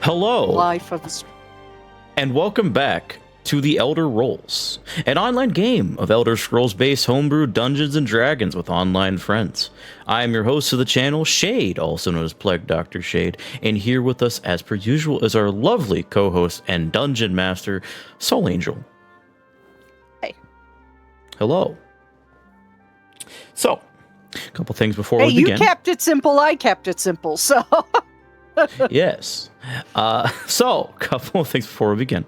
Hello, Life of a... and welcome back to The Elder Rolls, an online game of Elder Scrolls-based homebrew Dungeons & Dragons with online friends. I am your host of the channel, Shade, also known as Plague Dr. Shade, and here with us, as per usual, is our lovely co-host and dungeon master, Soul Angel. Hey. Hello. So, a couple things before we begin. Hey, you kept it simple, I kept it simple, so... Yes. So, a couple of things before we begin.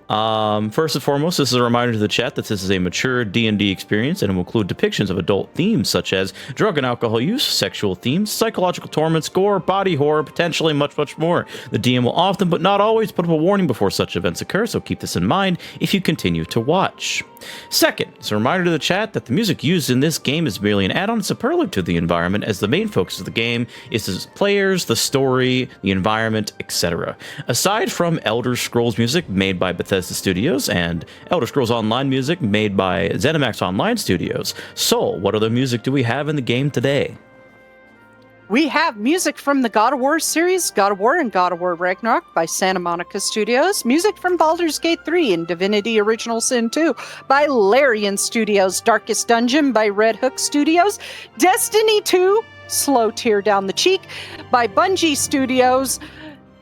First and foremost, this is a reminder to the chat that this is a mature D&D experience and it will include depictions of adult themes such as drug and alcohol use, sexual themes, psychological torments, gore, body horror, potentially much, much more. The DM will often, but not always, put up a warning before such events occur, so keep this in mind if you continue to watch. Second, it's a reminder to the chat that the music used in this game is merely an add-on superlative to the environment, as the main focus of the game is the players, the story, the environment, etc. Aside from Elder Scrolls music made by Bethesda Studios and Elder Scrolls Online music made by ZeniMax Online Studios, Soul, what other music do we have in the game today? We have music from the God of War series, God of War and God of War Ragnarok by Santa Monica Studios, music from Baldur's Gate 3 and Divinity Original Sin 2 by Larian Studios, Darkest Dungeon by Red Hook Studios, Destiny 2, Slow Tear Down the Cheek by Bungie Studios,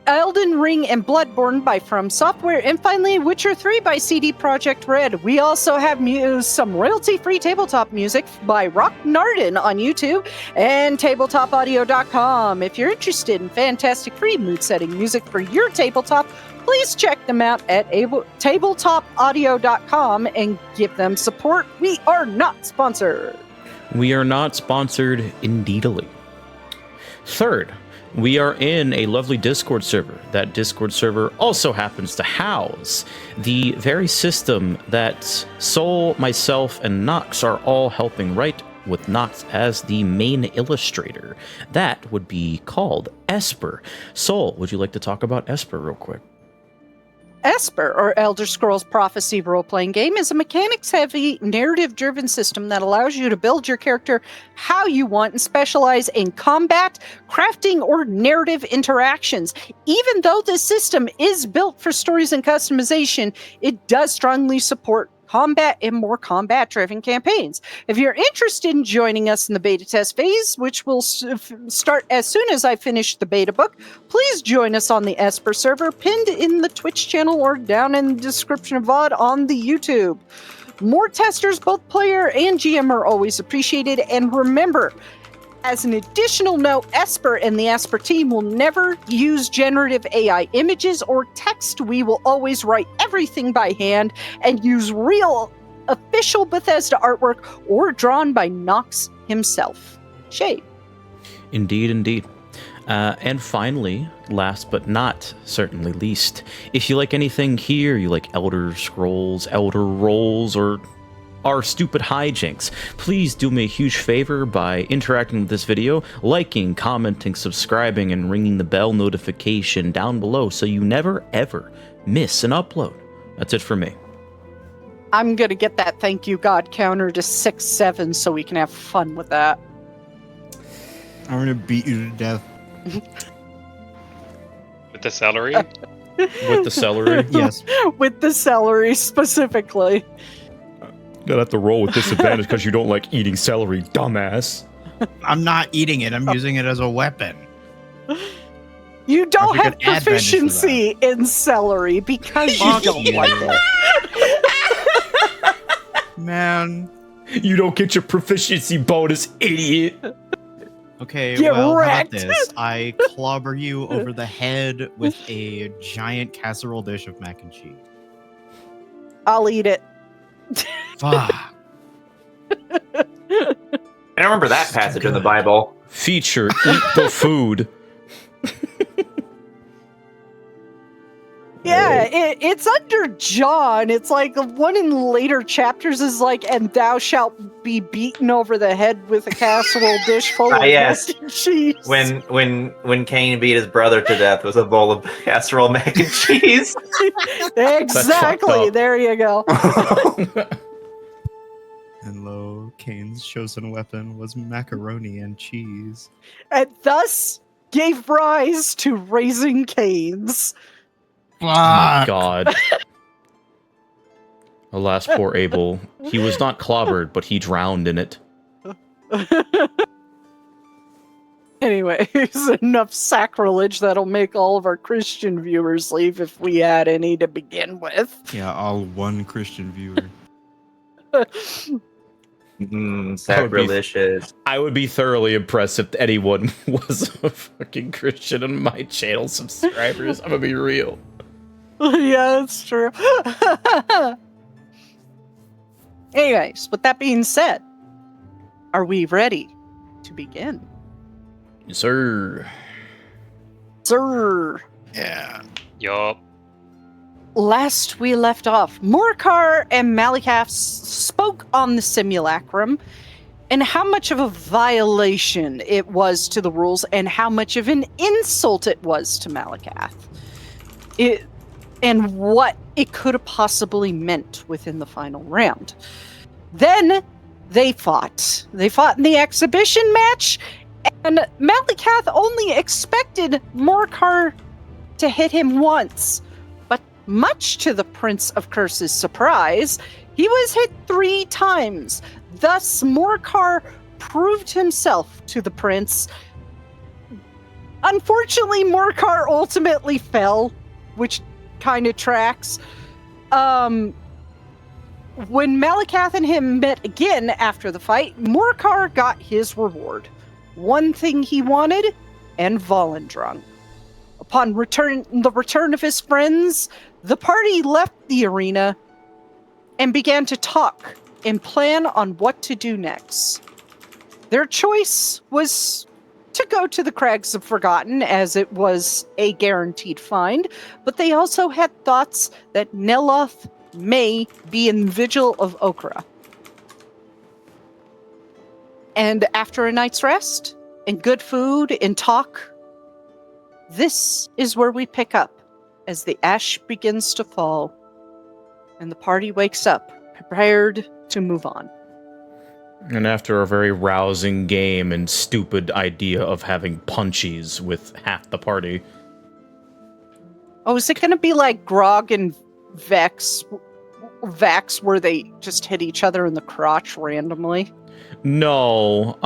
Elden Ring and Bloodborne by From Software, and finally Witcher 3 by CD Projekt Red. We also have some royalty-free tabletop music by Rock Narden on YouTube and tabletopaudio.com. If you're interested in fantastic free mood-setting music for your tabletop, please check them out at tabletopaudio.com and give them support. We are not sponsored. We are not sponsored, indeedly. Third, we are in a lovely Discord server. That Discord server also happens to house the very system that Soul, myself, and Nox are all helping write, with Nox as the main illustrator. That would be called Esper. Soul, would you like to talk about Esper real quick? Esper, or Elder Scrolls Prophecy role-playing game, is a mechanics-heavy, narrative-driven system that allows you to build your character how you want and specialize in combat, crafting, or narrative interactions. Even though this system is built for stories and customization, it does strongly support combat and more combat-driven campaigns. If you're interested in joining us in the beta test phase, which will start as soon as I finish the beta book, please join us on the Esper server, pinned in the Twitch channel or down in the description of VOD on the YouTube. More testers, both player and GM, are always appreciated, and remember, as an additional note, Esper and the Esper team will never use generative AI images or text. We will always write everything by hand and use real, official Bethesda artwork or drawn by Nox himself. Shade. Indeed, indeed. And finally, last but not certainly least, if you like anything here, you like Elder Scrolls, Elder Rolls, or our stupid hijinks, please do me a huge favor by interacting with this video, liking, commenting, subscribing, and ringing the bell notification down below so you never ever miss an upload. That's it for me. I'm gonna get that thank you God counter to 6-7 so we can have fun with that. I'm gonna beat you to death. With the celery? With the celery? Yes. With the celery specifically. Gotta have to roll with disadvantage because you don't like eating celery, dumbass. I'm not eating it. I'm using it as a weapon. You don't I have could add proficiency in celery because you don't like it. Man. You don't get your proficiency bonus, idiot. Okay, Get well, wrecked. how about this? I clobber you over the head with a giant casserole dish of mac and cheese. I'll eat it. Fuck. I remember that passage in the Bible. Feature, eat the food. Yeah, it's under John. It's like one in later chapters is like, and thou shalt be beaten over the head with a casserole dish full of yes. mac and cheese. When Cain beat his brother to death with a bowl of casserole mac and cheese. Exactly. There you go. And lo, Cain's chosen weapon was macaroni and cheese. And thus gave rise to Raising Cane's. Fuck. God. Alas, poor Abel. He was not clobbered, but he drowned in it. Anyways, enough sacrilege that'll make all of our Christian viewers leave if we had any to begin with. Yeah, all one Christian viewer. Sacrilegious. I would be thoroughly impressed if anyone was a fucking Christian on my channel subscribers. I'm gonna be real. Yeah, that's true. Anyways, with that being said, are we ready to begin? Yes, sir. Sir. Yeah. Yup. Last we left off, Morcar and Malikath spoke on the simulacrum and how much of a violation it was to the rules and how much of an insult it was to Malikath. And what it could have possibly meant within the final round. Then they fought. They fought in the exhibition match, and Malikath only expected Morcar to hit him once. But much to the Prince of Curses' surprise, he was hit 3 times. Thus, Morcar proved himself to the prince. Unfortunately, Morcar ultimately fell, which kind of tracks. When Malikath and him met again after the fight, Morcar got his reward. One thing he wanted, and Volendrung. Upon the return of his friends, the party left the arena and began to talk and plan on what to do next. Their choice was to go to the Crags of Forgotten, as it was a guaranteed find, but they also had thoughts that Neloth may be in Vigil of Okra. And after a night's rest, and good food, and talk, this is where we pick up, as the ash begins to fall, and the party wakes up, prepared to move on. And after a very rousing game and stupid idea of having punchies with half the party. Oh, is it going to be like Grog and Vex, where they just hit each other in the crotch randomly? No,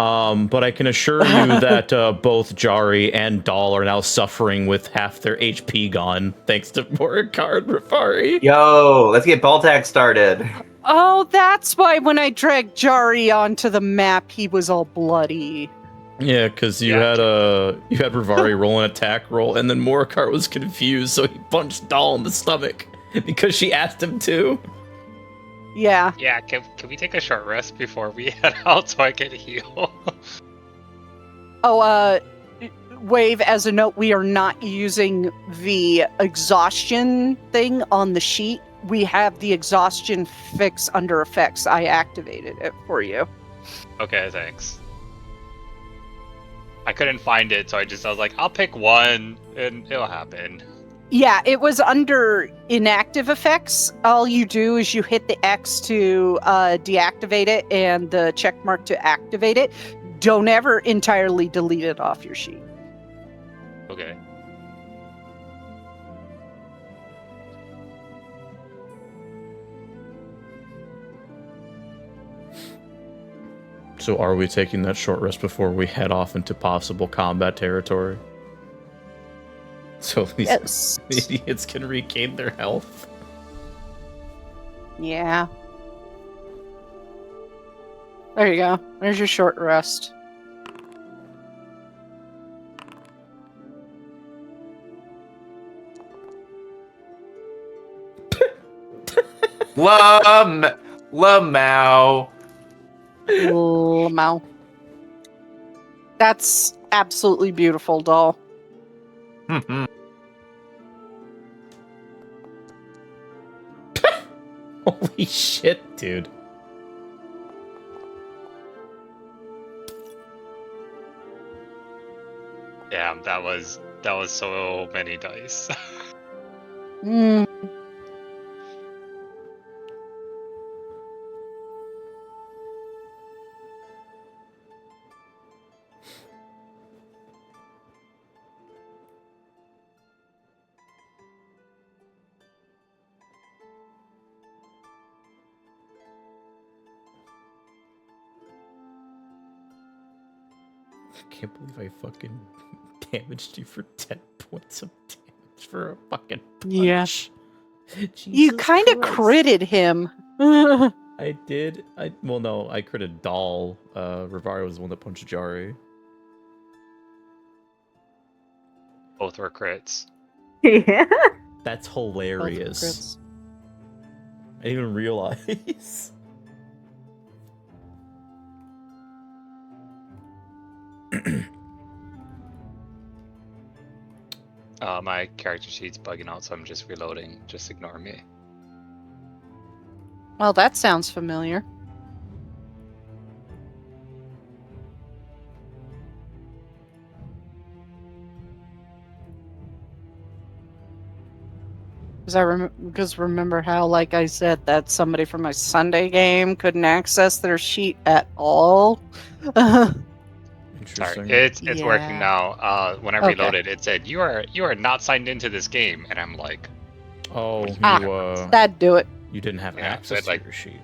but I can assure you that both Jari and Dahl are now suffering with half their HP gone, thanks to Morcar and Rafari. Yo, let's get Baltac started. Oh, that's why when I dragged Jari onto the map, he was all bloody. Yeah, because you had Rafari roll an attack roll, and then Morcar was confused, so he punched Dahl in the stomach because she asked him to. Yeah. Yeah, can we take a short rest before we head out so I can heal? Oh, Wave, as a note, we are not using the exhaustion thing on the sheet. We have the exhaustion fix under effects. I activated it for you. Okay, thanks. I couldn't find it, so I was like, I'll pick one, and it'll happen. Yeah, it was under inactive effects. All you do is you hit the X to deactivate it and the check mark to activate it. Don't ever entirely delete it off your sheet. Okay. So are we taking that short rest before we head off into possible combat territory? So these idiots can regain their health. Yeah. There you go. There's your short rest. Lamau. Lamau. That's absolutely beautiful, doll. Holy shit, dude. Damn, that was so many dice. Mm. Can't believe I fucking damaged you for 10 points of damage for a fucking punch. Yeah. Jesus You kind of Christ. critted him. I did. Well, no, I critted Doll. Rivario was the one that punched Jari. Both were crits. Yeah. That's Both were hilarious. crits. I didn't even realize. My character sheet's bugging out, so I'm just reloading. Just ignore me. Well, that sounds familiar. Because remember how, like I said, that somebody from my Sunday game couldn't access their sheet at all. Interesting. Sorry, it's working Yeah. now. When I Okay. reloaded, it said you are not signed into this game, and I'm like, Oh, That'd do it. you didn't have Yeah, access but, like- to your sheet.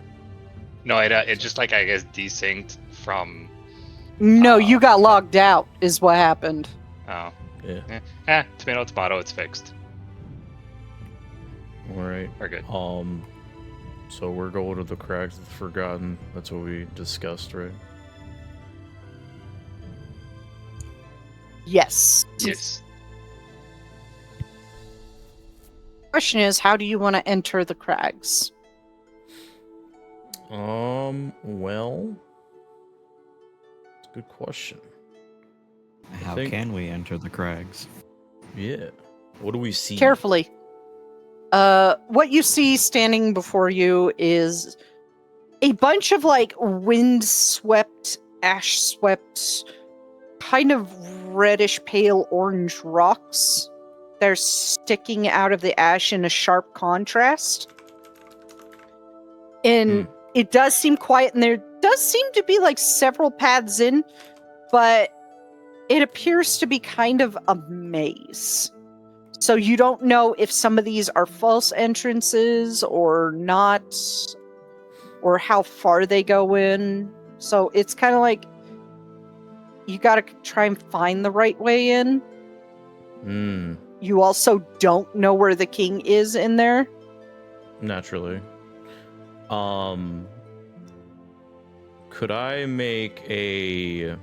no, it just like I guess desynced from. No, you got logged out, is what happened. Oh, Yeah. tomato, tomato. It's fixed. All right. We're good. So we're going to the Crags of the Forgotten. That's what we discussed, right? Yes. Yes. Question is, how do you want to enter the Crags? Well, it's a good question. How think- can we enter the Crags? Yeah. What do we see? Carefully. What you see standing before you is a bunch of like wind-swept, ash-swept, kind of reddish pale orange rocks. They're sticking out of the ash in a sharp contrast. And it does seem quiet, and there does seem to be like several paths in, but it appears to be kind of a maze. So you don't know if some of these are false entrances or not, or how far they go in. So it's kind of like you got to try and find the right way in. You also don't know where the king is in there. Naturally. Could I make a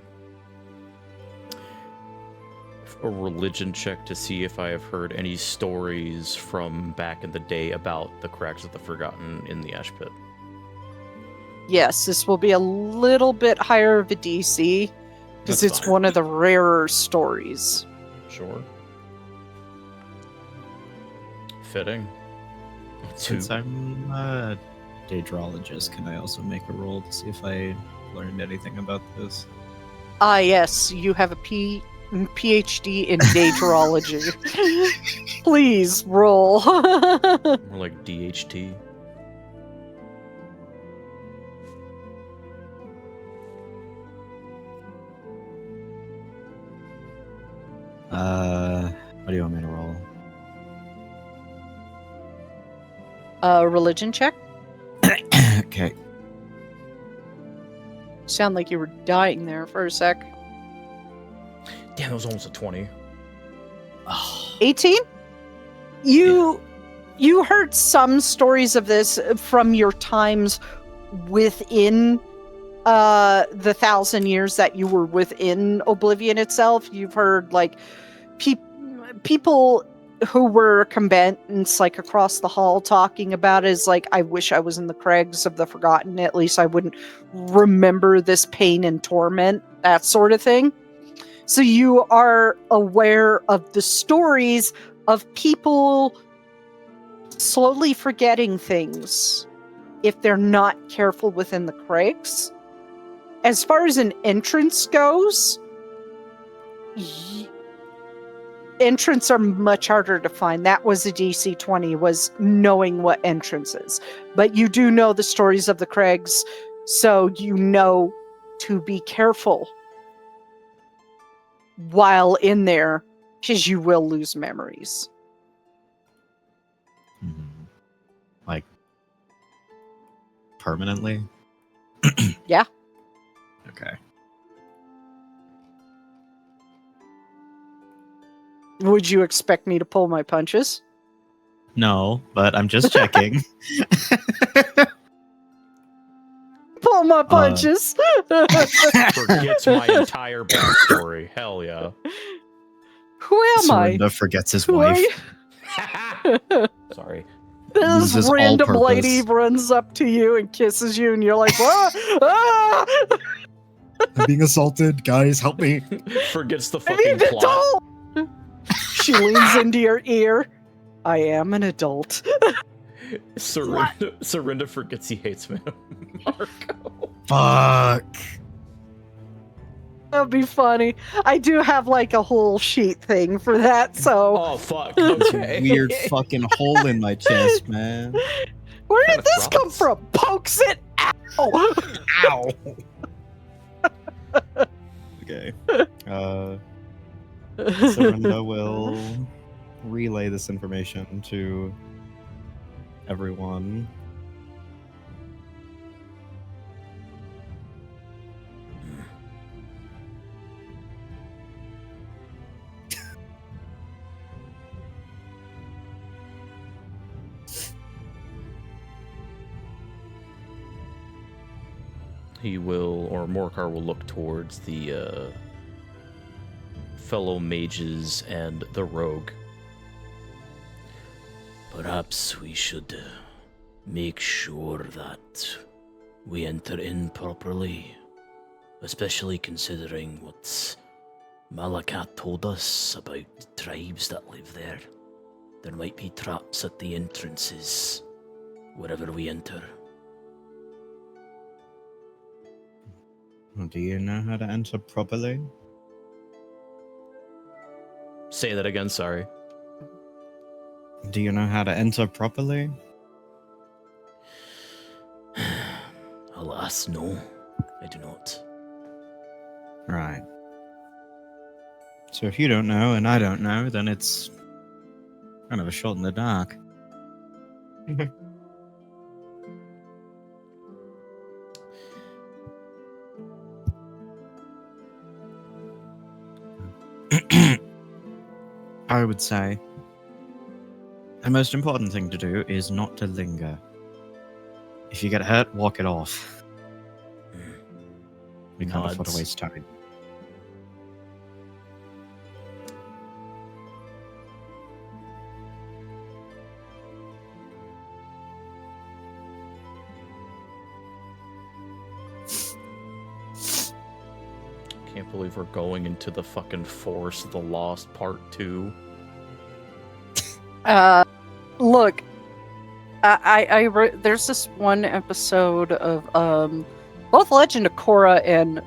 religion check to see if I have heard any stories from back in the day about the Crags of the Forgotten in the Ash Pit? Yes, this will be a little bit higher of a DC because That's it's fine. one of the rarer stories. Sure. Fitting. Since I'm a daedrologist, can I also make a roll to see if I learned anything about this? Ah, yes, you have a PhD in daedrology. Please roll. More like DHT. What do you want me to roll? Religion check. Okay. Sound like you were dying there for a sec. Damn, that was almost a 20. 18? You heard some stories of this from your times within the 1,000 years that you were within Oblivion itself. You've heard like people who were combatants like across the hall talking about it is like, I wish I was in the Crags of the Forgotten. At least I wouldn't remember this pain and torment, that sort of thing. So you are aware of the stories of people slowly forgetting things if they're not careful within the Crags. As far as an entrance goes, entrance are much harder to find. That was a DC 20, was knowing what entrances. But you do know the stories of the Crags, so you know to be careful while in there, because you will lose memories. Like, permanently? Yeah. Okay. Would you expect me to pull my punches? No, but I'm just checking. Pull my punches. Forgets my entire backstory. Hell yeah. Who am I? Serinda forgets his Who are wife. you? Sorry. Loses This all random purpose. lady runs up to you and kisses you, and you're like, "What? Ah! I'm being assaulted, guys. Help me. Forgets the I fucking need an plot. adult." She leans into your ear. I am an adult. Serinda forgets he hates Marco. Fuck. That'd be funny. I do have like a whole sheet thing for that, so Oh fuck. Okay. Weird fucking hole in my chest, man. where did Kinda this come frogs. from? Pokes it. Ow! Ow. Okay. Serinda will relay this information to everyone. He will, or Morcar will look towards the fellow mages and the rogue. Perhaps we should make sure that we enter in properly, especially considering what Magicka told us about the tribes that live there. There might be traps at the entrances wherever we enter. Do you know how to enter properly? Say that again, sorry. Do you know how to enter properly? Alas, no, I do not. Right. So if you don't know and I don't know, then it's kind of a shot in the dark. I would say the most important thing to do is not to linger. If you get hurt, walk it off. We can't afford to Nods. waste time. Can't believe we're going into the fucking Forest of the Lost Part 2. Look, there's this one episode of both Legend of Korra and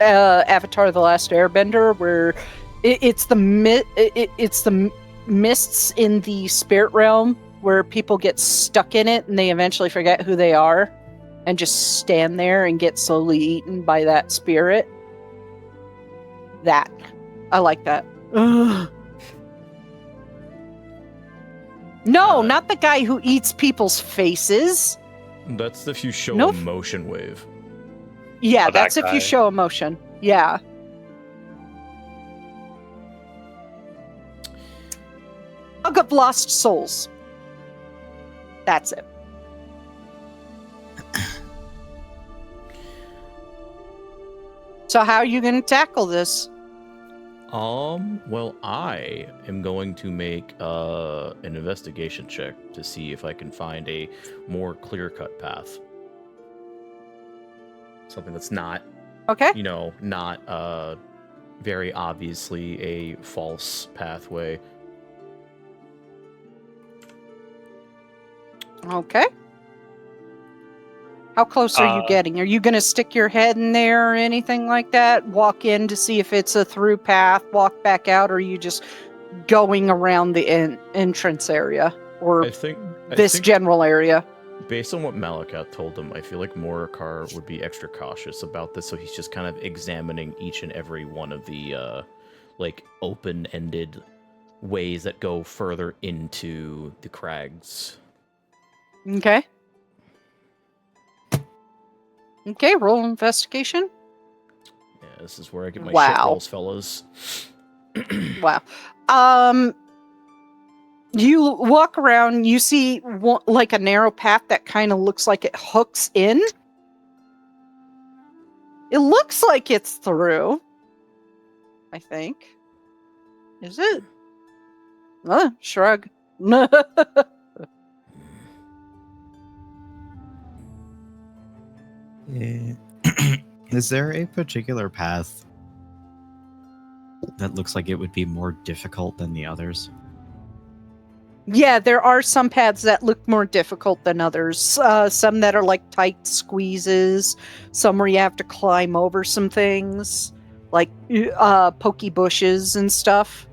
Avatar: The Last Airbender where it's the mists in the spirit realm where people get stuck in it and they eventually forget who they are and just stand there and get slowly eaten by that spirit. That. I like that. Ugh. No, not the guy who eats people's faces. That's if you show Nope. a motion wave. Yeah, Oh, that that's if guy. you show emotion. Yeah. Bug of Lost Souls. That's it. So how are you going to tackle this? Well, I am going to make an investigation check to see if I can find a more clear-cut path. Something that's not, Okay. not very obviously a false pathway. Okay. How close are you getting? Are you going to stick your head in there or anything like that? Walk in to see if it's a through path, walk back out, or are you just going around the entrance area or I think general area? based on what Magicka told him, I feel like Morcar would be extra cautious about this, so he's just kind of examining each and every one of the open-ended ways that go further into the Crags. Okay. Okay, roll investigation. Yeah, this is where I get my Wow. shit rolls, fellas. Wow. You walk around, you see like a narrow path that kind of looks like it hooks in. It looks like it's through, I think. Is it? Shrug. Is there a particular path that looks like it would be more difficult than the others? Yeah, there are some paths that look more difficult than others. Some that are like tight squeezes. Some where you have to climb over some things, like pokey bushes and stuff.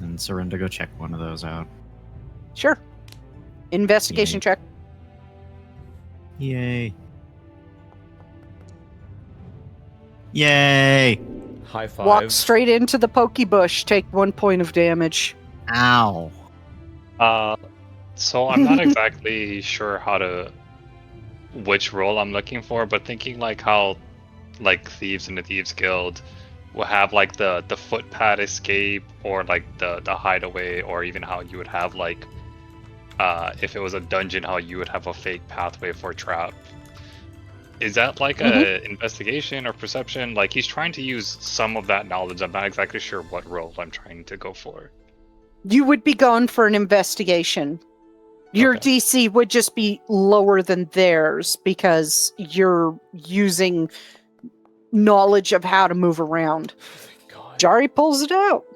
And Surrender, go check one of those out. Sure. Investigation Yay. check. Yay. Yay! High five. Walk straight into the pokey bush. Take 1 point of damage. Ow. So I'm not exactly sure which role I'm looking for, but thinking like how like thieves in the Thieves Guild will have like the footpad escape or like the hideaway, or even how you would have like if it was a dungeon, how you would have a fake pathway for trap. Is that like a investigation or perception? Like he's trying to use some of that knowledge. I'm not exactly sure what role I'm trying to go for. You would be going for an investigation. Your Okay. DC would just be lower than theirs because you're using knowledge of how to move around. God. Jari pulls it out.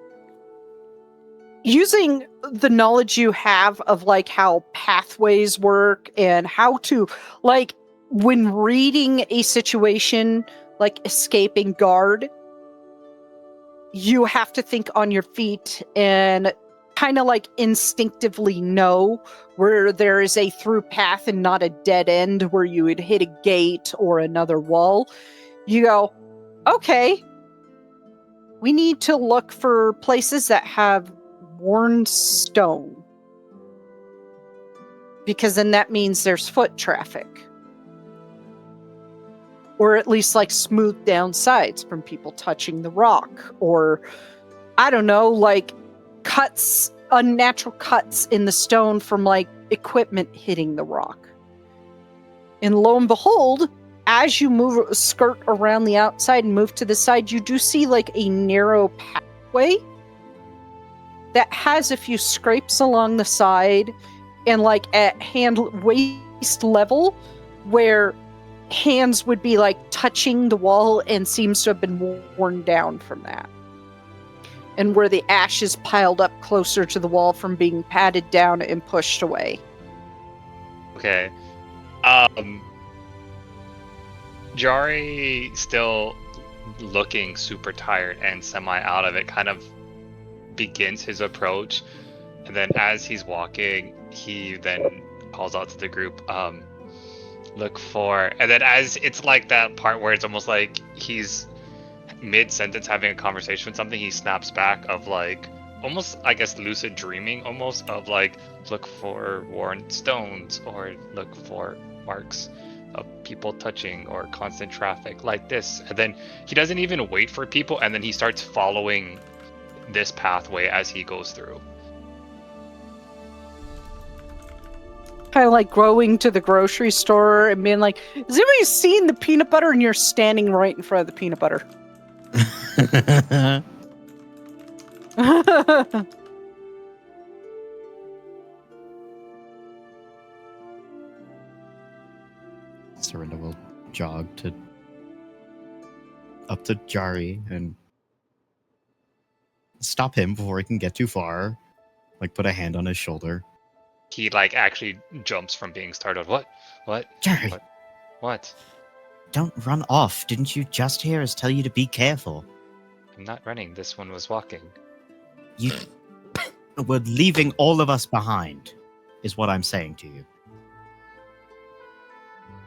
Using the knowledge you have of like how pathways work and how to like when reading a situation like escaping guard, you have to think on your feet and kind of like instinctively know where there is a through path and not a dead end where you would hit a gate or another wall. You go, okay, we need to look for places that have worn stone. Because then that means there's foot traffic. Or at least like smooth down sides from people touching the rock. Or, I don't know, like cuts, unnatural cuts in the stone from like equipment hitting the rock. And lo and behold, as you skirt around the outside and move to the side, you do see like a narrow pathway that has a few scrapes along the side and like at waist level where hands would be like touching the wall and seems to have been worn down from that. And where the ash is piled up closer to the wall from being patted down and pushed away. Okay. Jari, still looking super tired and semi out of it, kind of begins his approach, and then as he's walking, he then calls out to the group, look for, and then as it's like that part where it's almost like he's mid-sentence having a conversation with something, he snaps back of like, almost, I guess, lucid dreaming, almost, of like, look for worn stones, or look for marks of people touching, or constant traffic, like this. And then he doesn't even wait for people, and then he starts following this pathway as he goes through. Kind of like going to the grocery store and being like, has anybody seen the peanut butter? And you're standing right in front of the peanut butter. Surrender will jog up to Jari and stop him before he can get too far. Like put a hand on his shoulder. He like actually jumps from being startled. What? Jari, What? don't run off. Didn't you just hear us tell you to be careful? I'm not running. This one was walking. You were leaving all of us behind, is what I'm saying to you.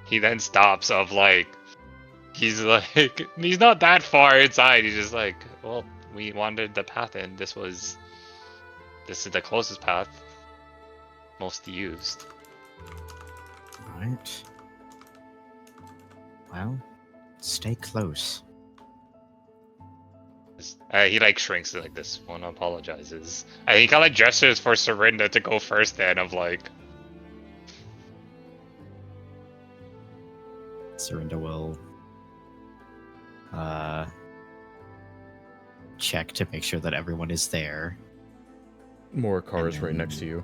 He then stops of like, he's not that far inside. He's just like, well, we wandered the path and this is the closest path, most used. Alright. Well, Stay close. He like shrinks like this one, apologizes. And he kind of gestures for Serinda to go first then of like... Serinda will check to make sure that everyone is there. More cars right next to you.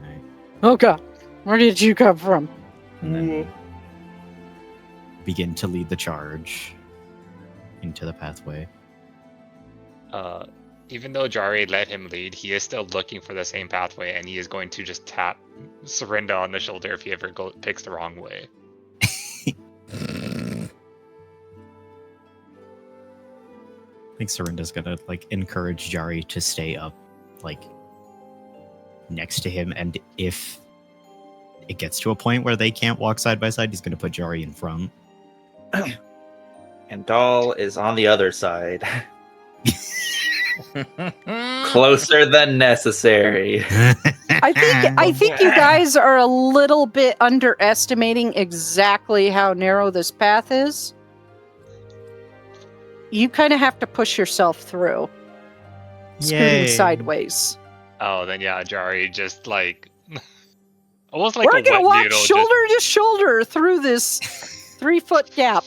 Right. Oh god, where did you come from? And then begin to lead the charge into the pathway. Even though Jari let him lead, he is still looking for the same pathway, and he is going to just tap Serinda on the shoulder if he ever picks the wrong way. I think Serinda's gonna like encourage Jari to stay up, like next to him, and if it gets to a point where they can't walk side by side, he's gonna put Jari in front. And Doll is on the other side. Closer than necessary. I think you guys are a little bit underestimating exactly how narrow this path is. You kind of have to push yourself through. Scooting sideways. Oh, then yeah, Jari just like... almost like We're a gonna wet walk noodle, shoulder to shoulder through this 3-foot gap.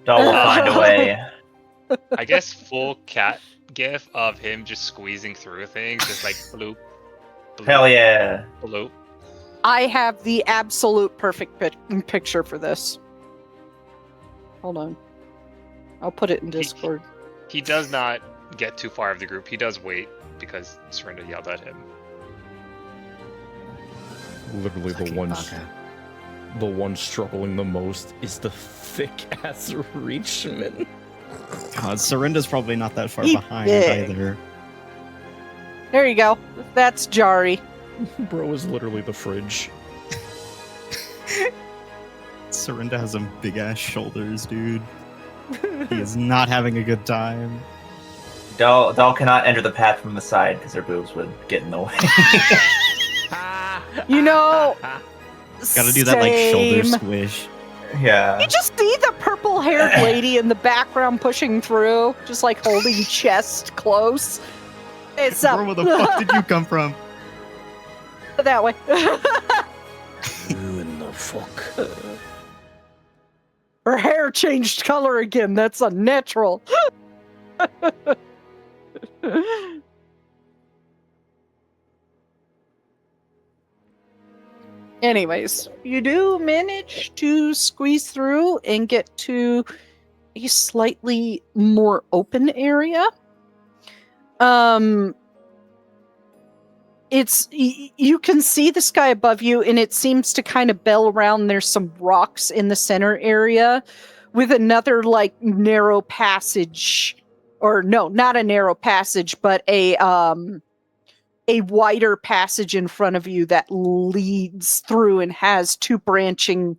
Doll will find a way. I guess full cat gif of him just squeezing through things, just like bloop, bloop, Hell yeah. bloop. I have the absolute perfect picture for this. Hold on. I'll put it in Discord. He does not get too far of the group. He does wait because Serinda yelled at him. Literally the one struggling the most is the thick-ass Reachman. God, Serinda's probably not that far He behind big. either. There you go. That's Jari. Bro is literally the fridge. Serinda has some big ass shoulders, dude. He is not having a good time. Doll cannot enter the path from the side because her boobs would get in the way. You know, Gotta do that like shoulder same. squish. Yeah. You just see the purple-haired lady in the background pushing through, just like holding chest close. It's up. Where the fuck did you come from? That way. Who in the fuck? Her hair changed color again. That's unnatural. Anyways, you do manage to squeeze through and get to a slightly more open area. You can see the sky above you, and it seems to kind of bell around. There's some rocks in the center area with another like narrow passage, or no, not a narrow passage, but a wider passage in front of you that leads through and has two branching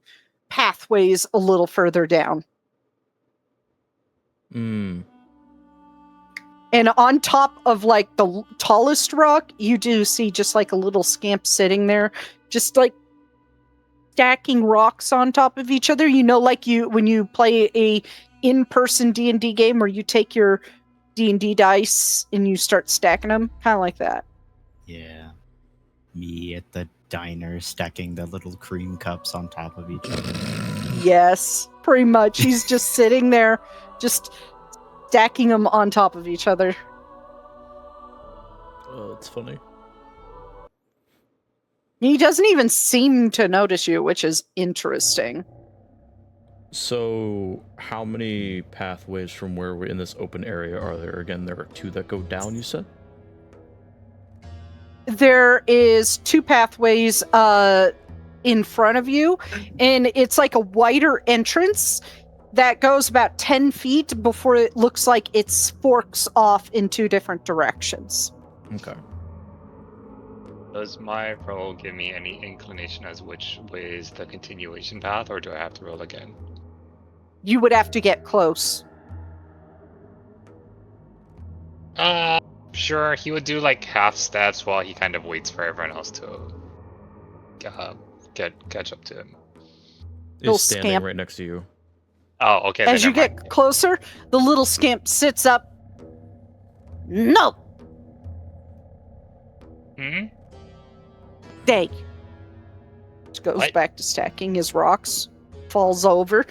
pathways a little further down. And on top of like the tallest rock, you do see just like a little scamp sitting there, just like stacking rocks on top of each other. You know, like when you play a in-person D&D game where you take your D&D dice and you start stacking them, kind of like that. Yeah. Me at the diner stacking the little cream cups on top of each other. Yes, pretty much. He's just sitting there, just stacking them on top of each other. Oh, it's funny. He doesn't even seem to notice you, which is interesting. So, how many pathways from where we're in this open area are there? Again, there are 2 that go down, you said? There is 2 pathways in front of you, and it's like a wider entrance that goes about 10 feet before it looks like it forks off in 2 different directions. Okay. Does my roll give me any inclination as which way is the continuation path, or do I have to roll again? You would have to get close. Sure. He would do like half steps while he kind of waits for everyone else to catch up to him. Little Is standing scamp. right next to you. Oh, okay. As then you never get mind. closer, the little scamp sits up. No, Hmm? day. Goes What? back to stacking his rocks. Falls over.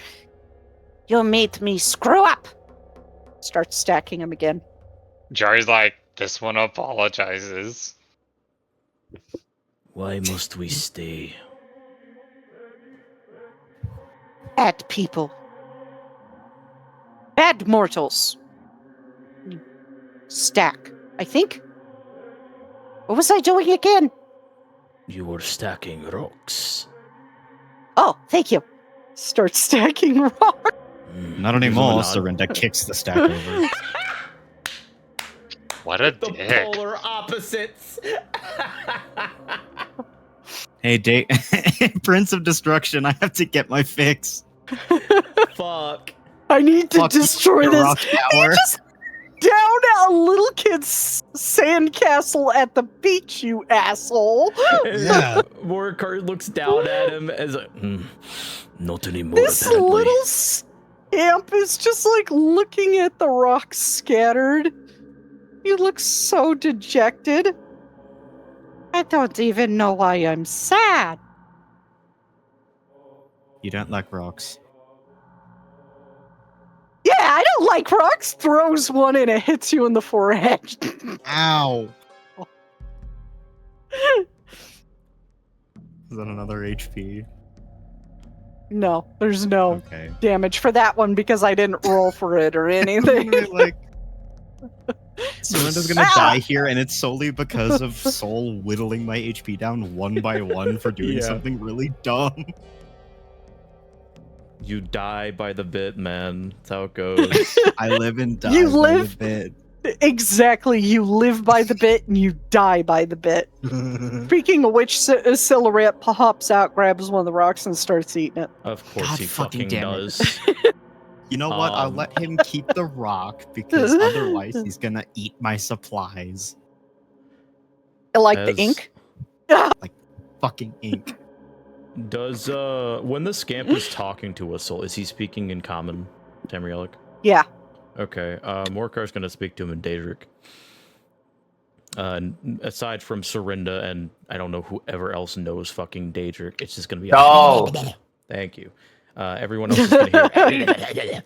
You made me screw up. Starts stacking them again. Jari's like, this one apologizes. Why must we stay? Bad people. Bad mortals. Stack, I think. What was I doing again? You were stacking rocks. Oh, thank you. Start stacking rocks. Not Gives him a anymore. nod. Serinda kicks the stack over. What a The dick. polar opposites. Hey, Prince of Destruction, I have to get my fix. Fuck. I need to Fuck you, destroy you this. rock You tower. just down a little kid's sandcastle at the beach, you asshole. Yeah. Morcar looks down at him as a, not anymore. This apparently. little scamp is just like looking at the rocks scattered. He looks so dejected. I don't even know why I'm sad. You don't like rocks. Yeah, I don't like rocks. Throws one and it hits you in the forehead. Ow. Is that another HP? No, there's no Okay. damage for that one because I didn't roll for it or anything. Like, Serinda's gonna Ow! die here, and it's solely because of Soul whittling my HP down one by one for doing Yeah. something really dumb. You die by the bit, man. That's how it goes. I live and die You by live- the bit. Exactly, you live by the bit and you die by the bit. Speaking of which, Silhouette pops out, grabs one of the rocks, and starts eating it. Of course God he fucking fucking damn it. does. You know what? I'll let him keep the rock because otherwise he's gonna eat my supplies. Like As- the ink. Fucking ink. Does when the scamp is talking to us, is he speaking in common, Tamrielic? Yeah. Okay. Morkar's gonna speak to him in Daedric. Aside from Serinda and I don't know whoever else knows fucking Daedric, it's just gonna be. Oh. Thank you. Everyone else is gonna hear.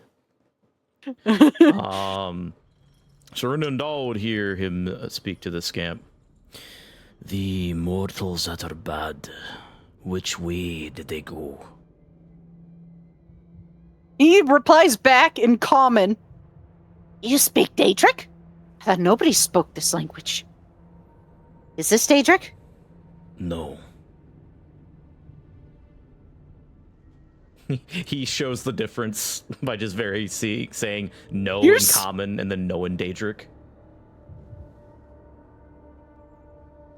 Serinda and Dahl would hear him speak to the scamp. The mortals that are bad, which way did they go? He replies back in common. You speak Daedric? I thought nobody spoke this language. Is this Daedric? No. He shows the difference by just saying no You're in common and then no in Daedric.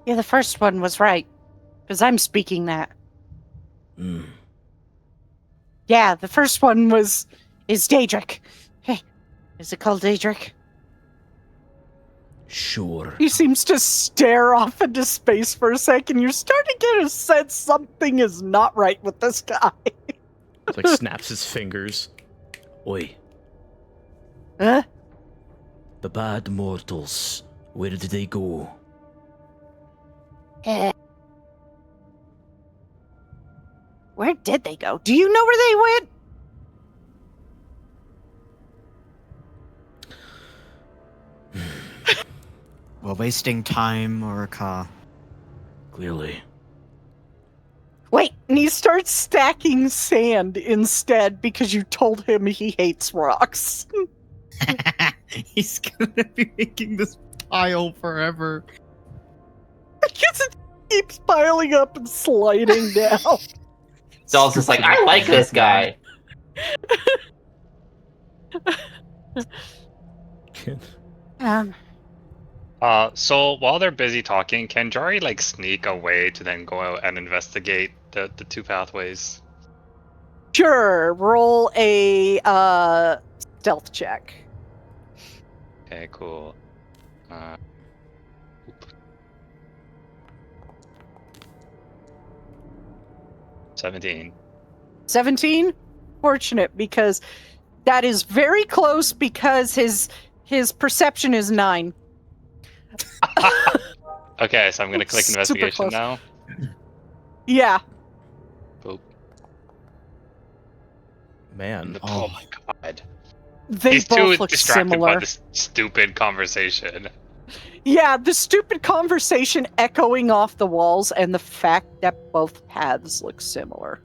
Yeah, the first one was right. Because I'm speaking that. Hmm. Yeah, the first one is Daedric. Hey, is it called Daedric? Sure. He seems to stare off into space for a second. You're starting to get a sense something is not right with this guy. It's like snaps his fingers. Oi, Huh? the bad mortals. Where did they go? Where did they go? Do you know where they went? We're wasting time, Orica. Clearly. Wait, and he starts stacking sand instead because you told him he hates rocks. He's gonna be making this pile forever. Because it keeps piling up and sliding down. Doll's just like, I like this guy. So while they're busy talking, can Jari like sneak away to then go out and investigate the two pathways? Sure, roll a stealth check. Okay, cool. Uh, 17. 17? Fortunate, because That is very close because his perception is 9. Okay, so I'm gonna click Super investigation close. now. Yeah. Boop. Man. Oh my god. They He's both too look distracted similar. by this stupid conversation. Yeah, the stupid conversation echoing off the walls and the fact that both paths look similar.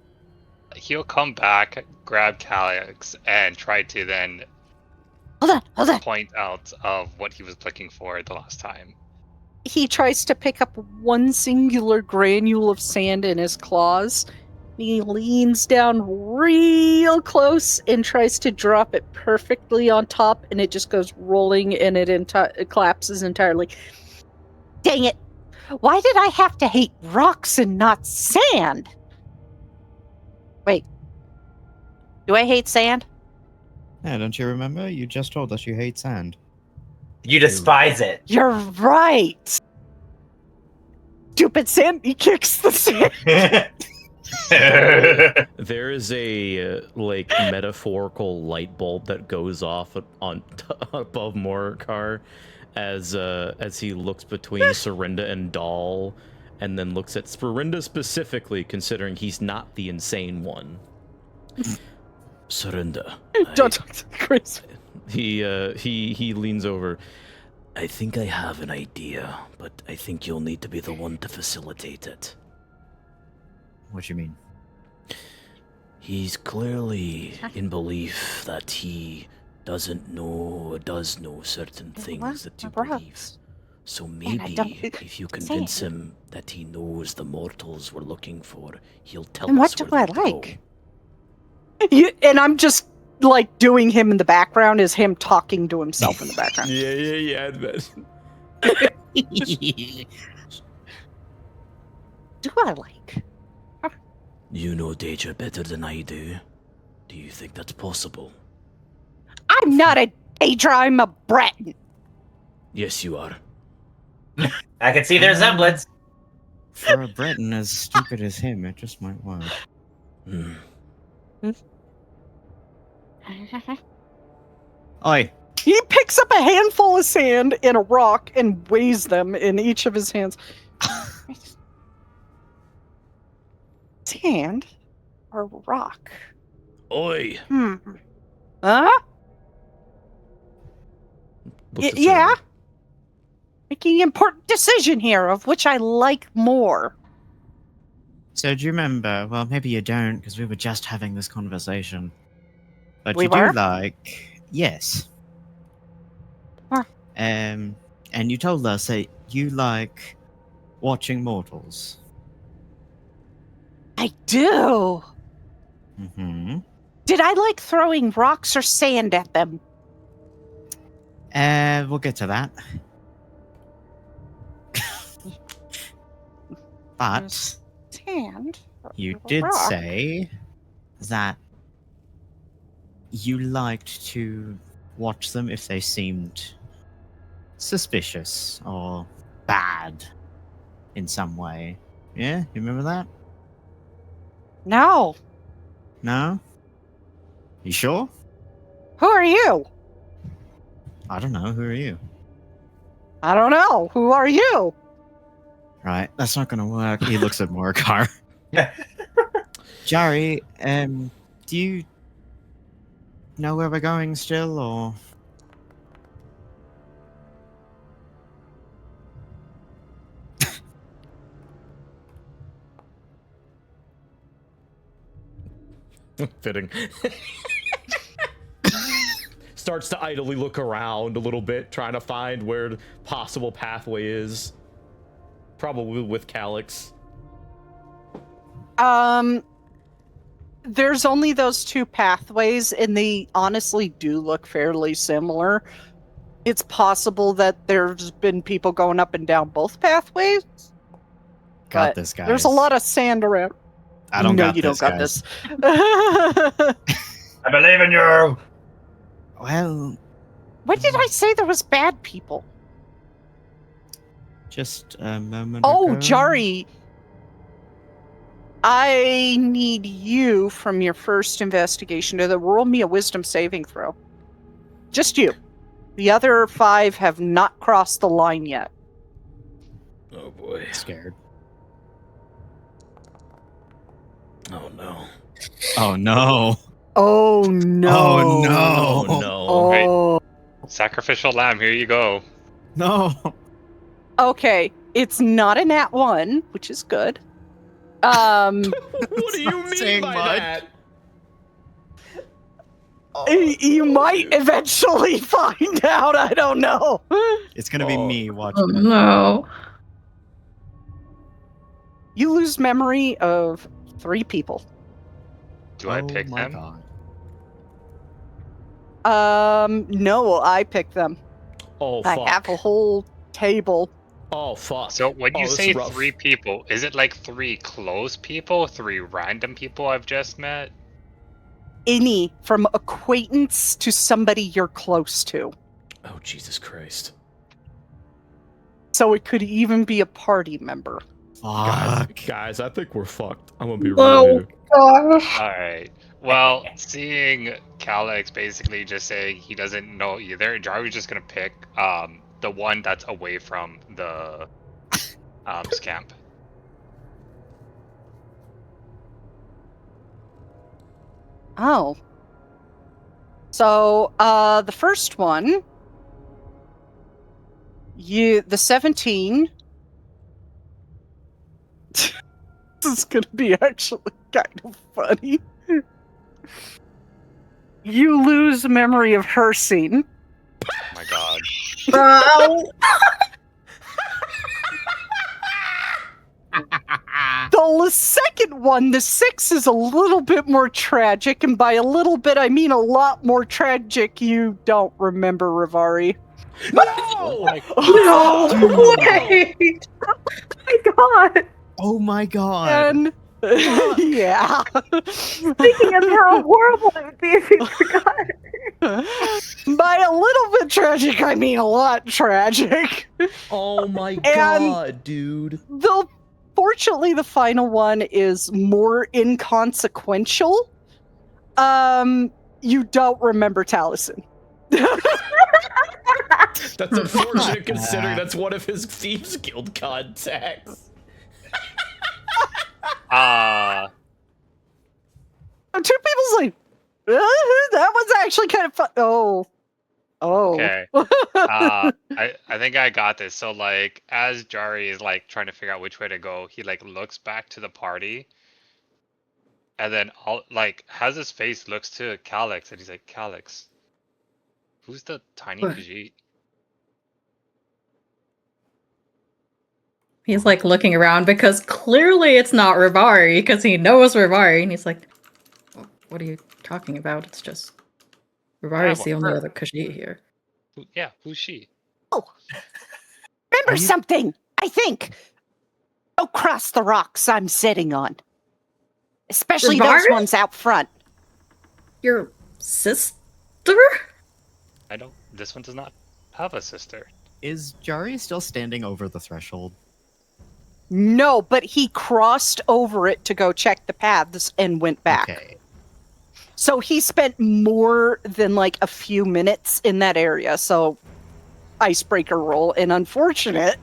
He'll come back, grab Calyx, and try to then Hold on. point out of what he was looking for the last time. He tries to pick up one singular granule of sand in his claws. He leans down real close and tries to drop it perfectly on top, and it just goes rolling and it collapses entirely. Dang it! Why did I have to hate rocks and not sand? Wait. Do I hate sand? Yeah, don't you remember? You just told us you hate sand. You despise it. You're right! Stupid sand! He kicks the sand! There is a like metaphorical light bulb that goes off on above Morcar as he looks between Serinda and Dahl, and then looks at Serinda specifically, considering he's not the insane one. Serinda, Don't talk to Chris. he leans over. I think I have an idea, but I think you'll need to be the one to facilitate it. What do you mean? He's clearly in belief that he doesn't know or does know certain things that you believe. So maybe if you convince him that he knows the mortals we're looking for, he'll tell And us what do where I they like? And I'm just like doing him in the background is him talking to himself in the background. Yeah. Do I like? You know Deja better than I do. Do you think that's possible? I'm not a Daedra, I'm a Breton. Yes, you are. I can see their resemblance. For a Breton as stupid as him, it just might work. Oi! He picks up a handful of sand and a rock and weighs them in each of his hands. Sand or rock? Oi! Huh? Yeah. Making an important decision here of which I like more. So do you remember? Well, maybe you don't, because we were just having this conversation. But We you were? do like... Yes. Huh. And you told us that you like watching mortals. I do. Mm-hmm. Did I like throwing rocks or sand at them? We'll get to that. But Sand? you or did rock? say that you liked to watch them if they seemed suspicious or bad in some way. Yeah? You remember that? No. No? You sure? Who are you? I don't know. Who are you? I don't know. Who are you? Right, that's not gonna work. He looks at Morcar. Jari, do you know where we're going still, or? Fitting. Starts to idly look around a little bit, trying to find where the possible pathway is. Probably with Calyx. There's only those two pathways, and they honestly do look fairly similar. It's possible that there's been people going up and down both pathways. Got but this, guys. There's a lot of sand around. I don't no, got you this, don't got guys. this. I believe in you. Well, When did I say there was bad people? just a moment Oh, ago. Jari. I need you from your first investigation to roll me a wisdom saving throw. Just you. The other 5 have not crossed the line yet. Oh boy. Scared. Oh no. Oh no. Oh no. Oh no. Oh no. Oh. Sacrificial lamb, here you go. No. Okay, it's not a nat 1, which is good. What do you not mean saying by much. that? You might eventually find out. I don't know. It's gonna be Oh. me Oh watching. no. You lose memory of 3 people. Do I pick my them? God. No, I picked them. Oh I fuck. have a whole table. Oh fuck. So when you this say is rough. 3 people, is it like 3 close people, 3 random people I've just met? Any from acquaintance to somebody you're close to. Oh Jesus Christ. So it could even be a party member. Guys, I think we're fucked. I'm gonna be No. real. Gosh. Alright. Well, seeing Calyx basically just saying he doesn't know either, Jarry's just gonna pick the one that's away from the scamp. Oh. So, the first one, the 17. This is gonna be actually kind of funny. You lose memory of her scene. Oh my god. Bro. The second one, the 6, is a little bit more tragic, and by a little bit, I mean a lot more tragic. You don't remember Rivari. No! No. Wait. Oh my god. Oh my god. And yeah. Thinking of how horrible it would be if you forgot. By a little bit tragic, I mean a lot tragic. Oh my And- god, dude. Though, fortunately, the final one is more inconsequential. You don't remember Taliesin. That's unfortunate considering that's one of his Thieves Guild contacts. Two people's like, that was actually kind of fun. Oh. Okay. I think I got this. So like as Jari is like trying to figure out which way to go, he like looks back to the party and then has his face looks to Calyx and he's like, Calyx, who's the tiny What? Khajiit? He's like looking around because clearly it's not Rivari because he knows Rivari and he's like, what are you talking about? It's just Rivari's Yeah, the only her. other Khajiit here. Who's she? Remember something, I think. Don't cross the rocks I'm sitting on. Especially those Rivari? ones out front. Your sister? This one does not have a sister. Is Jari still standing over the threshold? No, but he crossed over it to go check the paths and went back. Okay. So he spent more than like a few minutes in that area. So icebreaker roll. And unfortunate,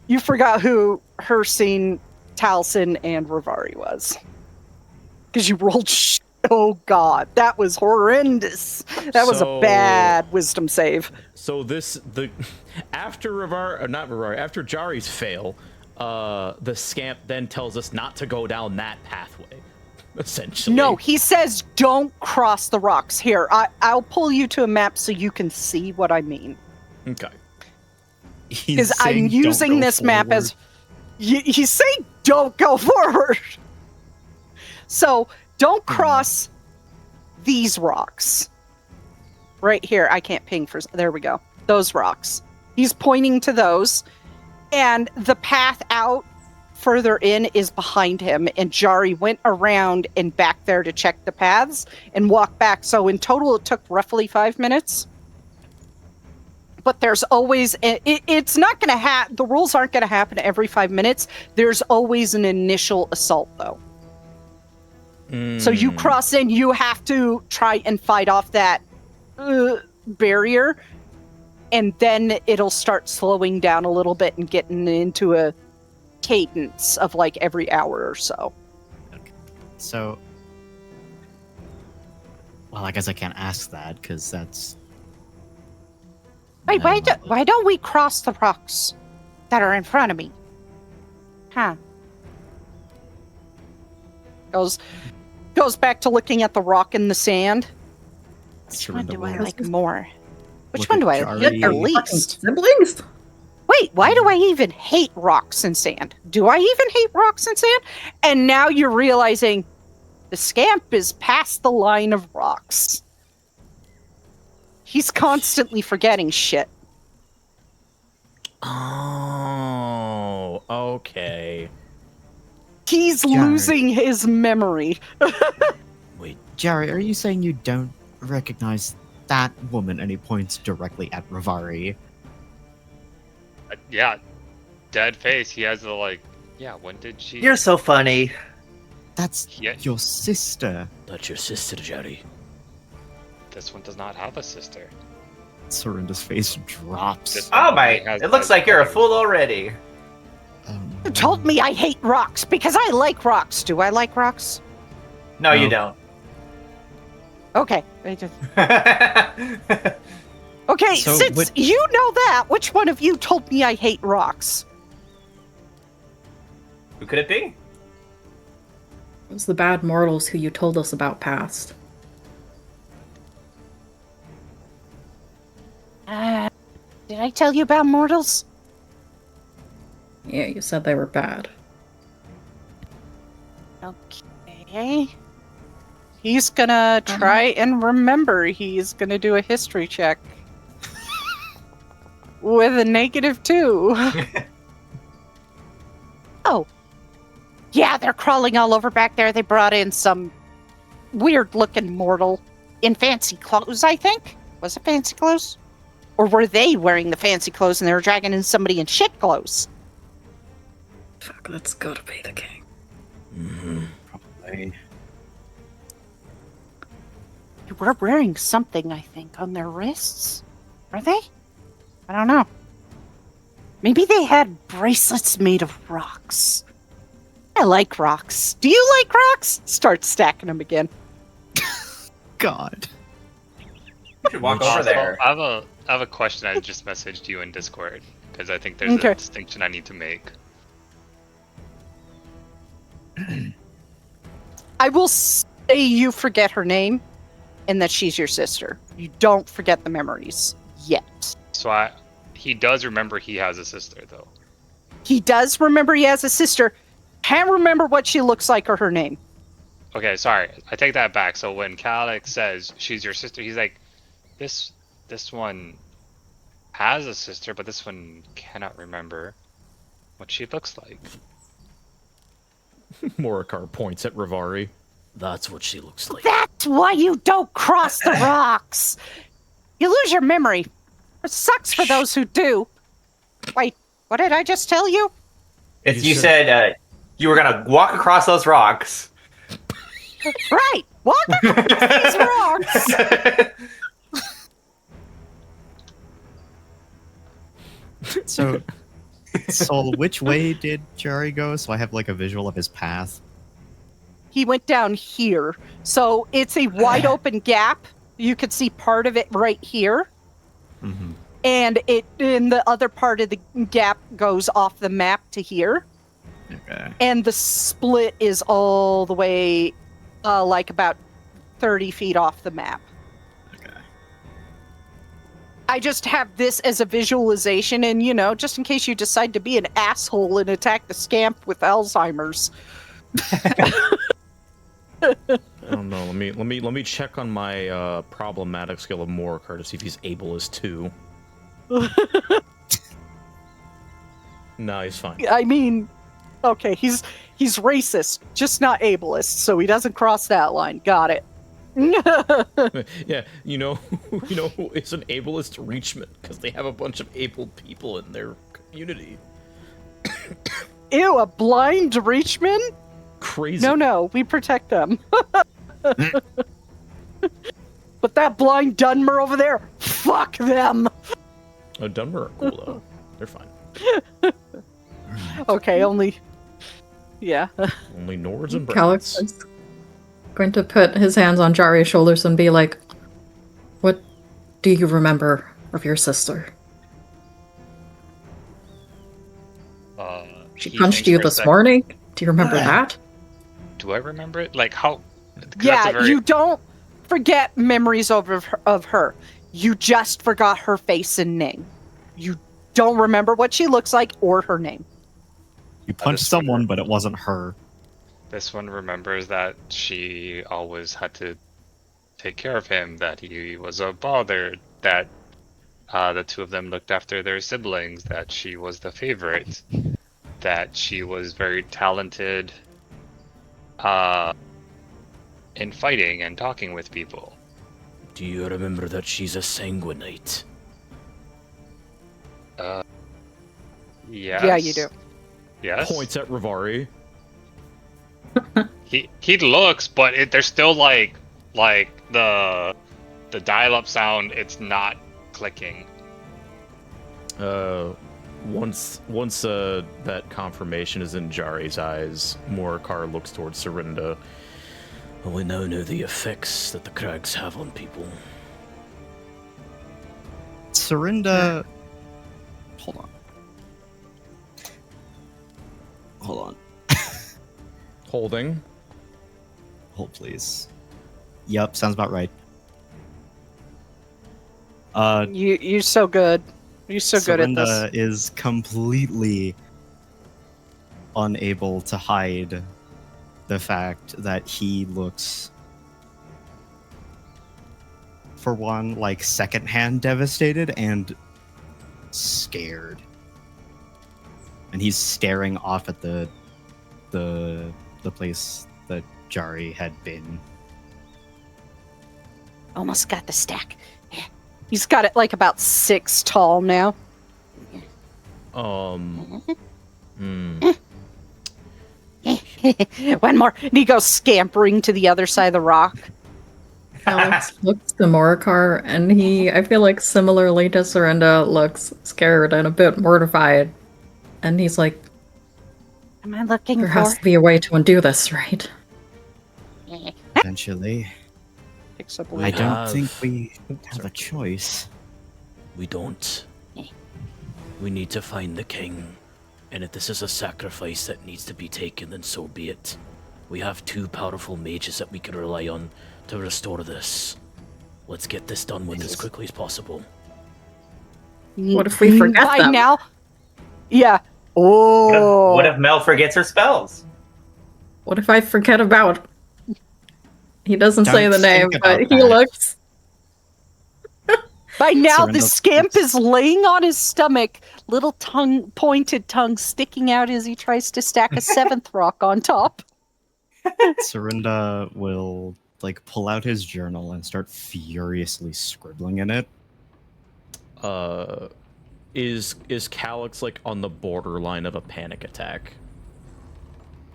you forgot who Hercene, Taliesin, and Rivari was. Because you rolled oh god, that was horrendous. That was a bad wisdom save. So after after Jari's fail, the scamp then tells us not to go down that pathway. Essentially. No, he says don't cross the rocks. Here, I'll pull you to a map so you can see what I mean. Okay. Because I'm using this map as... He's saying don't go forward. So, don't cross these rocks. Right here. I can't ping for... There we go. Those rocks. He's pointing to those. And the path out further in is behind him. And Jari went around and back there to check the paths and walk back. So in total, it took roughly 5 minutes. but there's always it's not going to the rules aren't going to happen every 5 minutes. There's always an initial assault though. So you cross in, you have to try and fight off that barrier, and then it'll start slowing down a little bit and getting into a cadence of like every hour or so. Okay. So, well, I guess I can't ask that because that's. Wait, why don't we cross the rocks that are in front of me? Huh. Goes back to looking at the rock in the sand. Which one do I like more? Which one do I like the least? Siblings? Wait, why do I even hate rocks and sand? Do I even hate rocks and sand? And now you're realizing the scamp is past the line of rocks. He's constantly forgetting shit. Oh, okay. He's losing his memory. Wait, Jerry, are you saying you don't recognize that woman? And he points directly at Rivari. Yeah, dead face. He has the like. Yeah, when did she? You're so funny. That's Yeah. your sister. That's your sister, Jerry. This one does not have a sister. Serinda's face drops. This Oh one my! only has It looks like you're a brothers. fool already. You told me I hate rocks because I like rocks. Do I like rocks? No, you No. Okay. Okay, So since what- you know that, which one of you told me I hate rocks? Who could it be? It was the bad mortals who you told us about past. Did I tell you about mortals? Yeah, you said they were bad. Okay. He's gonna try and remember. He's gonna do a history check. With a -2. Oh. Yeah, they're crawling all over back there. They brought in some weird-looking mortal in fancy clothes, I think. Was it fancy clothes? Or were they wearing the fancy clothes and they were dragging in somebody in shit clothes? Fuck, that's gotta be the king. Probably. They were wearing something, I think, on their wrists. Were they? I don't know. Maybe they had bracelets made of rocks. I like rocks. Do you like rocks? Start stacking them again. God. You should walk over there. I have a question. I just messaged you in Discord because I think there's Okay. a distinction I need to make. I will say you forget her name and that she's your sister. You don't forget the memories yet. So he does remember he has a sister though. He does remember he has a sister. Can't remember what she looks like or her name. Okay, sorry. I take that back. So when Calix says she's your sister, he's like, this one has a sister, but this one cannot remember what she looks like. Morikar points at Rivari. That's what she looks like. That's why you don't cross the rocks. You lose your memory. It sucks for those who do. Wait, what did I just tell you? You said you were gonna walk across those rocks. Right, walk across these rocks. So, Sol, which way did Jerry go? So I have like a visual of his path. He went down here. So it's a wide open gap. You could see part of it right here. Mm-hmm. And it in the other part of the gap goes off the map to here. Okay. And the split is all the way like about 30 feet off the map. Okay. I just have this as a visualization, and just in case you decide to be an asshole and attack the scamp with Alzheimer's. I don't know. Let me check on my problematic skill of Morikar to see if he's ableist too. No, he's fine. I mean, okay, he's racist, just not ableist, so he doesn't cross that line. Got it. Yeah, you know who is an ableist reachment because they have a bunch of able people in their community. Ew, a blind Reachman? Crazy. No, we protect them. But that blind Dunmer over there, fuck them. Oh, Dunmer are cool though. They're fine. Okay, only. Yeah. Only Nords and Calix Browns. is going to put his hands on Jari's shoulders and be like, "What do you remember of your sister? She He punched thinks you for a this sec- morning? Do you remember that?" Do I remember it? Like how? 'Cause that's Yeah, a very- you don't forget memories of her. You just forgot her face and name. You don't remember what she looks like or her name. You punched just someone, wonder- but it wasn't her. This one remembers that she always had to take care of him, that he was a bother, that the two of them looked after their siblings, that she was the favorite, that she was very talented in fighting and talking with people. Do you remember that she's a sanguinite? Yes. Yeah, you do. Yes. Points at Rivari. He looks, but there's still like the dial-up sound. It's not clicking. Once that confirmation is in Jari's eyes, Morikar looks towards Serinda. Well, we now know the effects that the Crags have on people. Serinda. Hold on. Hold on. Holding. Hold, please. Yep, sounds about right. You're so good. You're so good at this. Serinda is completely unable to hide the fact that he looks, for one, like secondhand devastated and scared. And he's staring off at the place that Jari had been. Almost got the stack. He's got it like about 6 tall now. One more. And he goes scampering to the other side of the rock. Alex looks to Morikar, and I feel like similarly to Serinda, looks scared and a bit mortified. And he's like, Am I looking there for? has to be a way to undo this, right? Eventually. Picks up I don't have- think we have sorry. a choice. We don't. We need to find the king. And if this is a sacrifice that needs to be taken, then so be it. We have 2 powerful mages that we can rely on to restore this. Let's get this done with as quickly as possible. What if we forget By them? now? Yeah. Oh. What if Mel forgets her spells? What if I forget about... He doesn't say Don't the name, think but about he that. looks... By now, the Serinda scamp looks- is laying on his stomach, little pointed tongue sticking out as he tries to stack a 7th rock on top. Serinda will pull out his journal and start furiously scribbling in it. Is Calix on the borderline of a panic attack?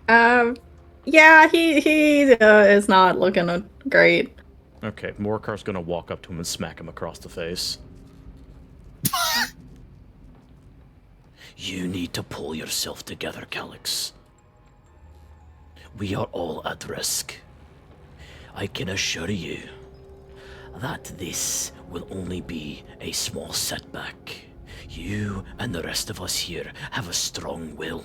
Yeah, he is not looking great. Okay, Morikar's gonna walk up to him and smack him across the face. You need to pull yourself together, Calix. We are all at risk. I can assure you that this will only be a small setback. You and the rest of us here have a strong will.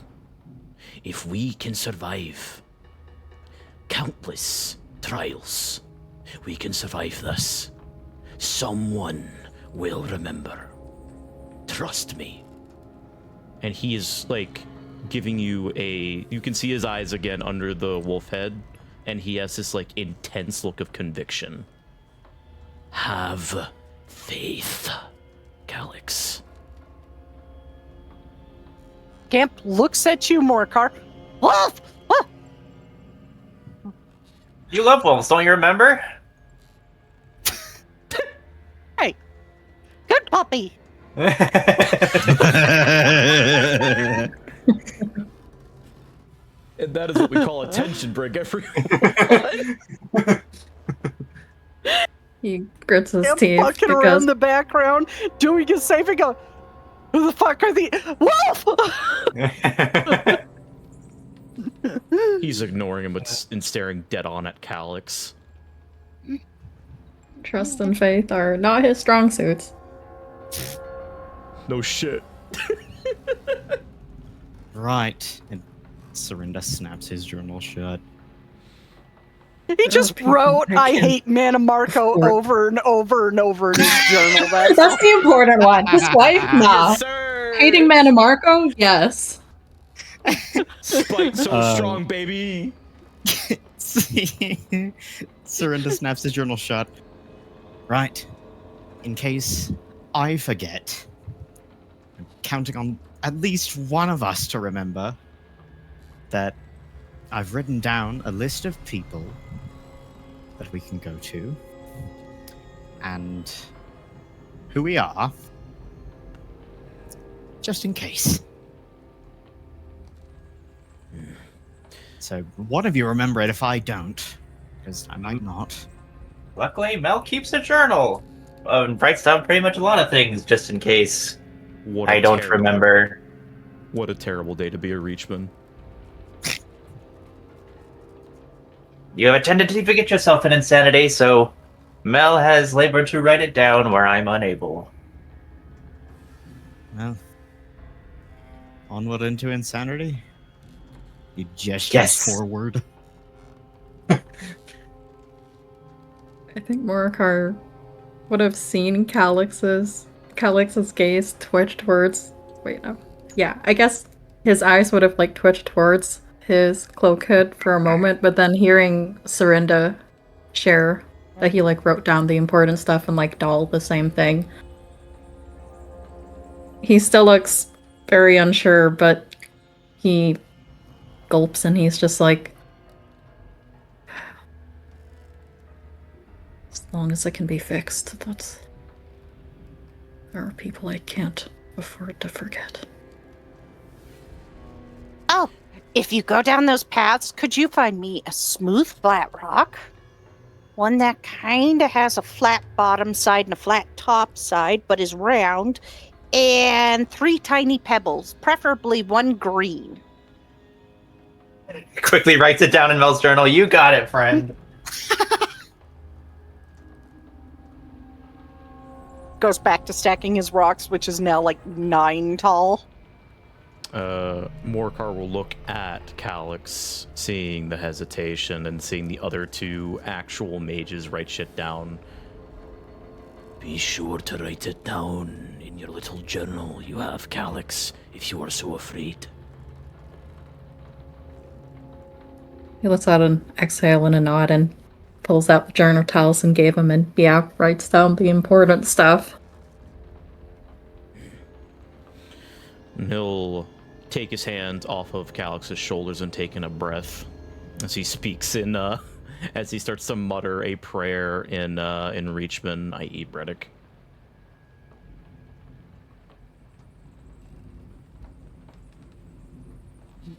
If we can survive countless trials, we can survive this. Someone will remember. Trust me. And he is giving you you can see his eyes again under the wolf head, and he has this intense look of conviction. Have faith, Calix. Scamp looks at you, Morikar. Wolf! You love wolves, don't you remember? puppy. And that is what we call a tension break, everyone. He grits his Him teeth fucking around because the background, doing his safe and go, who the fuck are the wolf? He's ignoring him and staring dead on at Calyx. trust and faith are not his strong suits. No shit. Right. And Serinda snaps his journal shut. He just wrote, I hate Manimarco over and over and over in his journal. That's the important one. His wife, nah. Yes, sir. Hating Manimarco, yes. Spite so strong, baby. Serinda snaps his journal shut. Right. In case I forget, I'm counting on at least one of us to remember that I've written down a list of people that we can go to and who we are, just in case. So one of you remember it if I don't, because I might not. Luckily, Mel keeps a journal. And writes down pretty much a lot of things just in case I don't remember. What a terrible day to be a Reachman. You have a tendency to forget yourself in insanity, so Mel has labored to write it down where I'm unable. Well, onward into insanity. You gestures Yes. forward. I think Morikar would have seen Calyx's gaze twitch towards. Wait, no. Yeah, I guess his eyes would have like twitched towards his cloak hood for a moment, but then hearing Serinda share that he like wrote down the important stuff and like Doll the same thing. He still looks very unsure, but he gulps and he's just like, as long as it can be fixed, that's... There are people I can't afford to forget. Oh, if you go down those paths, could you find me a smooth flat rock? One that kind of has a flat bottom side and a flat top side, but is round, and 3 tiny pebbles, preferably 1 green. Quickly writes it down in Mel's journal. You got it, friend. Goes back to stacking his rocks, which is now like 9 tall. Morikar will look at Calyx, seeing the hesitation and seeing the other 2 actual mages write shit down. Be sure to write it down in your little journal you have, Calyx, if you are so afraid. He lets out an exhale and a nod and pulls out the journal Taliesin gave him and, yeah, writes down the important stuff. And he'll take his hand off of Calyx's shoulders and take in a breath as he speaks in, as he starts to mutter a prayer in Reachman, i.e. Bredick.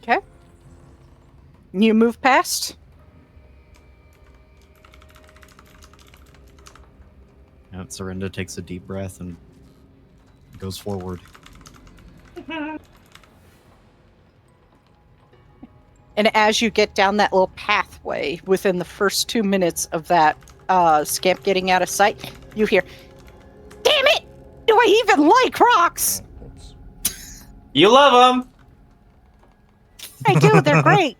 Okay. You move past. Serinda takes a deep breath and goes forward. And as you get down that little pathway, within the first 2 minutes of that scamp getting out of sight, you hear, "Damn it! Do I even like rocks?" You love them. I do, they're great.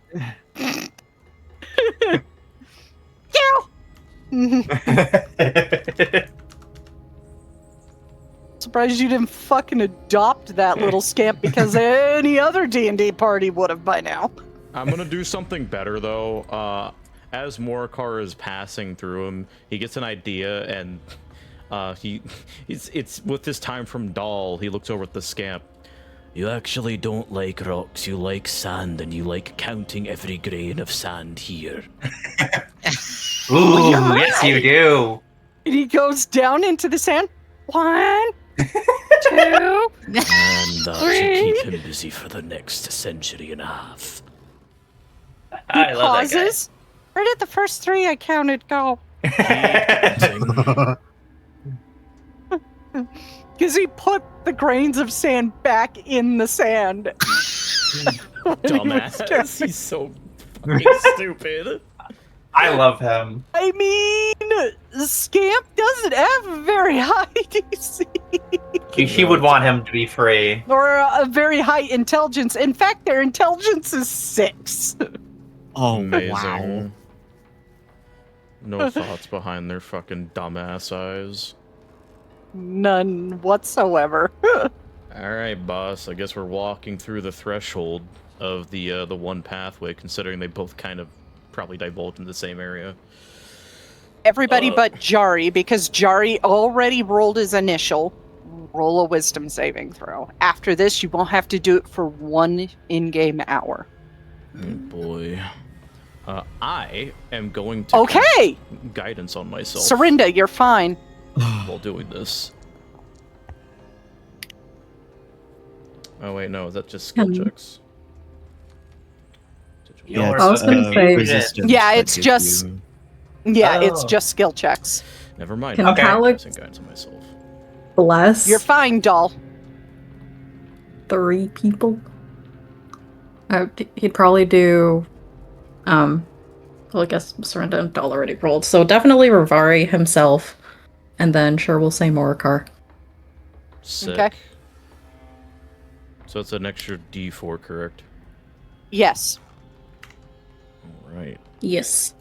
Surprised you didn't fucking adopt that little scamp, because any other D&D party would have by now. I'm gonna do something better though. As Morikar is passing through him, he gets an idea, and it's with this time from Doll. He looks over at the scamp. You actually don't like rocks. You like sand, and you like counting every grain of sand here. Ooh, You're yes, you right. do. And he goes down into the sand. 1, 2. And that should keep him busy for the next century and a half. I love that guy. Pauses. Where did the first 3 I counted go? Because he put the grains of sand back in the sand. Dumbass. He's so fucking stupid. I love him. I mean, Scamp doesn't have a very high DC. He would want him to be free. Or a very high intelligence. In fact, their intelligence is 6. Oh, Amazing. wow. No thoughts behind their fucking dumbass eyes. None whatsoever. Alright, boss. I guess we're walking through the threshold of the one pathway, considering they both kind of probably divulged in the same area. Everybody but Jari, because Jari already rolled his initial. Roll a wisdom saving throw. After this, you won't have to do it for 1 in-game hour. Oh boy. I am going to Okay! cast guidance on myself Serinda, you're fine. while doing this. Oh wait, no, is that just skill checks? Yeah, I it's, was gonna say- resistance Yeah, that it's gives just- you- Yeah, it's Oh. just skill checks. Never mind. Can I'm Calyx- casting guidance on myself. Bless You're fine, doll. 3 people. He'd probably do. Well, I guess Serinda and Doll already rolled, so definitely Rivari himself, and then sure we'll say Morikar. Sick. Okay. So it's an extra D4, correct? Yes. Alright. Yes.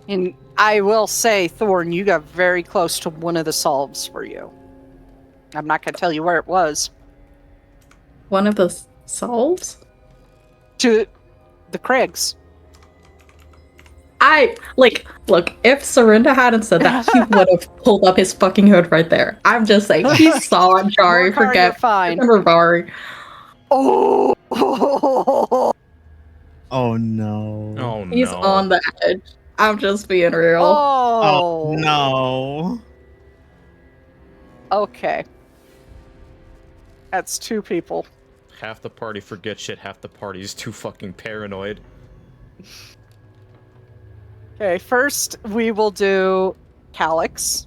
And I will say, Thorn, you got very close to one of the solves for you. I'm not going to tell you where it was. One of the solves. To the Crags. Look, if Serinda hadn't said that, he would have pulled up his fucking hood right there. I'm just saying, he saw Jari Morikar, you're forget fine. Rivari. Oh! Oh no. Oh no. He's on the edge. I'm just being real. Oh! No. Okay. That's 2 people. Half the party forget shit, half the party's too fucking paranoid. Okay, first we will do Calyx.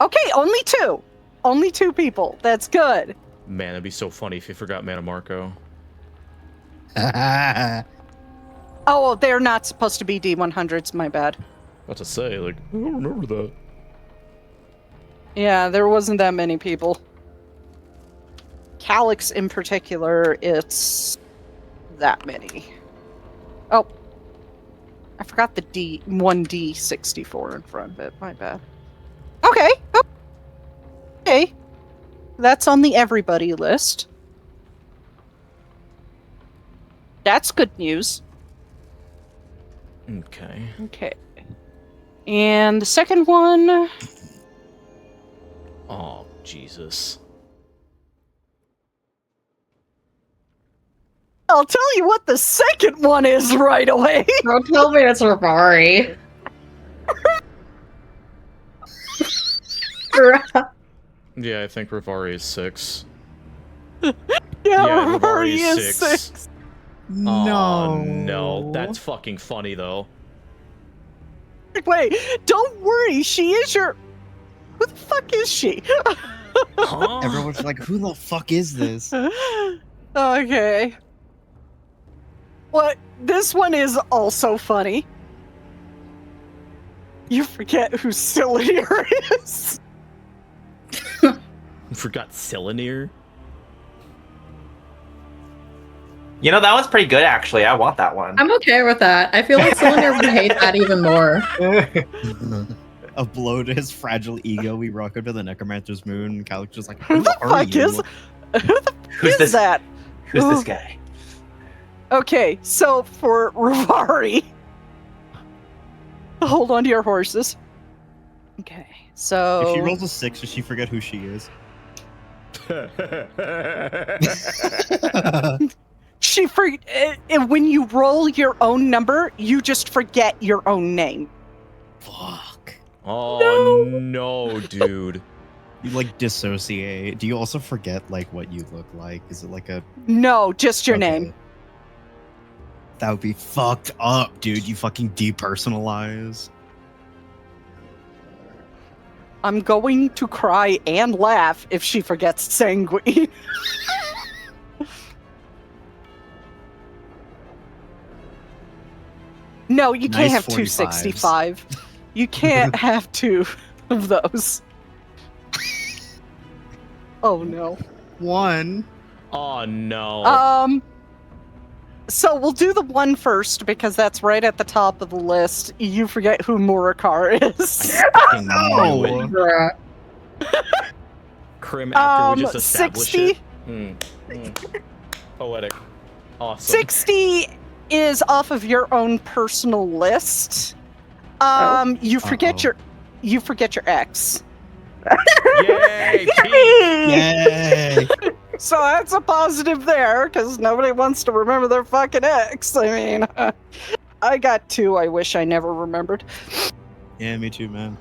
Okay, only 2. Only 2 people. That's good. Man, it'd be so funny if you forgot Mana Marco. Oh, they're not supposed to be D100s, my bad. What to say, like, I don't remember that. Yeah, there wasn't that many people. Calyx in particular, it's that many. Oh. I forgot the 1D64 in front of it. My bad. Okay. Oh. Okay. That's on the everybody list. That's good news. Okay. Okay. And the second one... Oh, Jesus. I'll tell you what the second one is right away. Don't tell me it's Rivari. Yeah, I think Rivari is 6. Yeah, Rory is 6. Oh, no. That's fucking funny, though. Wait, don't worry. She is your... Who the fuck is she? Huh? Everyone's like, who the fuck is this? Okay. What? This one is also funny. You forget who Cylinder is. Forgot Cylinder? You know, that one's pretty good, actually. I want that one. I'm okay with that. I feel like Cylinder would hate that even more. A blow to his fragile ego, we rock up to the Necromancer's moon, and Calyx just like, Who the are fuck you? is... Who the Who's is this? that? Who's this guy? Okay, so for Rivari... Hold on to your horses. Okay, so... If she rolls a 6, does she forget who she is? when you roll your own number, you just forget your own name. Fuck. Oh no, dude. You like dissociate. Do you also forget like what you look like? Is it like a No, just your Okay. name. That would be fucked up, dude. You fucking depersonalize. I'm going to cry and laugh if she forgets Sanguine. No, you can't Nice have two 45s. 65. You can't have two of those. Oh no. One. Oh no. So we'll do the one first because that's right at the top of the list. You forget who Murakar is. Fucking no. knew it. Bruh. Crim after we just established 60. it. Poetic. Awesome. 60 is off of your own personal list. You forget you forget your ex. Yay! Yay! So that's a positive there, because nobody wants to remember their fucking ex. I mean, I got two I wish I never remembered. Yeah, me too, man.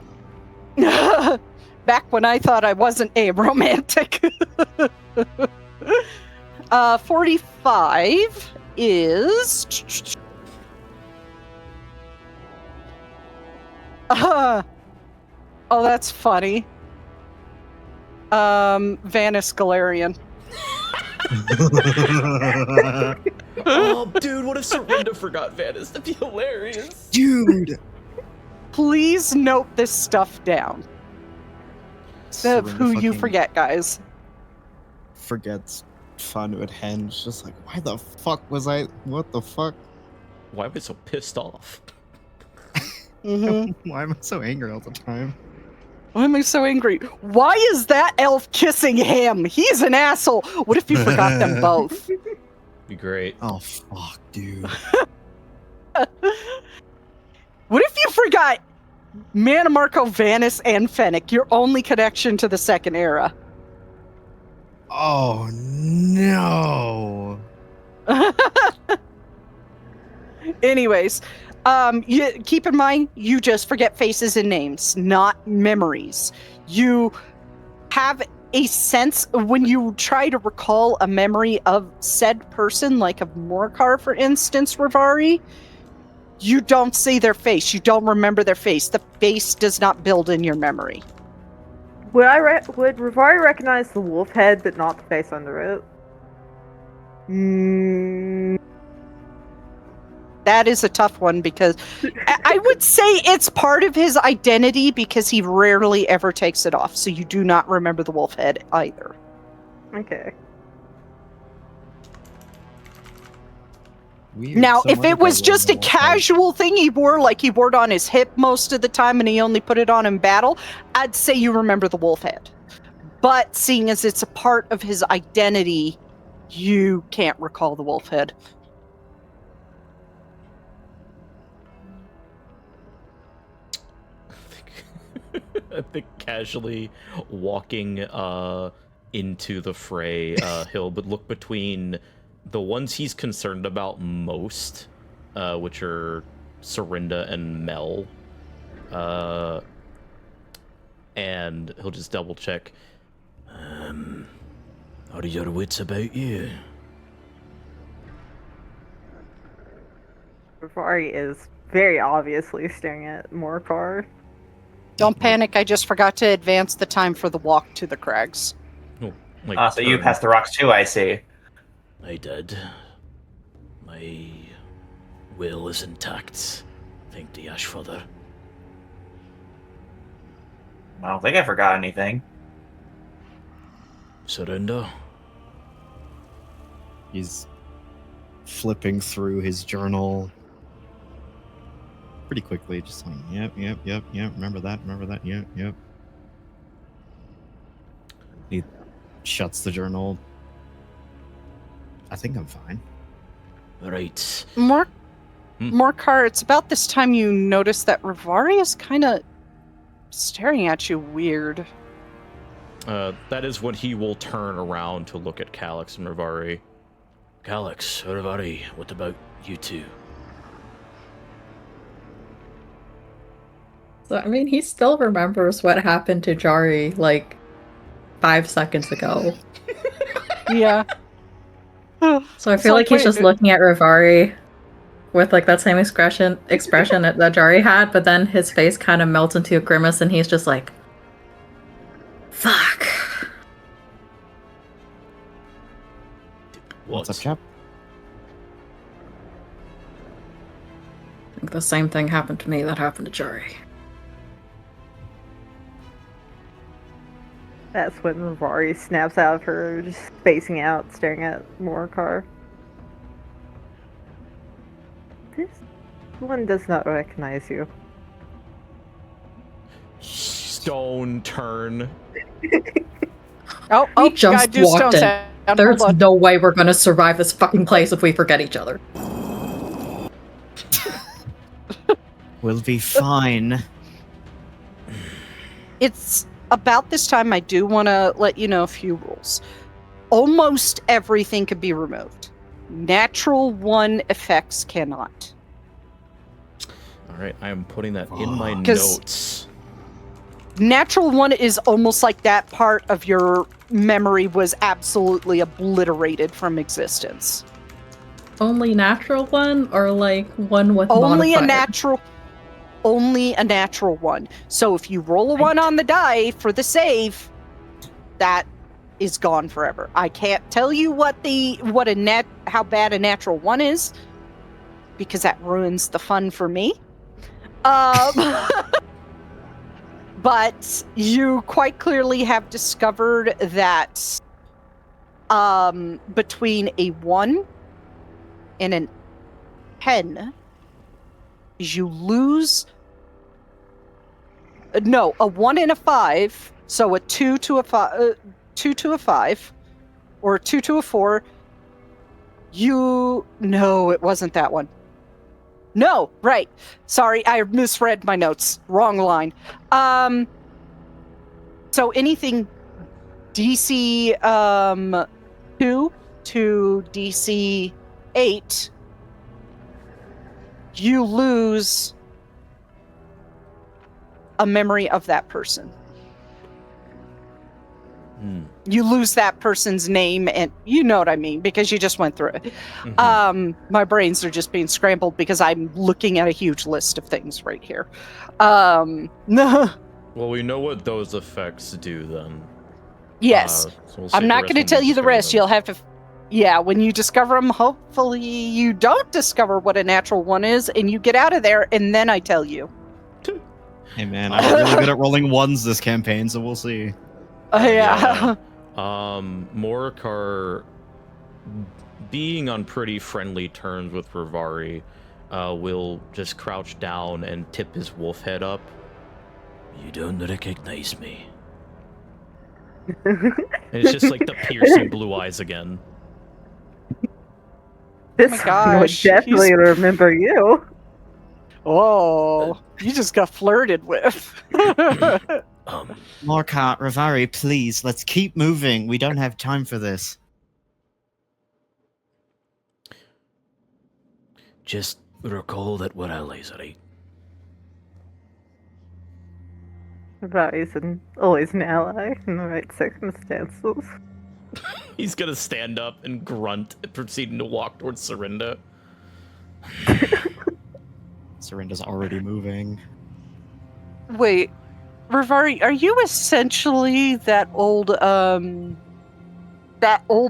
Back when I thought I wasn't a romantic. 45 is... oh, that's funny. Vanis Galarian. Oh, dude, what if Serinda forgot Vanis? That'd be hilarious. Dude! Please note this stuff down. Of who you forget, guys. Forgets fun at Henge. Just like, why the fuck was I? What the fuck? Why am I so pissed off? Mm-hmm. Why am I so angry all the time? Why am I so angry? Why is that elf kissing him? He's an asshole. What if you forgot them both? Be great. Oh fuck, dude. What if you forgot Mannimarco, Vanis, and Fennec, your only connection to the second era? Oh no. Anyways, you keep in mind, you just forget faces and names, not memories. You have a sense when you try to recall a memory of said person, like of Morkar, for instance, Rivari, you don't see their face. You don't remember their face. The face does not build in your memory. Would would Rivari recognize the wolf head, but not the face under it? That is a tough one because I would say it's part of his identity because he rarely ever takes it off. So you do not remember the wolf head either. Okay. Weird. Now, So if what it if was I just a roll the wolf head? casual thing he wore, like he wore it on his hip most of the time and he only put it on in battle, I'd say you remember the wolf head. But seeing as it's a part of his identity, you can't recall the wolf head. I think casually walking into the fray, he'll look between the ones he's concerned about most, which are Serinda and Mel, and he'll just double check. Are your wits about you? Rivari is very obviously staring at Morkar. Don't panic, I just forgot to advance the time for the walk to the Crags. Oh, like So you turn. passed the rocks too, I see. I did. My will is intact. Thank the Ashfather. I don't think I forgot anything. Surrender. He's flipping through his journal pretty quickly, just like, yep, remember that, yep. He shuts the journal. I think I'm fine. Right. Morkar, it's about this time you notice that Rivari is kind of staring at you weird. That is when he will turn around to look at Calyx and Rivari. Calyx, Uravari, what about you two? So, I mean, he still remembers what happened to Jari, like, 5 seconds ago. Yeah. So I feel like he's wait, just looking at Rivari with, like, that same expression that Jari had, but then his face kind of melts into a grimace, and he's just like, fuck. What's up, chap? I think the same thing happened to me that happened to Jari. That's when Rivari snaps out of her, just spacing out, staring at Morcar. This one does not recognize you. Stone turn. Oh, We gotta just do walked stone in. sound. There's Hold on. no way we're gonna survive this fucking place if we forget each other. We'll be fine. It's about this time I do want to let you know a few rules. Almost everything can be removed. Natural 1 effects cannot. All right, I am putting that in my 'Cause- notes. Natural 1 is almost like that part of your memory was absolutely obliterated from existence. Only natural one, or like one with Only modifier? only a natural 1. So if you roll a 1 on the die for the save, that is gone forever. I can't tell you how bad a natural 1 is, because that ruins the fun for me. But you quite clearly have discovered that between a 1 and an 10, you lose. No, a 1 and a 5. So a 2 to a 5, 2 to a 5, or a 2 to a 4. No, it wasn't that one. No, right. Sorry, I misread my notes. Wrong line. So anything DC 2 to DC 8, you lose a memory of that person. You lose that person's name, and you know what I mean, because you just went through it. My brains are just being scrambled because I'm looking at a huge list of things right here. Well, we know what those effects do then. Yes. So we'll I'm save not the rest going to when tell we you the discover rest. them. You'll have to. Yeah, when you discover them, hopefully you don't discover what a natural 1 is, and you get out of there, and then I tell you. Hey man, I'm really good at rolling 1s this campaign, so we'll see. Yeah. Morcar, being on pretty friendly terms with Rivari, will just crouch down and tip his wolf head up. You don't recognize me. And it's just like the piercing blue eyes again. This my one gosh, would definitely remember you. Oh, you just got flirted with. Morcar, Rivari, please, let's keep moving. We don't have time for this. Just recall that we're allies, right? Rivari's always an ally in the right circumstances. He's gonna stand up and grunt, proceeding to walk towards Serinda. Serinda's already moving. Wait, Rivari, are you essentially that old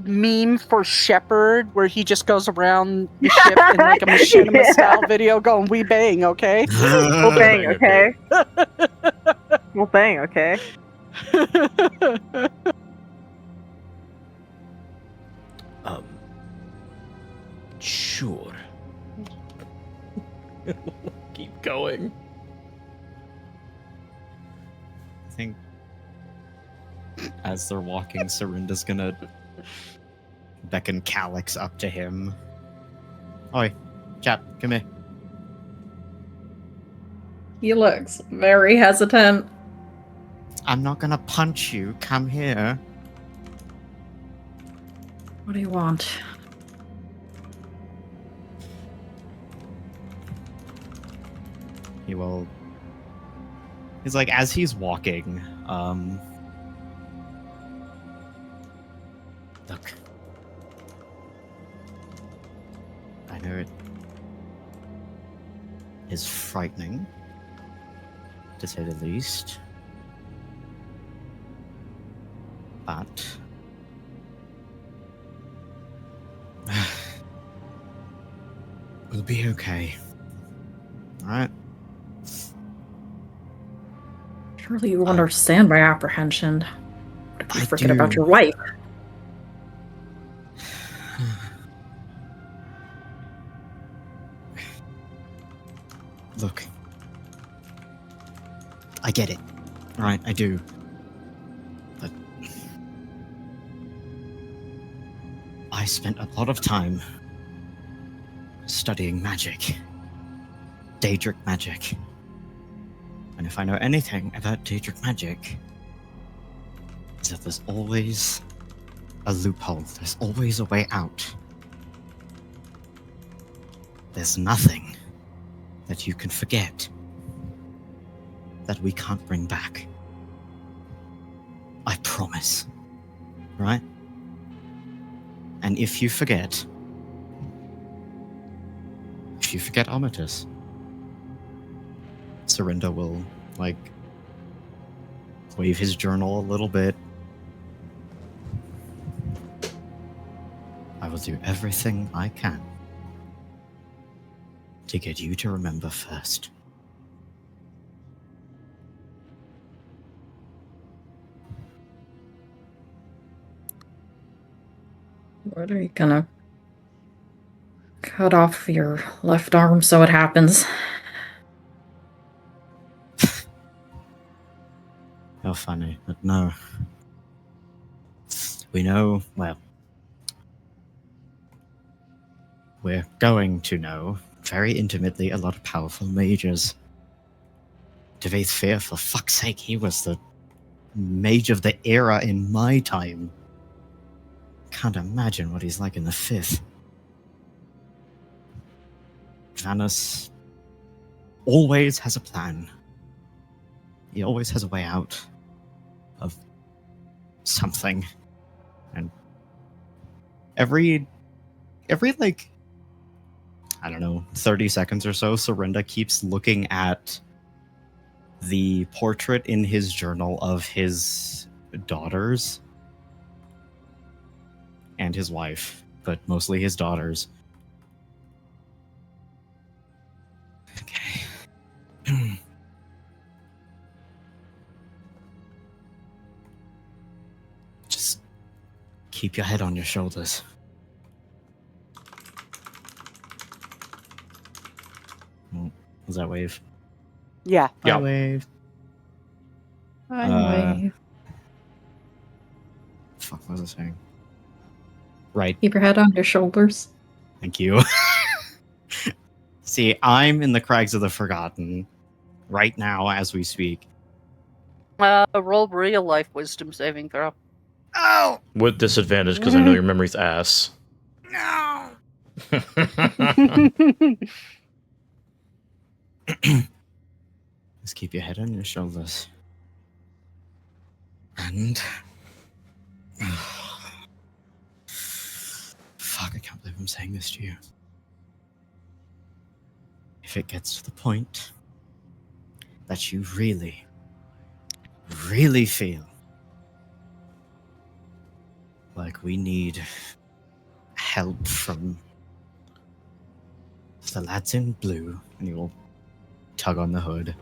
meme for Shepard where he just goes around the ship in like a machinima style video going, "We bang, okay?" We'll bang, okay? We'll bang, okay? Sure. Keep going. I think as they're walking, Serinda's gonna beckon Calyx up to him. Oi, chap, come here. He looks very hesitant. I'm not gonna punch you. Come here. What do you want? he will. He's like, as he's walking, look. I know it is frightening, to say the least. But we'll be okay. Alright? Surely you understand my apprehension. What if you forget about your wife? Look. I get it. Alright, I do. But I spent a lot of time studying magic. Daedric magic. And if I know anything about Daedric magic, is that there's always a loophole. There's always a way out. There's nothing that you can forget that we can't bring back. I promise. Right? And if you forget Armitage, Serinda will, like, wave his journal a little bit. I will do everything I can to get you to remember first. What, are you gonna cut off your left arm so it happens? How funny, but no. We know, well, we're going to know very intimately a lot of powerful mages. Deveth Fear, for fuck's sake, he was the mage of the era in my time. Can't imagine what he's like in the 5th. Vanus always has a plan. He always has a way out of something. And every like, I don't know, 30 seconds or so, Serinda keeps looking at the portrait in his journal of his daughters and his wife, but mostly his daughters. Okay. Just keep your head on your shoulders. Was that wave? Yeah. Yeah. Wave. Wave. Fuck, what was I saying? Right. Keep your head on your shoulders. Thank you. See, I'm in the Crags of the Forgotten right now as we speak. Roll real life wisdom saving throw. Oh! With disadvantage, because I know your memory's ass. No! Just keep your head on your shoulders. And... Fuck, I can't believe I'm saying this to you. If it gets to the point that you really, really feel like we need help from the lads in blue, and you'll tug on the hood.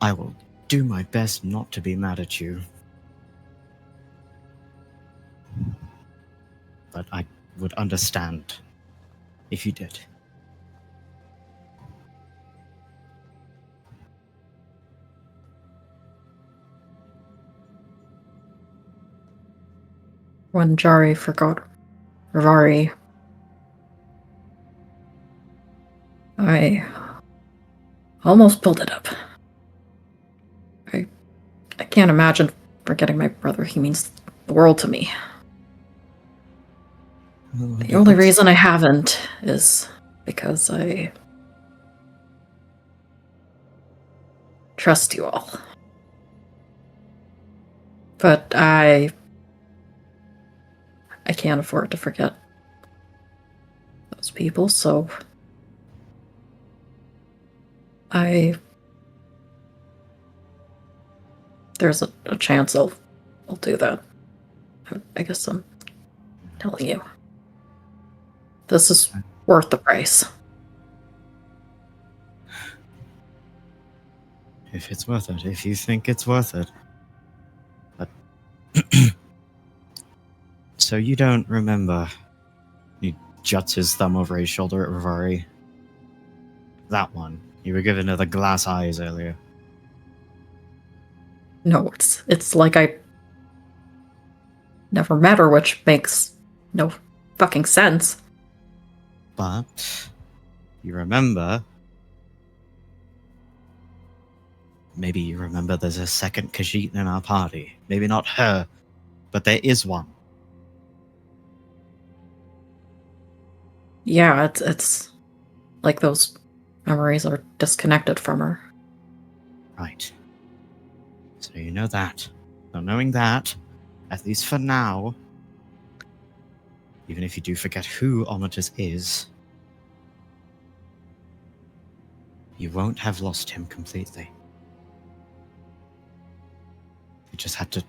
I will do my best not to be mad at you. But I would understand if you did. When Jari forgot Rivari, I almost pulled it up. I can't imagine forgetting my brother. He means the world to me. The only reason I haven't is because I trust you all. But I can't afford to forget those people, so there's a chance I'll do that. I guess I'm telling you. This is worth the price. If it's worth it, if you think it's worth it. But so you don't remember? He juts his thumb over his shoulder at Rivari. That one. You were given the glass eyes earlier. No, it's like I never met her, which makes no fucking sense. But you remember. Maybe you remember there's a second Khajiit in our party. Maybe not her, but there is one. Yeah, it's like those memories are disconnected from her. Right. So you know that. So knowing that, at least for now, even if you do forget who Omitus is, you won't have lost him completely. You just had to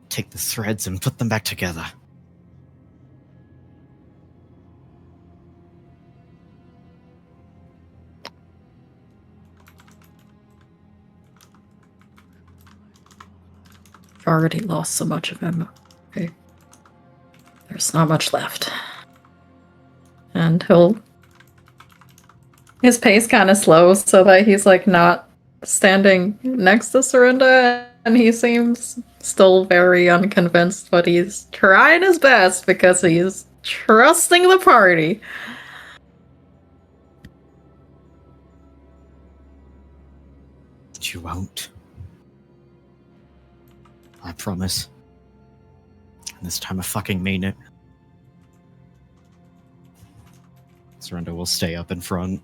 take the threads and put them back together. I've already lost so much of him. Okay. There's not much left. And his pace kind of slows so that he's like not standing next to Serinda, and he seems still very unconvinced, but he's trying his best because he's trusting the party. But you won't. I promise. And this time I fucking mean it. Serinda will stay up in front.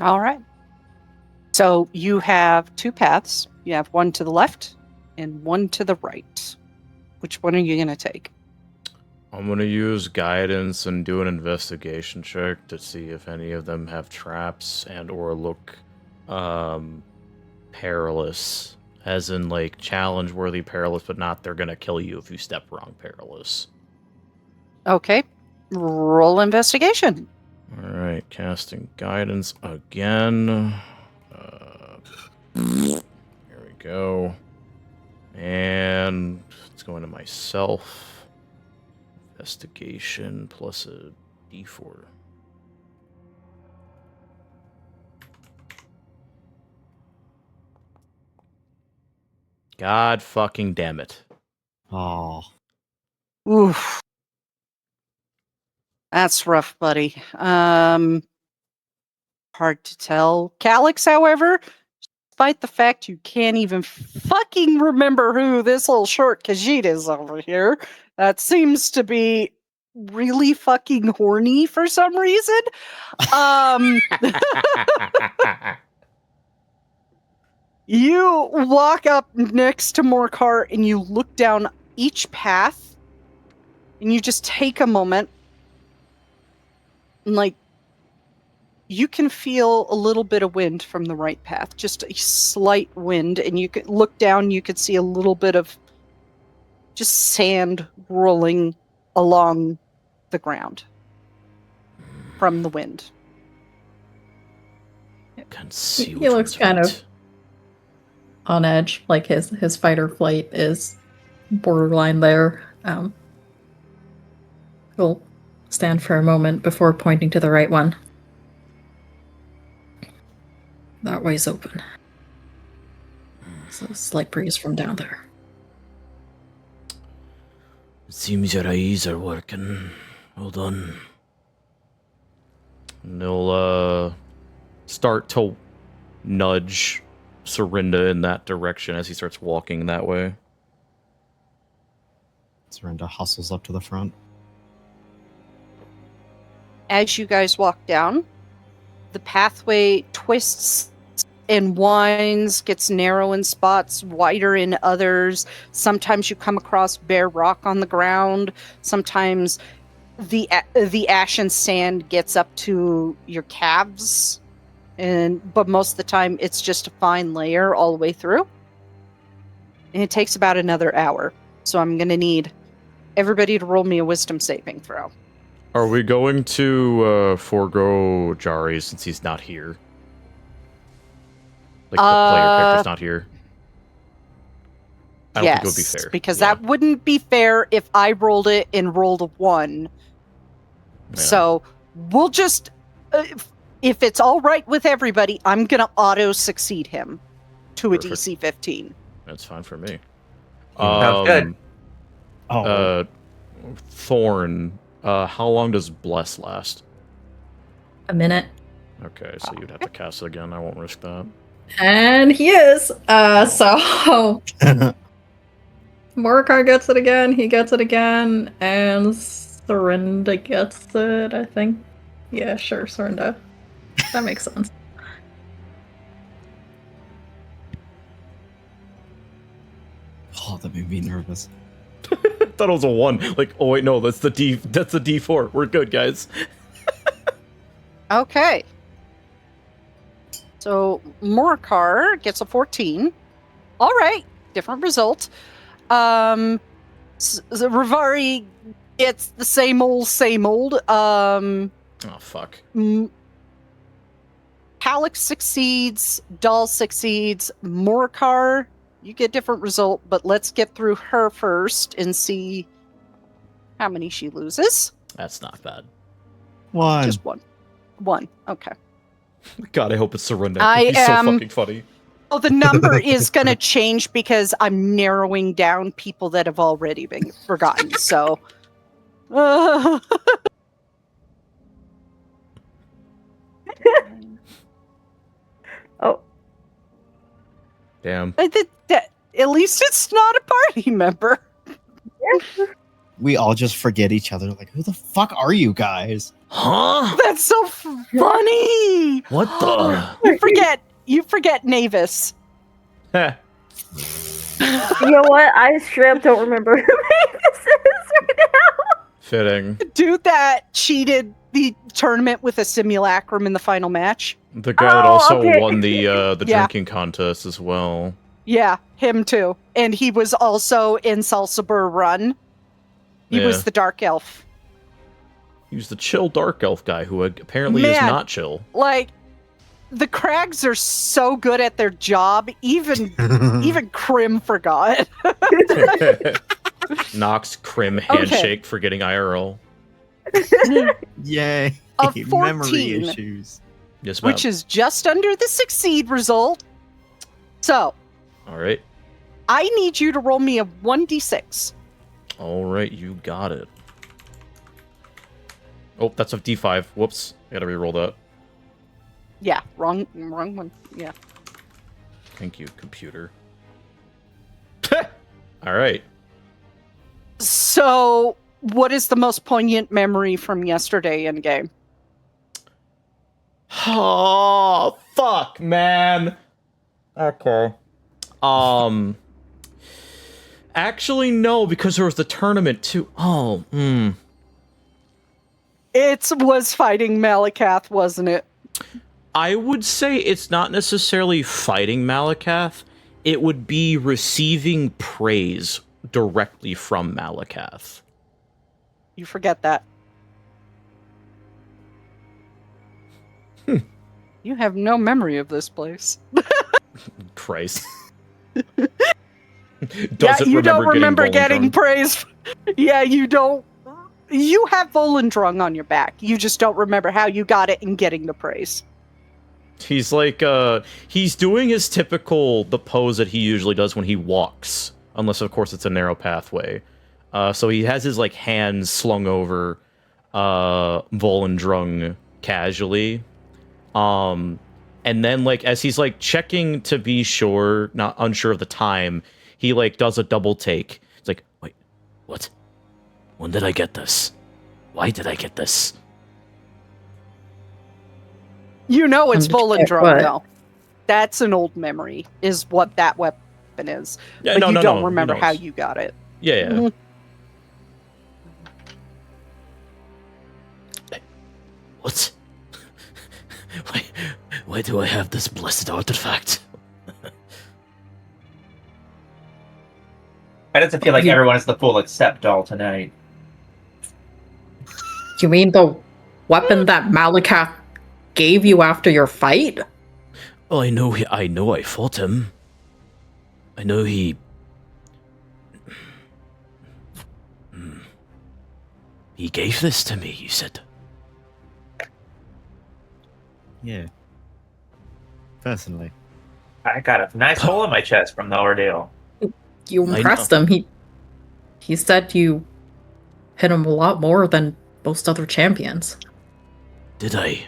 All right. So you have two paths. You have one to the left and one to the right. Which one are you going to take? I'm going to use guidance and do an investigation check to see if any of them have traps and or look perilous. As in, like, challenge-worthy perilous, but not they're going to kill you if you step wrong perilous. Okay. Roll investigation. Alright, casting guidance again. Here we go. And it's going to myself. Investigation plus a d4. God fucking damn it. Oh. Oof. That's rough, buddy. Hard to tell. Calyx, however, despite the fact you can't even fucking remember who this little short Khajiit is over here, that seems to be really fucking horny for some reason. You walk up next to Morcar and you look down each path and you just take a moment and, like, you can feel a little bit of wind from the right path, just a slight wind, and you could look down, you could see a little bit of just sand rolling along the ground from the wind. Can't see He which looks one's kind right. of on edge, like his fight or flight is borderline there. He'll stand for a moment before pointing to the right one. That way's open. It's a slight breeze from down there. It seems your eyes are working. Well done. And they'll start to nudge Serinda in that direction as he starts walking that way. Serinda hustles up to the front. As you guys walk down, the pathway twists and winds, gets narrow in spots, wider in others. Sometimes you come across bare rock on the ground. Sometimes the ash and sand gets up to your calves, but most of the time it's just a fine layer all the way through. And it takes about another hour. So I'm going to need everybody to roll me a wisdom saving throw. Are we going to forego Jari since he's not here? Like, the player character's not here? I don't think it would be fair. Because that wouldn't be fair if I rolled it and rolled a 1. Yeah. So we'll just... if it's all right with everybody, I'm going to auto-succeed him to a DC 15. That's fine for me. Sounds good. Thorn, how long does Bless last? A minute. Okay, so you'd have to cast it again. I won't risk that. And he is. So Morcar gets it again, he gets it again, and Serinda gets it, I think. Yeah, sure, Serinda. That makes sense. Oh, that made me nervous. I thought it was a 1. Like, oh wait, no, that's the D4. We're good, guys. Okay. So Morcar gets a 14. All right, different result. Rivari gets the same old. Oh fuck. Calix succeeds. Dahl succeeds. Morcar, you get different result, but let's get through her first and see how many she loses. That's not bad. 1. Just 1. 1. Okay. God, I hope it's Serinda. He's so fucking funny. Well, the number is going to change because I'm narrowing down people that have already been forgotten. So, Oh, damn. At least it's not a party member. We all just forget each other. Like, who the fuck are you guys? Huh? That's so funny. What the? You forget Navis. Heh. you know what? I straight up don't remember who this is right now. Fitting. The dude that cheated the tournament with a simulacrum in the final match. The guy that also okay. won the Yeah. drinking contest as well. Yeah, him too. And he was also in Salsabur Run. He was the dark elf. He was the chill dark elf guy who apparently is not chill. Like, the Crags are so good at their job, even Krim forgot. Nox Krim handshake for getting IRL. Yay. A Memory 14. issues. Yes, ma'am. Which is just under the succeed result. So, all right. I need you to roll me a 1d6. All right, you got it. Oh, that's a D5. Whoops. I gotta reroll that. Yeah, wrong one. Yeah. Thank you, computer. All right. So, what is the most poignant memory from yesterday in game? Oh, fuck, man. Okay. Actually, no, because there was the tournament too. Oh, It was fighting Malakath, wasn't it? I would say it's not necessarily fighting Malakath. It would be receiving praise directly from Malakath. You forget that. You have no memory of this place. Christ. You don't remember getting praise. Yeah, you don't. You have Volendrung on your back. You just don't remember how you got it and getting the praise. He's like, he's doing his the pose that he usually does when he walks. Unless, of course, it's a narrow pathway. So he has his, like, hands slung over Volendrung casually. And then, like, as he's, like, checking to be sure, not unsure of the time, he, like, does a double take. It's like, wait, what? When did I get this? Why did I get this? You know it's What? Volendrome, though. That's an old memory, is what that weapon is. Yeah, but no, you no, don't no, remember he how knows. you got it. Yeah, yeah. Mhm. What? Why do I have this blessed artifact? Why does it feel like everyone is the fool except Doll tonight? You mean the weapon that Magicka gave you after your fight? Oh, I know I fought him. I know he... He gave this to me, you said. Yeah. Personally. I got a nice hole in my chest from the ordeal. You I impressed know. him. He said you hit him a lot more than most other champions. Did I?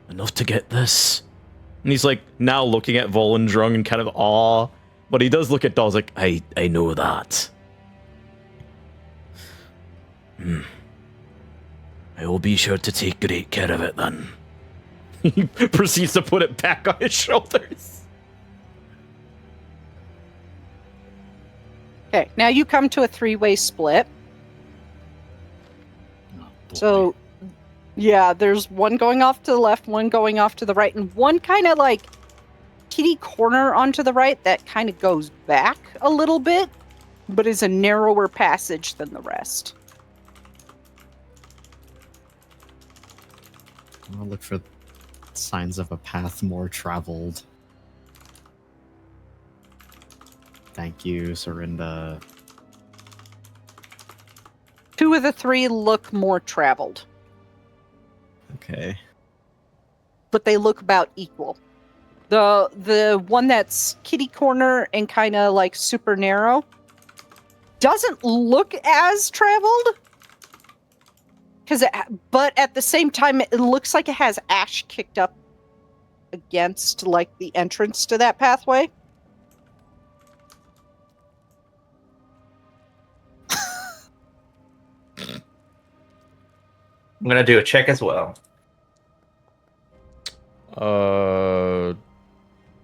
Enough to get this? And he's like now looking at Volendrung in kind of awe, but he does look at Dolls like, I know that. I will be sure to take great care of it then. He proceeds to put it back on his shoulders. Okay, now you come to a 3-way split. Oh, boy. So, yeah, there's one going off to the left, one going off to the right, and one kind of like kitty corner onto the right that kind of goes back a little bit, but is a narrower passage than the rest. I'll look for signs of a path more traveled. Thank you, Serinda. 2 of the 3 look more traveled, Okay. but they look about equal. The one that's kitty corner and kind of like super narrow doesn't look as traveled, but at the same time it looks like it has ash kicked up against like the entrance to that pathway. I'm gonna do a check as well.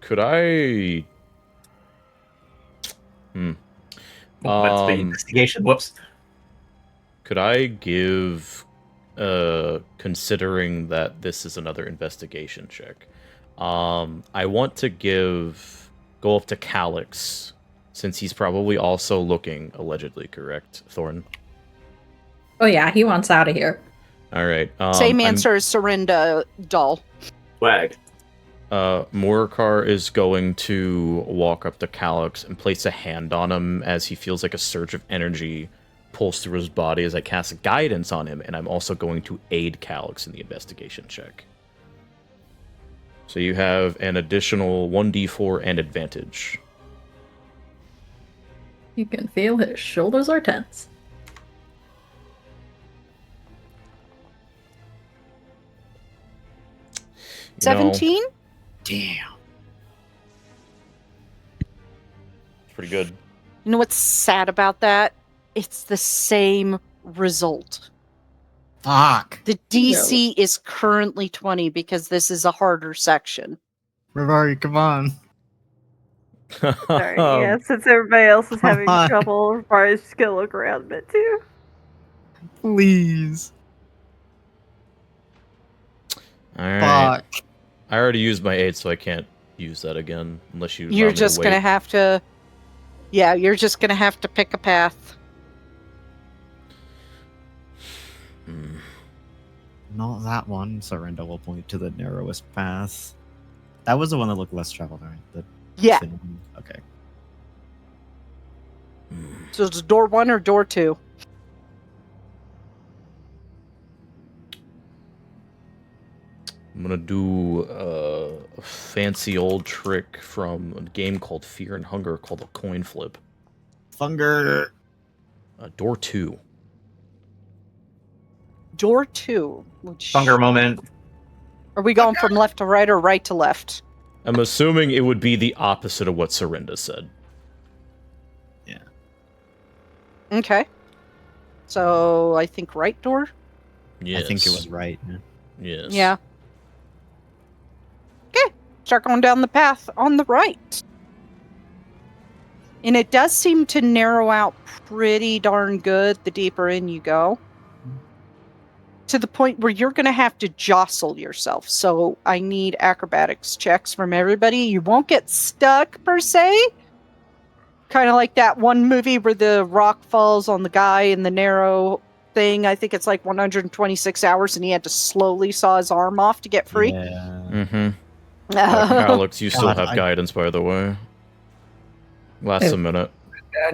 Could I? That's the investigation. Whoops. Could I give, considering that this is another investigation check, I want to go up to Calyx, since he's probably also looking, allegedly, correct, Thorn? Oh yeah, he wants out of here. All right. Same answer as Serinda, Dull. Wag. Morcar is going to walk up to Calyx and place a hand on him as he feels like a surge of energy pulls through his body as I cast guidance on him, and I'm also going to aid Calyx in the investigation check. So you have an additional 1d4 and advantage. You can feel his shoulders are tense. You know, 17? Damn. it's pretty good. You know what's sad about that? It's the same result. Fuck. The DC is currently 20 because this is a harder section. Rivari, come on. Sorry, yeah, since everybody else is having Come on. trouble, Rari's just gonna look around a bit too. Please. All right. Fuck. I already used my aid, so I can't use that again unless you. You're just going to have to... Yeah, you're just going to have to pick a path. Not that one. Serinda will point to the narrowest path. That was the one that looked less traveled, right? The Yeah. thin one? Okay. So it's door 1 or door 2? I'm gonna do a fancy old trick from a game called Fear and Hunger called a coin flip. Thunder. Door 2. Door 2. Which... Hunger moment. Are we going from left to right or right to left? I'm assuming it would be the opposite of what Serinda said. Yeah. Okay. So I think right door? Yes. I think it was right. Yeah. Yes. Yeah. Okay. Start going down the path on the right. And it does seem to narrow out pretty darn good the deeper in you go. To the point where you're going to have to jostle yourself. So I need acrobatics checks from everybody. You won't get stuck, per se. Kind of like that one movie where the rock falls on the guy in the narrow thing. I think it's like 126 hours, and he had to slowly saw his arm off to get free. Yeah. Mm-hmm. Alex, you still God, have guidance, by the way. Lasts a minute.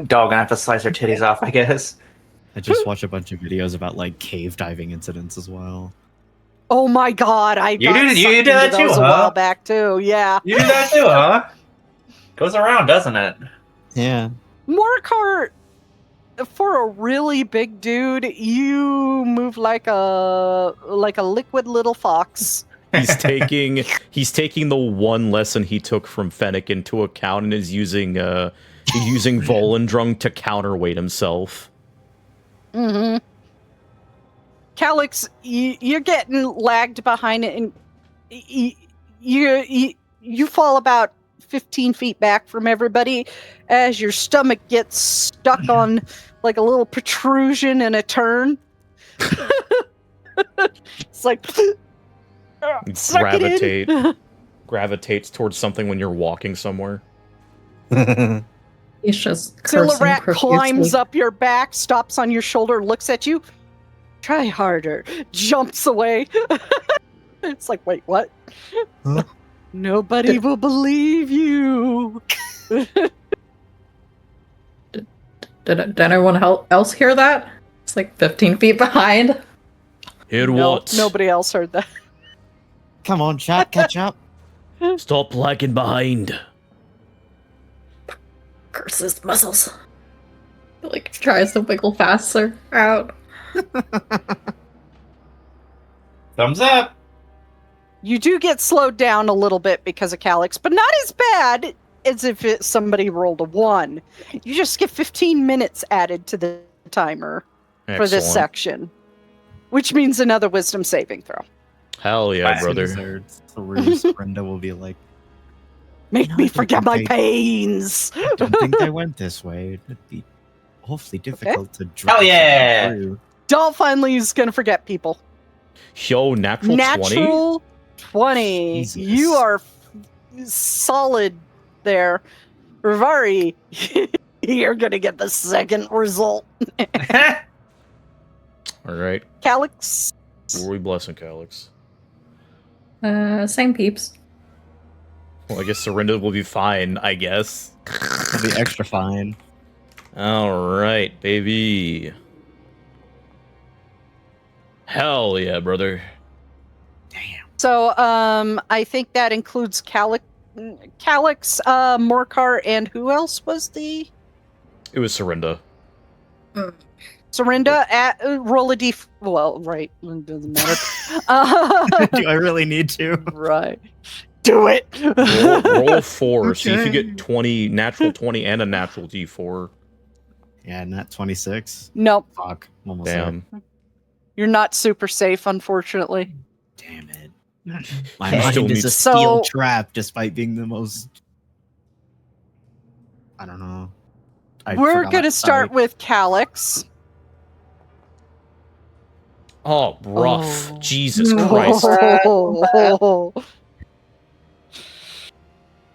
Dog gonna have to slice her titties off, I guess. I just watched a bunch of videos about like cave diving incidents as well. Oh my god, I You got do sucked into that too, those a huh? while back too. Yeah. You do that too, huh? Goes around, doesn't it? Yeah. Morcar, for a really big dude, you move like a liquid little fox. He's taking the one lesson he took from Fennec into account and is using Volendrung to counterweight himself. Mm-hmm. Calyx, you're getting lagged behind it, and you fall about 15 feet back from everybody as your stomach gets stuck on like a little protrusion in a turn. It's like suck it in. Gravitates towards something when you're walking somewhere. He's just cursing Silhouette profusely. climbs up your back, stops on your shoulder, looks at you. Try harder. Jumps away. It's like, wait, what? Huh? Nobody will believe you. Did anyone else hear that? It's like 15 feet behind. Hear No, what? nobody else heard that. Come on, chat, catch up. Stop lagging behind. Curse his muscles. He like tries to wiggle faster out. Thumbs up. You do get slowed down a little bit because of Calyx, but not as bad as if somebody rolled a 1. You just get 15 minutes added to the timer for this Excellent. section, which means another wisdom saving throw. Hell yeah, As soon brother. as they're through, Brenda will be like, Make No, me I don't forget my think pains. I don't think they went this way. It'd be awfully difficult to drive Hell yeah. through. Don't finally is gonna forget people. Yo, natural 20? Natural 20. Jesus. You are solid there. Rivari, you're gonna get the second result. All right. Calyx. Who are we blessing, Calyx? Same peeps. Well, I guess Serinda will be fine, I guess. It'll be extra fine. All right, baby. Hell yeah, brother. Damn. So, I think that includes Calyx, Morcar, and who else was the It was Serinda. Serinda at roll a d. Well, right, it doesn't matter. Do I really need to? Right, do it. Roll 4. See if you Okay. get 20, natural 20, and a natural D4. Yeah, not 26. Nope, Fuck. I'm almost there. Damn. you're not super safe, unfortunately. Damn it. My You still mind is need- a steel So- trap despite being the most... I don't know. I We're forgot. gonna start Sorry. with Calyx. Oh, rough. Oh. Jesus No. Christ.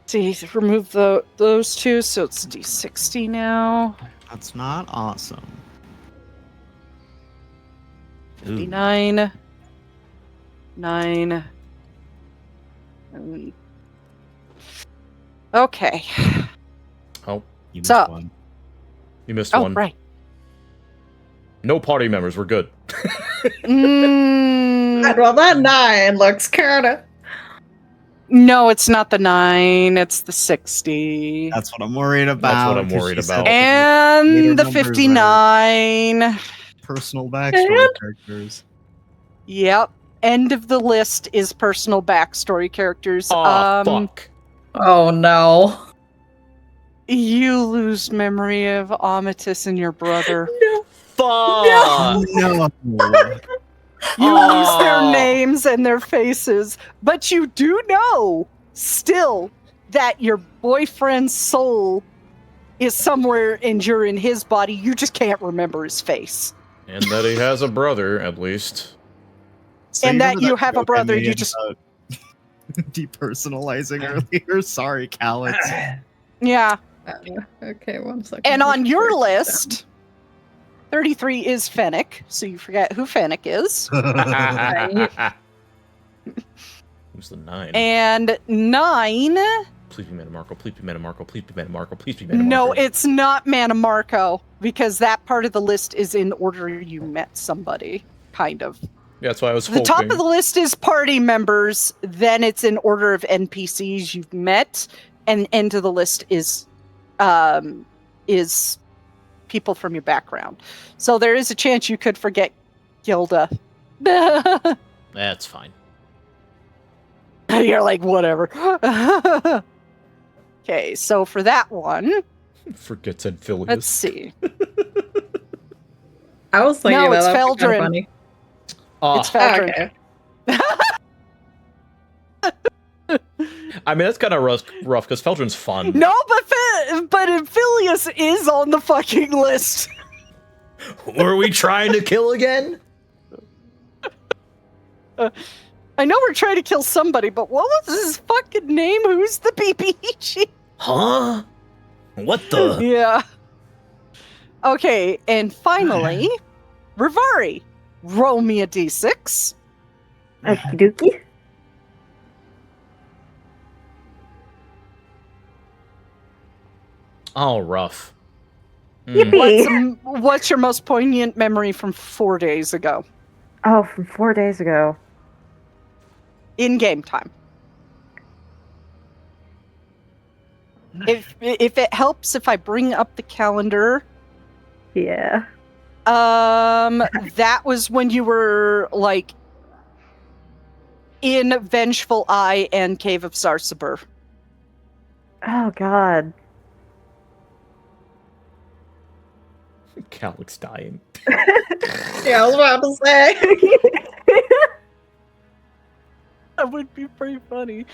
See, remove those two, so it's D60 now. That's not awesome. Ooh. D9. 9. Okay. Oh, You missed So- one. you missed Oh, one. right. No party members. We're good. Well, that 9 looks kinda. No, it's not the 9. It's the 60. That's what I'm worried about. That's what I'm 'cause worried she said about. And Later the numbers are- 59. Personal backstory characters. Yep. end of the list is personal backstory characters. Oh, fuck. Oh no. You lose memory of Amatis and your brother. Fuck. No. You lose their Oh. names and their faces, but you do know still that your boyfriend's soul is somewhere and you're in his body. You just can't remember his face. And that he has a brother, at least. So And that remember you have a joke I brother, made you just- about depersonalizing earlier. Sorry, Calix. Yeah. Okay, 1 second. And on your Break it list, 33 is Fennec, so you forget who Fennec is. Who's the 9? And 9, Please be Metamarco, please be Metamarco, please be Metamarco, please be Metamarco. no, it's not Manamarco, because that part of the list is in order you met somebody, kind of. Yeah, that's why I was The hoping. top of the list is party members, then it's in order of NPCs you've met, and end of the list is people from your background. So there is a chance you could forget Gilda. That's fine. You're like, whatever. Okay, so for that one, Forget said Phileas. let's see. I was thinking No, it's that would be kinda Feldrin. funny. It's Feldrin. Okay. I mean, that's kind of rough because Feldrin's fun. No, but Phileas is on the fucking list. Who are we trying to kill again? I know we're trying to kill somebody, but what was his fucking name? Who's the BBG? Huh? What the? Yeah. Okay, and finally, Rivari. Roll me a d6. Okie dokie. Oh, rough. Yippee! What's your most poignant memory from 4 days ago? Oh, from 4 days ago. In game time. If it helps if I bring up the calendar, Yeah. that was when you were like in Vengeful Eye and Cave of Zarsabur. Oh, God. Calix dying. Yeah, I was about to say. That would be pretty funny.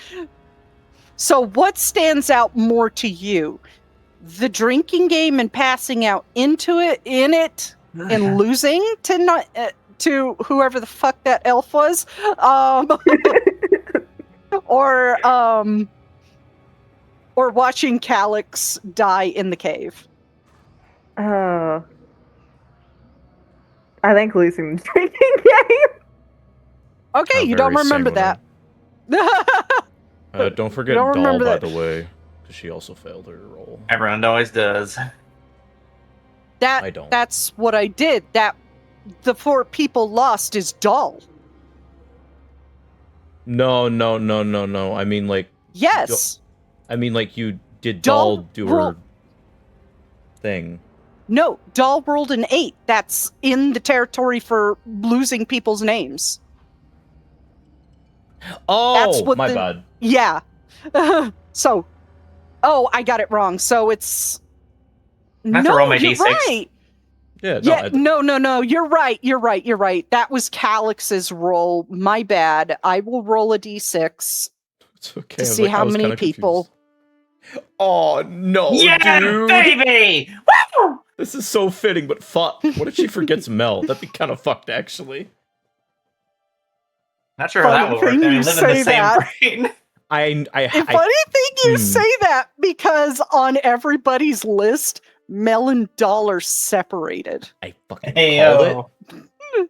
So what stands out more to you? The drinking game and passing out in it, and losing to whoever the fuck that elf was? Or watching Calix die in the cave? Oh. I think losing the drinking game. Okay, you don't remember that. Don't forget Don't Doll, remember by that. the way, because she also failed her roll. Everyone always does. I don't. That's what I did. That the 4 people lost is Doll. No. I mean, like, Yes. you did Doll Doll do roll- her thing. No, Doll rolled an 8. That's in the territory for losing people's names. Oh, That's what my the- bad. Yeah. So, I got it wrong. So it's I have to roll my you're D6. right. Yeah, Yeah, no. You're right. That was Calix's roll. My bad. I will roll a d6 it's okay. to I was see like- I how was many kinda people. confused. Oh no, Yeah, dude! baby! Woo! This is so fitting, but fuck. What if she forgets Mel? That'd be kind of fucked, actually. Not sure how that will work. Funny I thing mean, you live in say the same that. brain. And funny thing you say that because on everybody's list, Mel and Doll are separated. I fucking called Heyo. it.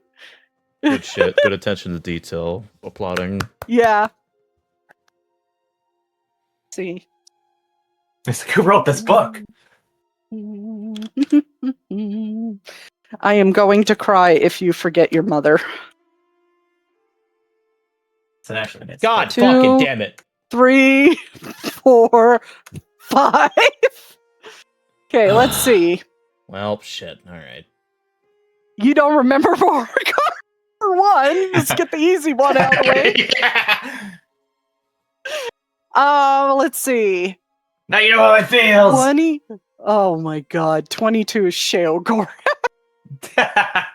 Good shit. Good attention to detail. Applauding. Yeah. See. It's like, who wrote this book? I am going to cry if you forget your mother. So actually, it's God Two. fucking damn it. 3, 4, 5. Okay, let's see. Well, shit. All right. You don't remember Vorgar? For one, let's get the easy one out of the way. Let's see. Now you know how it feels. 20. Oh my god, 22 is Sheogor.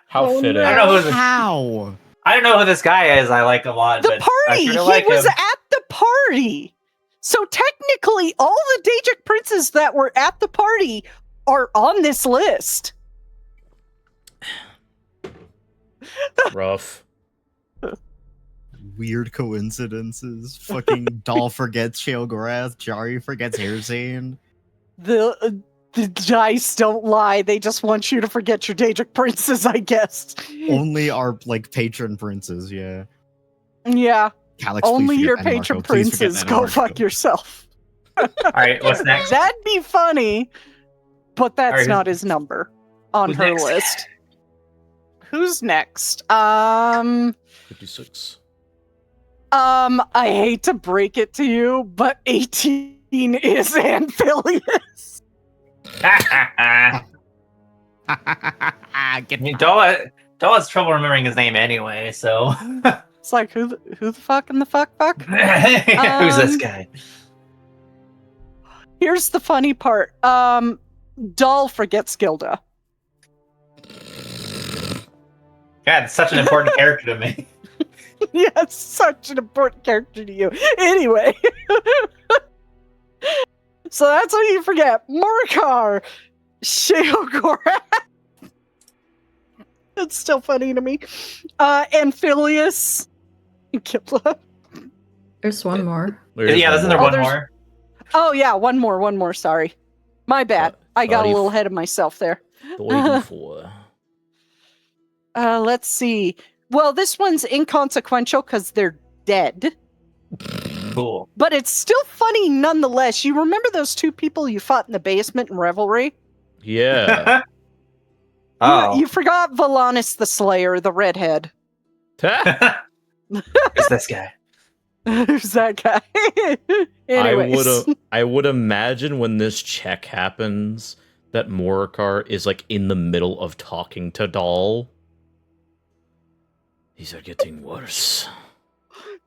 How fitting. I don't know who How? I don't know who this guy is. I like a lot. The but I party! He kinda like was him. at the party! So technically, all the Daedric princes that were at the party are on this list. Rough. Weird coincidences. Fucking Doll forgets Sheogorath. Jari forgets Hirzane. The dice don't lie. They just want you to forget your Daedric princes, I guess. Only our like patron princes, yeah. Yeah, Calyx, only please your forget patron Anamarco. Please forget princes. Go Anamarco. fuck yourself. All right, what's next? That'd be funny, but that's Alright, not his number on who's her next? list. Who's next? 56. I hate to break it to you, but 18 is Amphilius. Get Doa has trouble remembering his name anyway, so It's like who the fuck in the fuck? who's this guy? Here's the funny part. Doll forgets Gilda. God, it's such an important character to me. Yeah, it's such an important character to you. Anyway. So that's what you forget. Morkar, Sheogorath. It's still funny to me. Amphilius, Gilda. There's one more. Yeah, isn't there Oh, one there's- more? Oh yeah, one more. Sorry, my bad. I got a little ahead of myself there. 34. Let's see. Well, this one's inconsequential because they're dead, Cool. but it's still funny nonetheless. You remember those two people you fought in the basement in Revelry? Yeah. Oh. You forgot Valanis the Slayer, the redhead. It's this guy. Who's that guy? Anyways. I would imagine when this check happens that Morikar is like in the middle of talking to Doll. These are getting worse.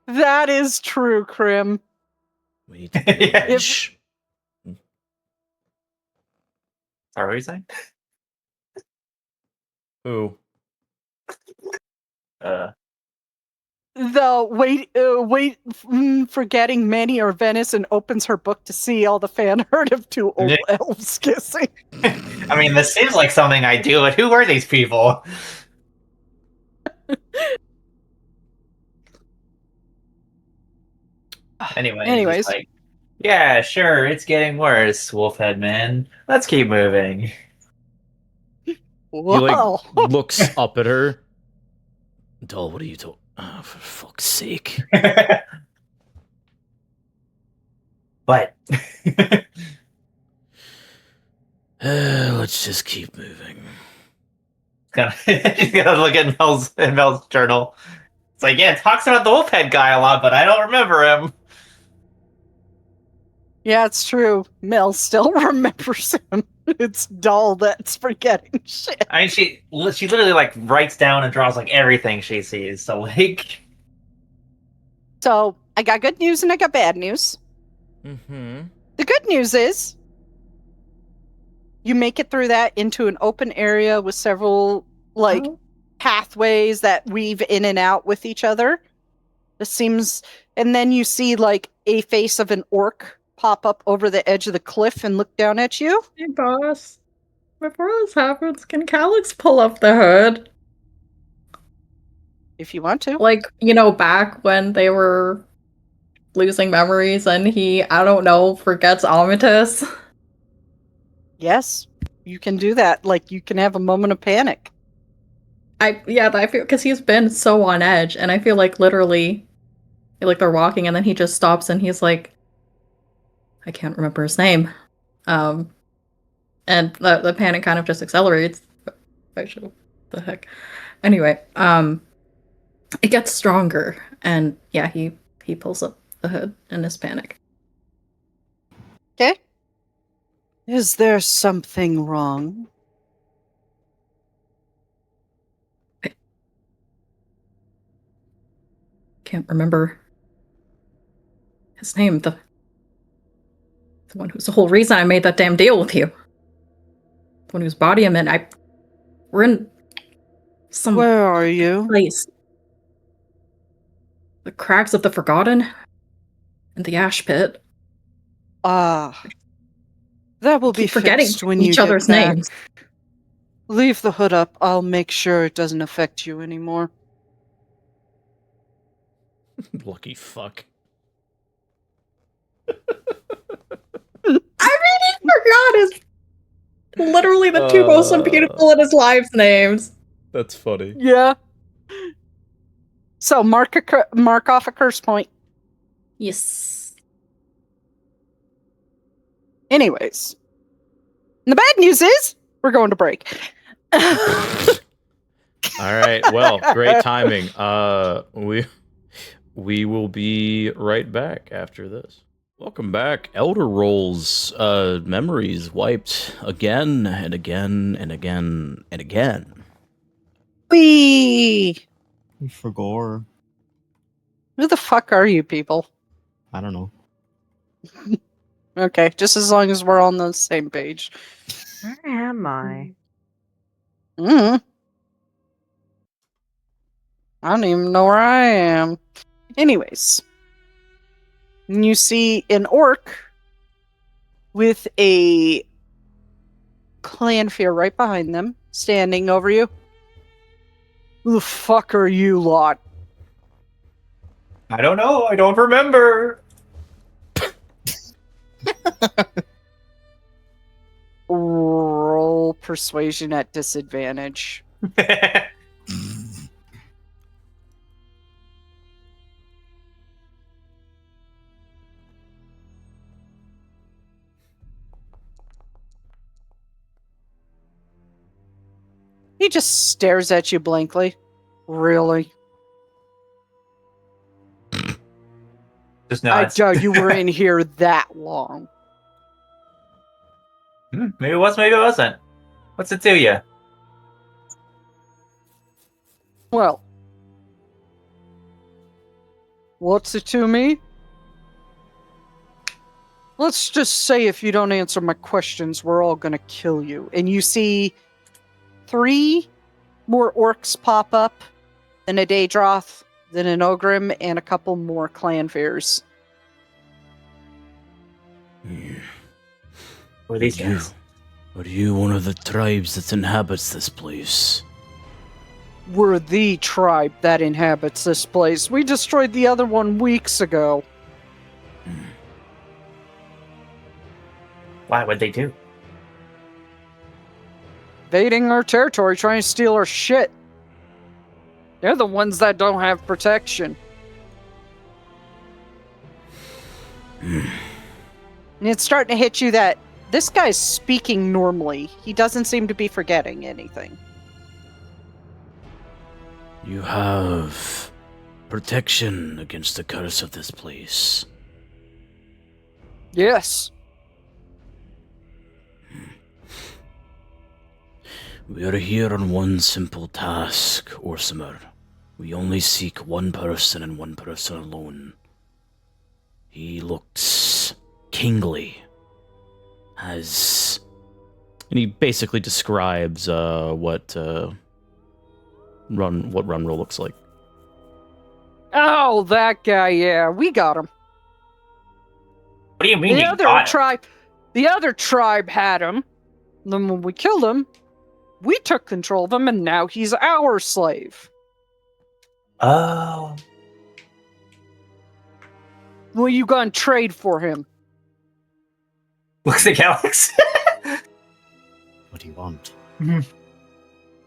That is true, Krim. We need to Yeah. manage. Sorry, what are you saying? Who? Forgetting many or Venice and opens her book to see all the fan art of two old Yeah. elves kissing. I mean, this seems like something I do, but who are these people? Anyways. Anyways. Like, yeah, sure, it's getting worse, Wolfhead Man. Let's keep moving. Whoa. He like looks up at her. Doll, what are you talking? Oh, for fuck's sake! But Let's just keep moving. she's gonna look at Mel's journal. It's like, yeah, it talks about the Wolfhead guy a lot, but I don't remember him. Yeah, it's true. Mel still remembers him. It's Doll that's forgetting shit. I mean, she literally like writes down and draws like everything she sees. So like, So, I got good news and I got bad news. Mm-hmm. The good news is you make it through that into an open area with several like Oh. pathways that weave in and out with each other. This seems, and then you see like a face of an orc pop up over the edge of the cliff and look down at you. Hey, boss. Before this happens, can Calyx pull up the hood? If you want to. Like, back when they were losing memories and he, I don't know, forgets Amatus. Yes, you can do that. Like you can have a moment of panic. I feel because he's been so on edge, and I feel like literally, like they're walking, and then he just stops, and he's like, I can't remember his name, and the panic kind of just accelerates. Actually, what the heck. Anyway, it gets stronger, and yeah, he pulls up the hood in his panic. Okay. Is there something wrong? can't remember his name. The one who's the whole reason I made that damn deal with you. The one whose body I'm in. We're in some Where are you? place. The Crags of the Forgotten and the Ash Pit. Ah. That will be Forgetting fixed when you each get other's back. names. Leave the hood up. I'll make sure it doesn't affect you anymore. Lucky fuck. I really forgot his literally the two most unbeatable in his lives names. That's funny. Yeah. So mark off a curse point. Yes. Anyways. And the bad news is we're going to break. All right. Well, great timing. We will be right back after this. Welcome back. Elder Rolls memories wiped again and again and again and again. Whee! Forgore. Who the fuck are you people? I don't know. Okay, just as long as we're on the same page. Where am I? I don't even know where I am. Anyways, you see an orc with a clanfear right behind them, standing over you. Who the fuck are you lot? I don't know. I don't remember. Roll persuasion at disadvantage. He just stares at you blankly. Really? Just I nods. doubt you were in here that long. Maybe it was, maybe it wasn't. What's it to you? Well, what's it to me? Let's just say if you don't answer my questions, we're all gonna kill you. And you see 3 more orcs pop up, then a Daedroth, then an Ogrim, and a couple more clanfears. Who are these guys? Are you one of the tribes that inhabits this place? We're the tribe that inhabits this place. We destroyed the other one weeks ago. Why would they do? Invading our territory, trying to steal our shit. They're the ones that don't have protection. And it's starting to hit you that this guy's speaking normally. He doesn't seem to be forgetting anything. You have protection against the curse of this place. Yes. We are here on one simple task, Orsimer. We only seek one person and one person alone. He looks kingly. And he basically describes what run roll looks like. Oh, that guy, yeah, we got him. What do you mean The you other got tribe had him. Then when we killed him, we took control of him, and now he's our slave. Oh. Well, you gonna trade for him? Looks like Alex. What do you want? And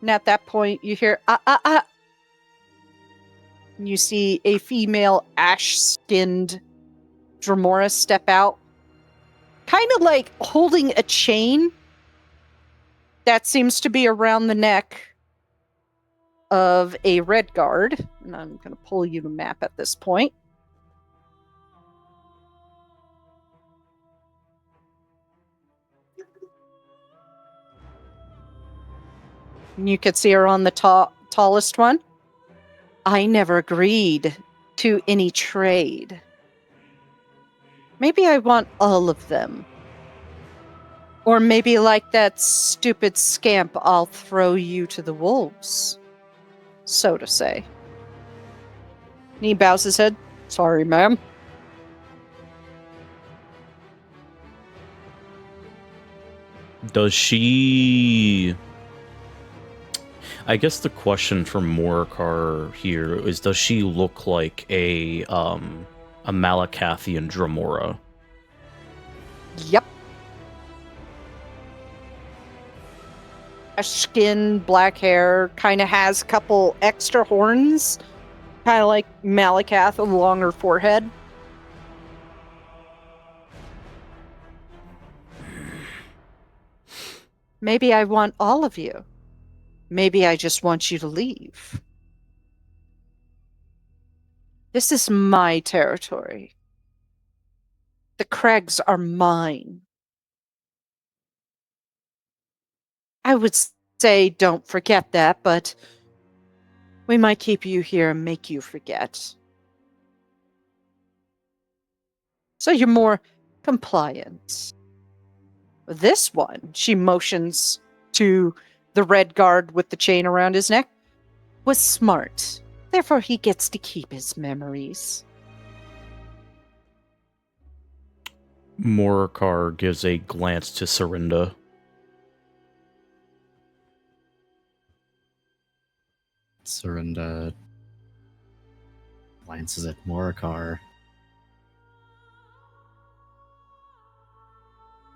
at that point, you hear, And you see a female ash-skinned Dremora step out, kind of like holding a chain that seems to be around the neck of a red guard. And I'm going to pull you the map at this point. And you could see her on the tallest one. I never agreed to any trade. Maybe I want all of them. Or maybe like that stupid scamp, I'll throw you to the wolves, so to say. And he bows his head. Sorry, ma'am. Does she... I guess the question for Morikar here is, does she look like a Malakathian Dremora? Yep. A skin, black hair, kind of has a couple extra horns, kind of like Malakath along her forehead. Maybe I want all of you. Maybe I just want you to leave. This is my territory. The Crags are mine. I would say don't forget that, but we might keep you here and make you forget. So you're more compliant. This one, she motions to the red guard with the chain around his neck, was smart. Therefore, he gets to keep his memories. Morikar gives a glance to Serinda. Serinda glances at Morikar.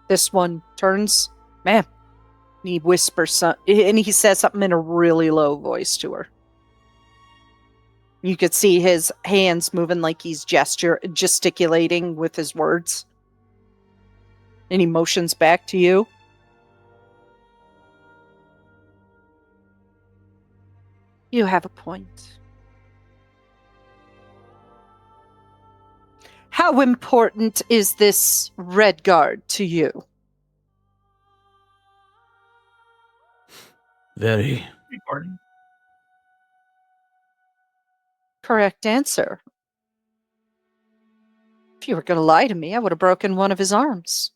This one turns, ma'am. And he whispers and he says something in a really low voice to her. You could see his hands moving like he's gesticulating with his words. And he motions back to you. You have a point. How important is this red guard to you? Very. Important. Correct answer. If you were going to lie to me, I would have broken one of his arms.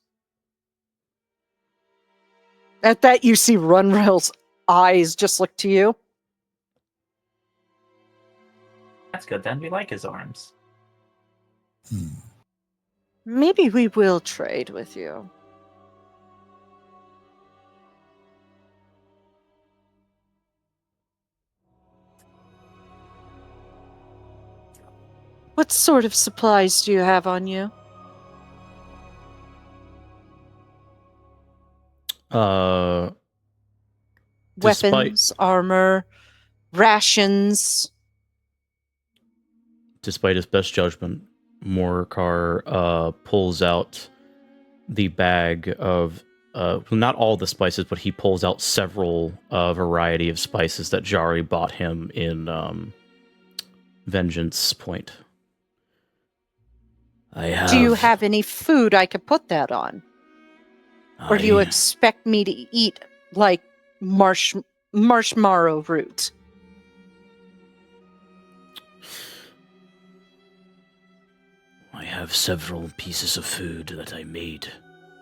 At that, you see Runrail's eyes just look to you. That's good then. We like his arms. Maybe we will trade with you. What sort of supplies do you have on you? Weapons, armor, rations. Despite his best judgment, Morikar pulls out the bag of, not all the spices, but he pulls out several variety of spices that Jari bought him in Vengeance Point. Do you have any food I could put that on? Or do you expect me to eat like marshmallow root? I have several pieces of food that I made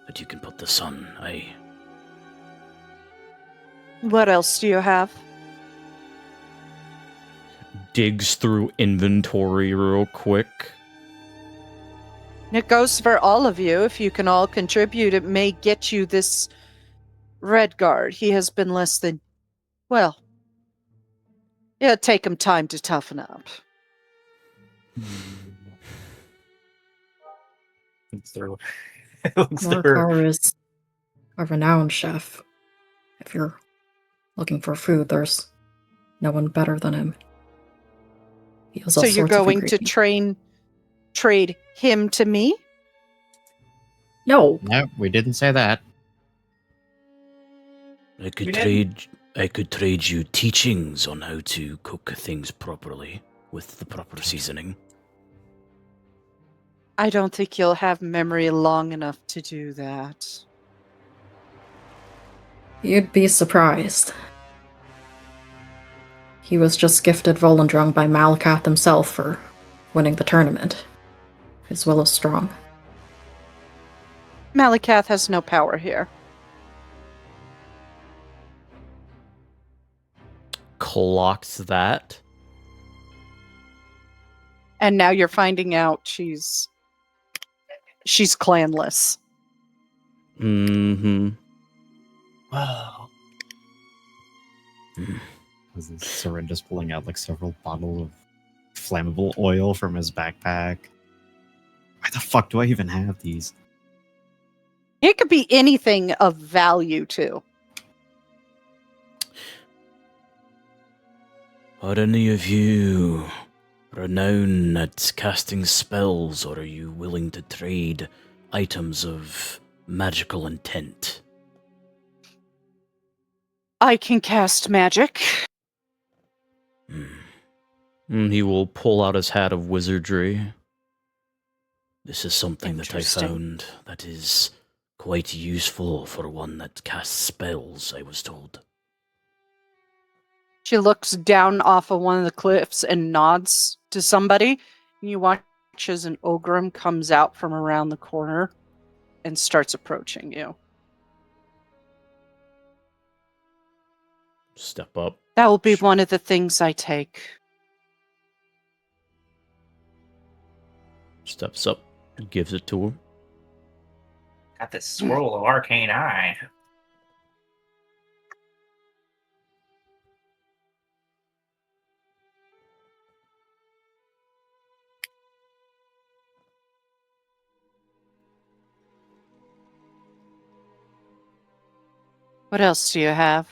that you can put this on. What else do you have? Digs through inventory real quick. It goes for all of you. If you can all contribute, it may get you this red guard. He has been less than... Well, it'll take him time to toughen up. Morikar is a renowned chef. If you're looking for food, there's no one better than him. He has all So you're sorts of going to ingredients. trade him to me? No. No, we didn't say that. I could trade you teachings on how to cook things properly with the proper seasoning. I don't think you'll have memory long enough to do that. You'd be surprised. He was just gifted Volendrung by Malakath himself for winning the tournament, as well as strong. Malakath has no power here. Clocks that. And now you're finding out she's clanless. Mm-hmm. Wow. Serinda's pulling out like several bottles of flammable oil from his backpack. Why the fuck do I even have these? It could be anything of value, too. Are any of you renowned at casting spells, or are you willing to trade items of magical intent? I can cast magic. He will pull out his hat of wizardry. This is something that I Interesting. found that is quite useful for one that casts spells, I was told. She looks down off of one of the cliffs and nods to somebody. And you watch as an ogre comes out from around the corner and starts approaching you. Step up. That will be one of the things I take. Steps up and gives it to him. Got this swirl of arcane eye. What else do you have?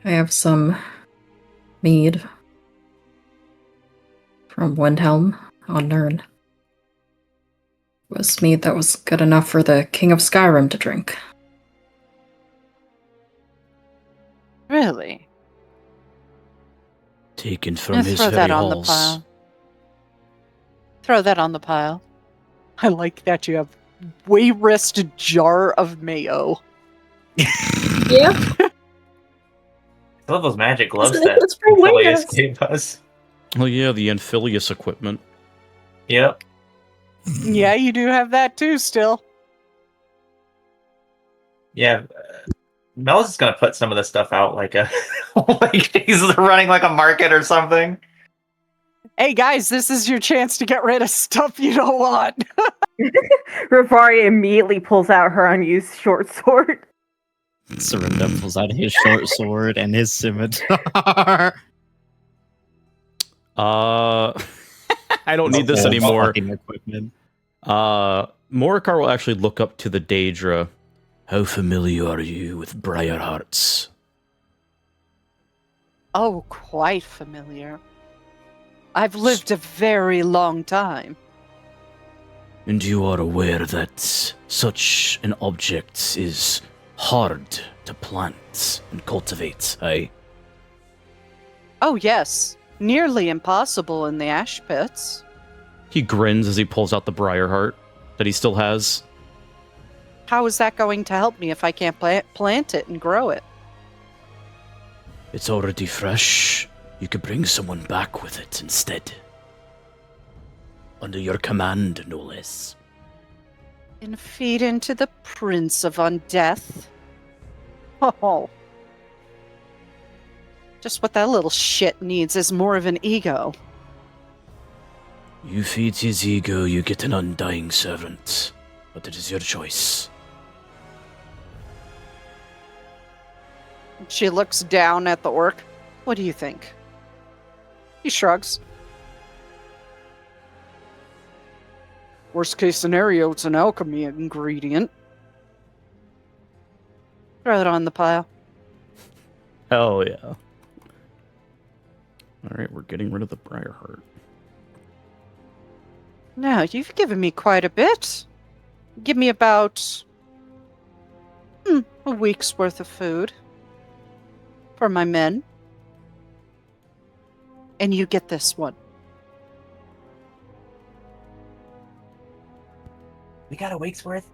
I have some mead from Windhelm on Nirn. It was mead that was good enough for the King of Skyrim to drink. Really? Taken from Now his throw very that on the halls. pile. Throw that on the pile. I like that you have way wrist jar of mayo. Yeah. I love those magic gloves Isn't it? that It's for Phileas Windows. gave us. Oh yeah, the Amphileus equipment. Yep. Yeah, you do have that too still. Yeah. Mel's is gonna put some of this stuff out like a like he's running like a market or something. Hey guys, this is your chance to get rid of stuff you don't want. Rivari immediately pulls out her unused short sword. Serinda pulls out his short sword and his scimitar. I don't need this All anymore. fucking equipment. Morikar will actually look up to the Daedra. How familiar are you with Briarhearts? Oh, quite familiar. I've lived a very long time. And you are aware that such an object is hard to plant and cultivate, eh? Oh, yes. Nearly impossible in the ash pits. He grins as he pulls out the Briarheart that he still has. How is that going to help me if I can't plant it and grow it? It's already fresh. You could bring someone back with it instead. Under your command, no less. And feed into the Prince of Undeath. Oh. Just what that little shit needs is more of an ego. You feed his ego, you get an undying servant. But it is your choice. She looks down at the orc. What do you think? He shrugs. Worst case scenario, it's an alchemy ingredient. Throw it on the pile. Hell yeah. Alright, we're getting rid of the Briarheart. Now, you've given me quite a bit. Give me about a week's worth of food for my men. And you get this one. We got a week's worth.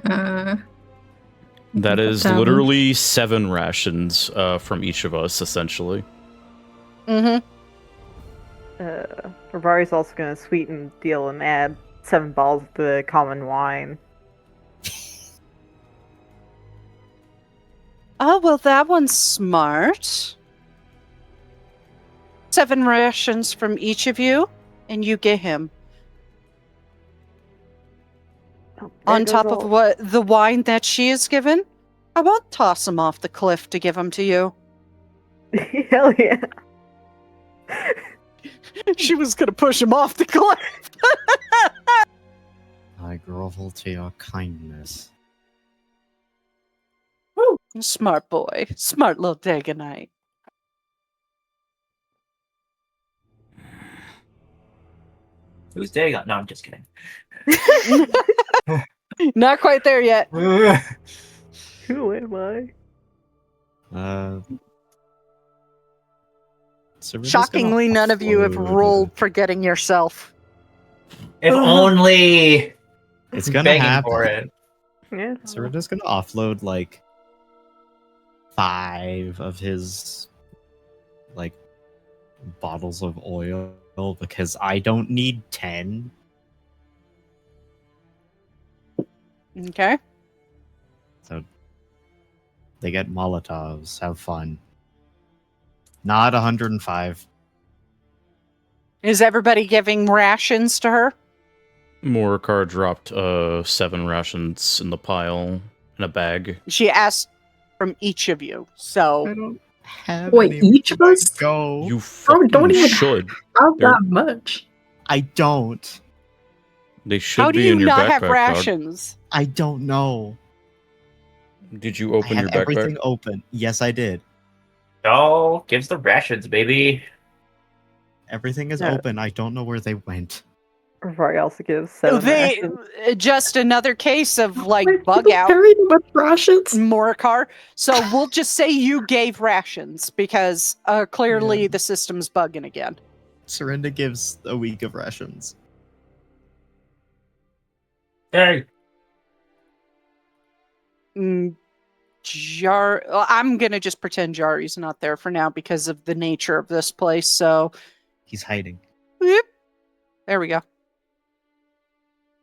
That is Seven. literally 7 rations from each of us, essentially. Mm-hmm. Rivari's also gonna sweeten the deal and add 7 balls of the common wine. Oh, well, that one's smart. 7 rations from each of you, and you get him. Oh, On top of what the wine that she is given, I won't toss him off the cliff to give him to you. Hell yeah. She was gonna push him off the cliff. I grovel to your kindness. Smart boy. Smart little Dagonite. Who's Dagon? No, I'm just kidding. Not quite there yet. Who am I? Serena's Shockingly, gonna none of you have offload- rolled for getting yourself. If only It's gonna begging happen. for it. Yeah. Serena's gonna offload like 5 of his like bottles of oil because I don't need 10. Okay. So they get Molotovs. Have fun. Not 105. Is everybody giving rations to her? Morikar dropped 7 rations in the pile in a bag. She asked from each of you. So don't have Wait, any. each of us? Go. You Bro, fucking don't even should. How They're- that much? I don't. They should how do be you in your not backpack, have dog. rations? I don't know. Did you I open had your backpack? everything open. Yes, I did. Oh, gives the rations, baby. Everything is No. open. I don't know where they went. Rivari also gives 7 They rations. just another case of like Wait, bug people out. carry them with rations? Morikar. So we'll just say you gave rations because clearly Yeah. the system's bugging again. Serinda gives a week of rations. Hey, Well, I'm gonna just pretend Jari's not there for now because of the nature of this place. So, He's hiding. whoop. There we go.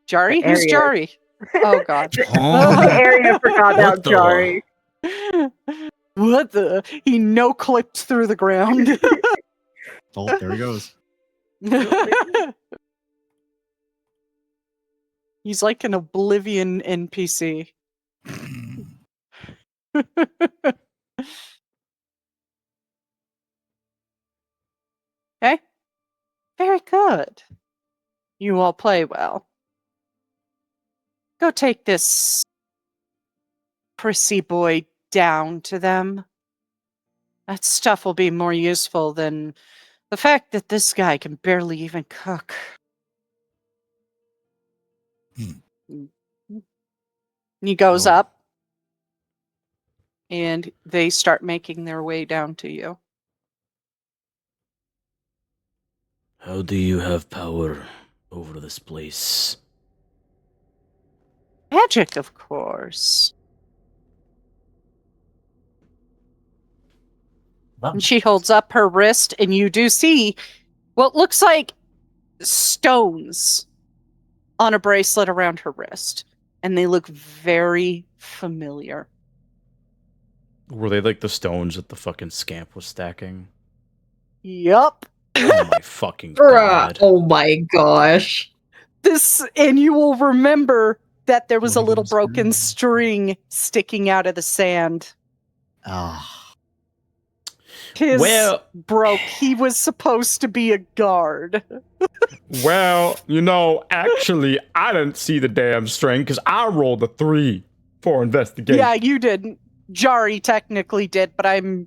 Jari, The who's area. Jari? Oh God. The area forgot What about the- Jari. What the? He no clipped through the ground. Oh, there he goes. He's like an Oblivion NPC. Okay. Very good. You all play well. Go take this prissy boy down to them. That stuff will be more useful than the fact that this guy can barely even cook. He goes Oh. up, and they start making their way down to you. How do you have power over this place? Magic, of course. And she holds up her wrist, and you do see what looks like stones on a bracelet around her wrist. And they look very familiar. Were they like the stones that the fucking scamp was stacking? Yup. Oh my fucking Bruh. god. Oh my gosh. And you will remember that there was One a of little them's broken green. string sticking out of the sand. Ah, His Well- broke. He was supposed to be a guard. Well, actually, I didn't see the damn string because I rolled a 3 for investigation. Yeah, you didn't. Jari technically did, but I'm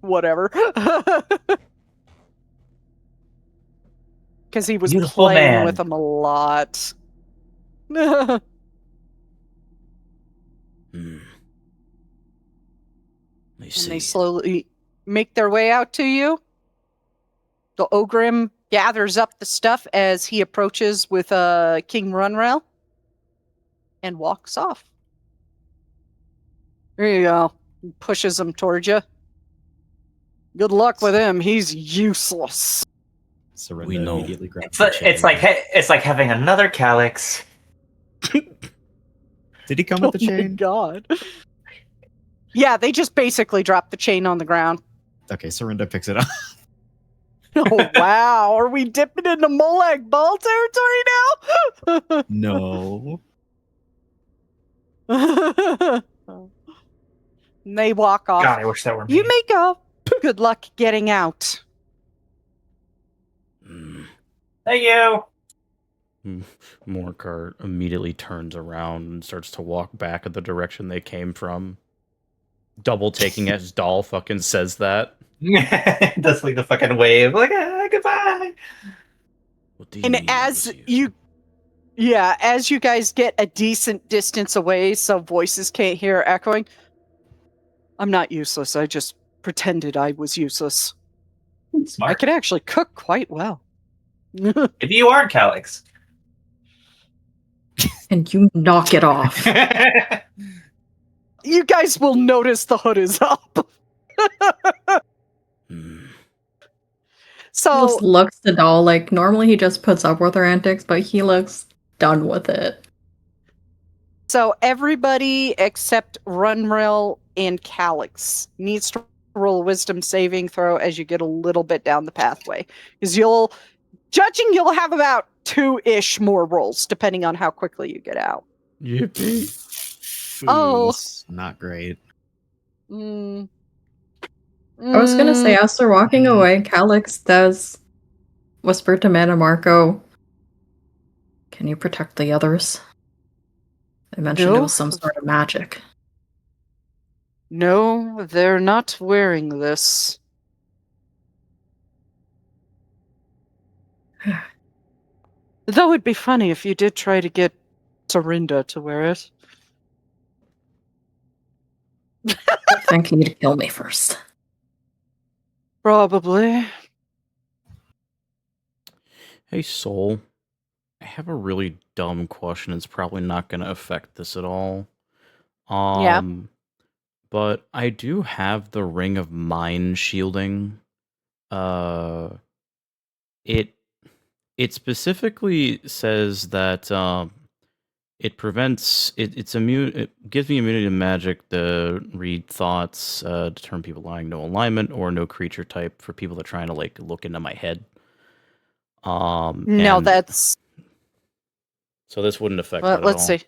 whatever. Because he was Beautiful playing man. with him a lot. Hmm. I And see. they slowly make their way out to you. The Ogrim gathers up the stuff as he approaches with King Runrail and walks off. There you go. He pushes them towards you. Good luck with him. He's useless. Serinda We know. immediately grabs It's the like, it's like chain. it's like having another Calyx. Did he come with the Oh my chain? god. Yeah, they just basically dropped the chain on the ground. Okay, Serinda picks it up. Oh wow, are we dipping into Molag Ball territory No. now? And they walk off. God, I wish that were me. You may go. Good luck getting out. Thank you. Morcar immediately turns around and starts to walk back in the direction they came from. Double taking as Doll fucking says that. Does like the fucking wave, like goodbye. What do you And mean that as was as you guys get a decent distance away so voices can't hear echoing, I'm not useless. I just pretended I was useless. I Smart. can actually cook quite well. Maybe you aren't Calyx. And you knock it off. You guys will notice the hood is up. So Just looks to Doll like normally he just puts up with her antics, but he looks done with it. So everybody except Runrail and Calyx needs to roll a wisdom saving throw as you get a little bit down the pathway. Because you'll have about 2-ish more rolls, depending on how quickly you get out. Yippee. Oh. That's not great. Mm. I was gonna say, as they're walking away, Calyx does whisper to Mana Marco, "Can you protect the others?" I mentioned it No. was some sort of magic. No, they're not wearing this. Though it'd be funny if you did try to get Serinda to wear it. I think you need to kill me first. Probably. Hey, Soul. I have a really dumb question. It's probably not going to affect this at all. Yeah. But I do have the Ring of Mind shielding. It specifically says that it prevents it's immune. It gives me immunity to magic to read thoughts, determine people lying, no alignment, or no creature type for people that are trying to like look into my head. No, and that's. so this wouldn't affect Well, that at let's all. see.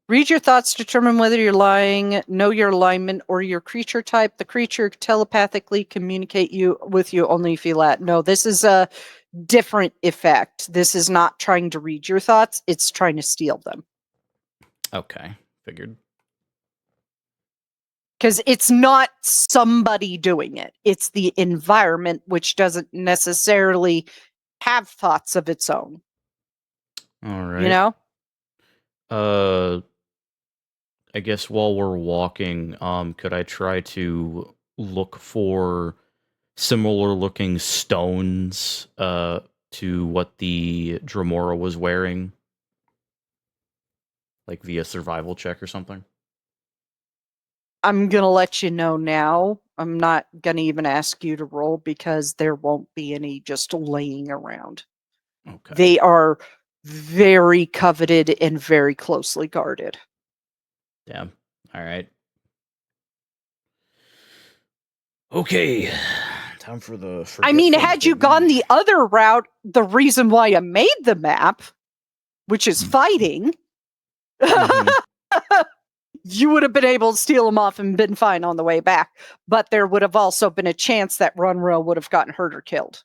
Read your thoughts, determine whether you're lying, know your alignment, or your creature type. The creature telepathically communicate with you only if you let. No, this is a different effect. This is not trying to read your thoughts. It's trying to steal them. Okay, figured. Because it's not somebody doing it. It's the environment, which doesn't necessarily have thoughts of its own. All right. You know? I guess while we're walking, could I try to look for similar looking stones to what the Dremora was wearing? Like via survival check or something? I'm going to let you know now. I'm not going to even ask you to roll because there won't be any just laying around. Okay. They are very coveted and very closely guarded. Damn. All right. Okay. Time for the. I mean, had you gone the other route, the reason why I made the map, which is fighting, you would have been able to steal them off and been fine on the way back. But there would have also been a chance that Runrail would have gotten hurt or killed.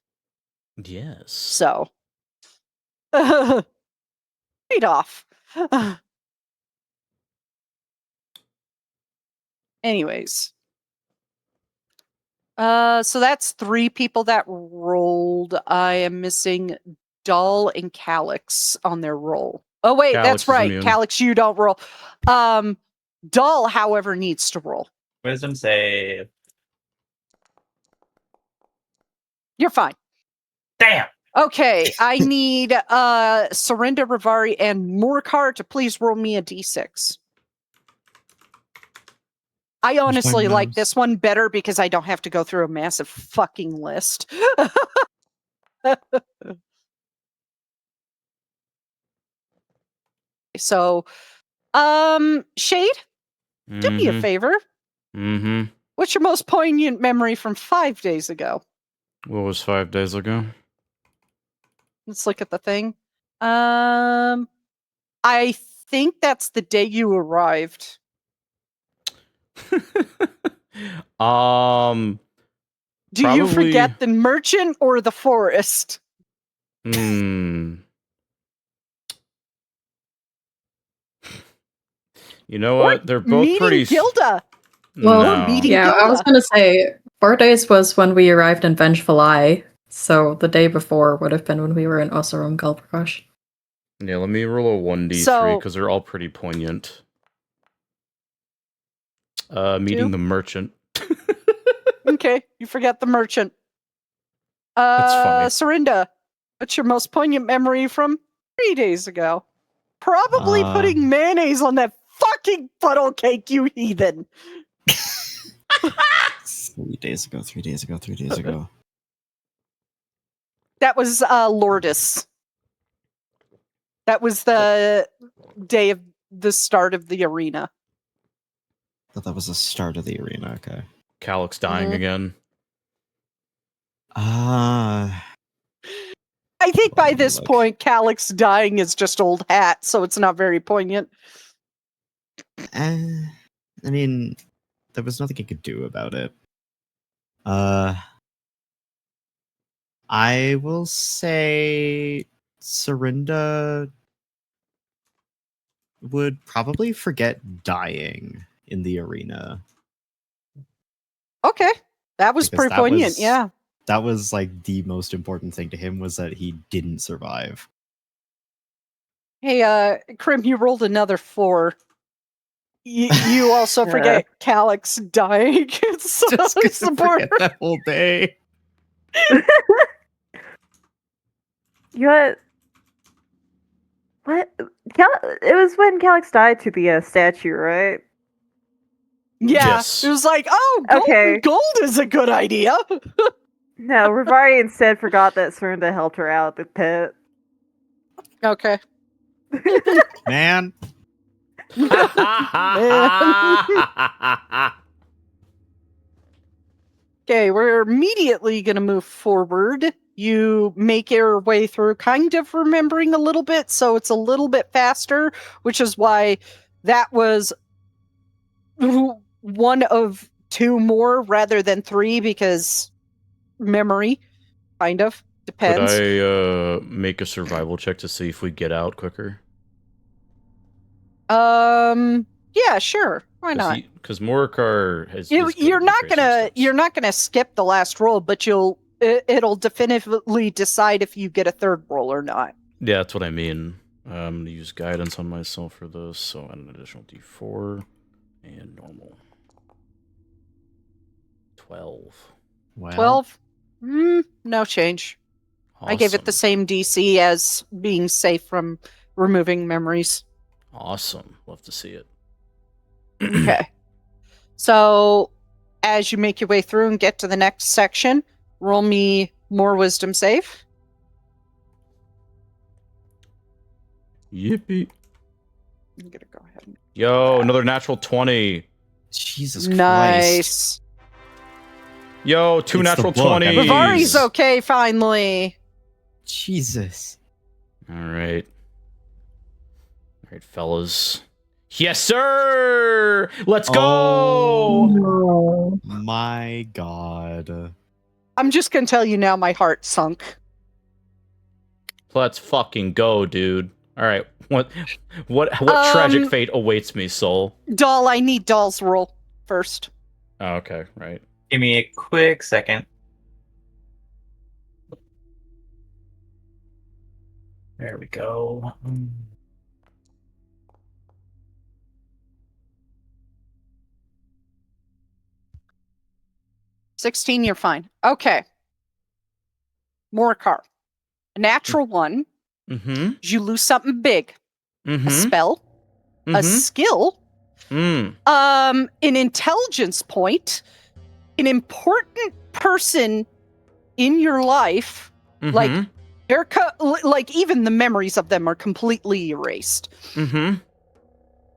Yes. So, trade off. Anyways. So that's 3 people that rolled. I am missing Dull and Calyx on their roll. Oh wait, Calyx that's is right. immune. Calyx, you don't roll. Dull, however, needs to roll. Wisdom save. You're fine. Damn. Okay, I need Serinda, Rivari, and Morcar to please roll me a d6. I honestly like mouse? this one better because I don't have to go through a massive fucking list. So, Shade, do me a favor. Mm-hmm. What's your most poignant memory from 5 days ago? What was 5 days ago? Let's look at the thing. I think that's the day you arrived. Do you forget the merchant or the forest? You know what? They're both meeting pretty. Gilda. Well, No. meeting yeah, I was Gilda. gonna say 4 days was when we arrived in Vengeful Eye, so the day before would have been when we were in Oseram Gulfrush. Yeah, let me roll a 1d3 So- because they're all pretty poignant. Meeting the merchant. Okay, you forget the merchant. That's funny. Serinda, what's your most poignant memory from 3 days ago? Probably putting mayonnaise on that fucking funnel cake, you heathen. 3 days ago. 3 days ago. 3 days ago. That was Lourdes. That was the day of the start of the arena. Thought that was the start of the arena. Okay. Calyx dying again. Ah. I think by this point, Calyx dying is just old hat, so it's not very poignant. I mean, there was nothing I could do about it. I will say Serinda would probably forget dying in the arena. Okay, that was Because pretty poignant, yeah. That was like the most important thing to him was that he didn't survive. Hey, Krim, you rolled another 4. You also forget Calyx dying. It's so Just 'cause I important. forget that whole day. You had... What? It was when Calyx died to the statue, right? Yeah, Yes. it was like, oh, gold is a good idea. No, Rivari instead forgot that Serinda helped her out at the pit. Okay. Man. Okay, we're immediately going to move forward. You make your way through kind of remembering a little bit, so it's a little bit faster, which is why that was 1 of 2 more rather than 3, because memory, kind of, depends. Could I make a survival check to see if we get out quicker? Yeah, sure. Why not? Because Morikar has. You're not gonna skip the last roll, but it'll definitively decide if you get a third roll or not. Yeah, that's what I mean. I'm gonna use guidance on myself for this, so add an additional d4 and normal. 12. Well, 12? No change. I gave it the same DC as being safe from removing memories. Awesome. Love to see it. Okay. So, as you make your way through and get to the next section, roll me more wisdom save. Yippee. I'm gonna go ahead and... Yo, another natural 20. Jesus Christ. Nice. Yo, 2 It's natural the book. 20s. Rivari's okay, finally. Jesus. All right. All right, fellas. Yes, sir! Let's go! No. My God. I'm just gonna tell you now, my heart sunk. Let's fucking go, dude. All right. What tragic fate awaits me, soul? Doll, I need Doll's roll first. Oh, okay, right. Give me a quick second. There we go. 16, you're fine. Okay. Morikar. A natural 1. Mm-hmm. You lose something big. Mm-hmm. A spell. A skill. An intelligence point, an important person in your life, like like even the memories of them are completely erased.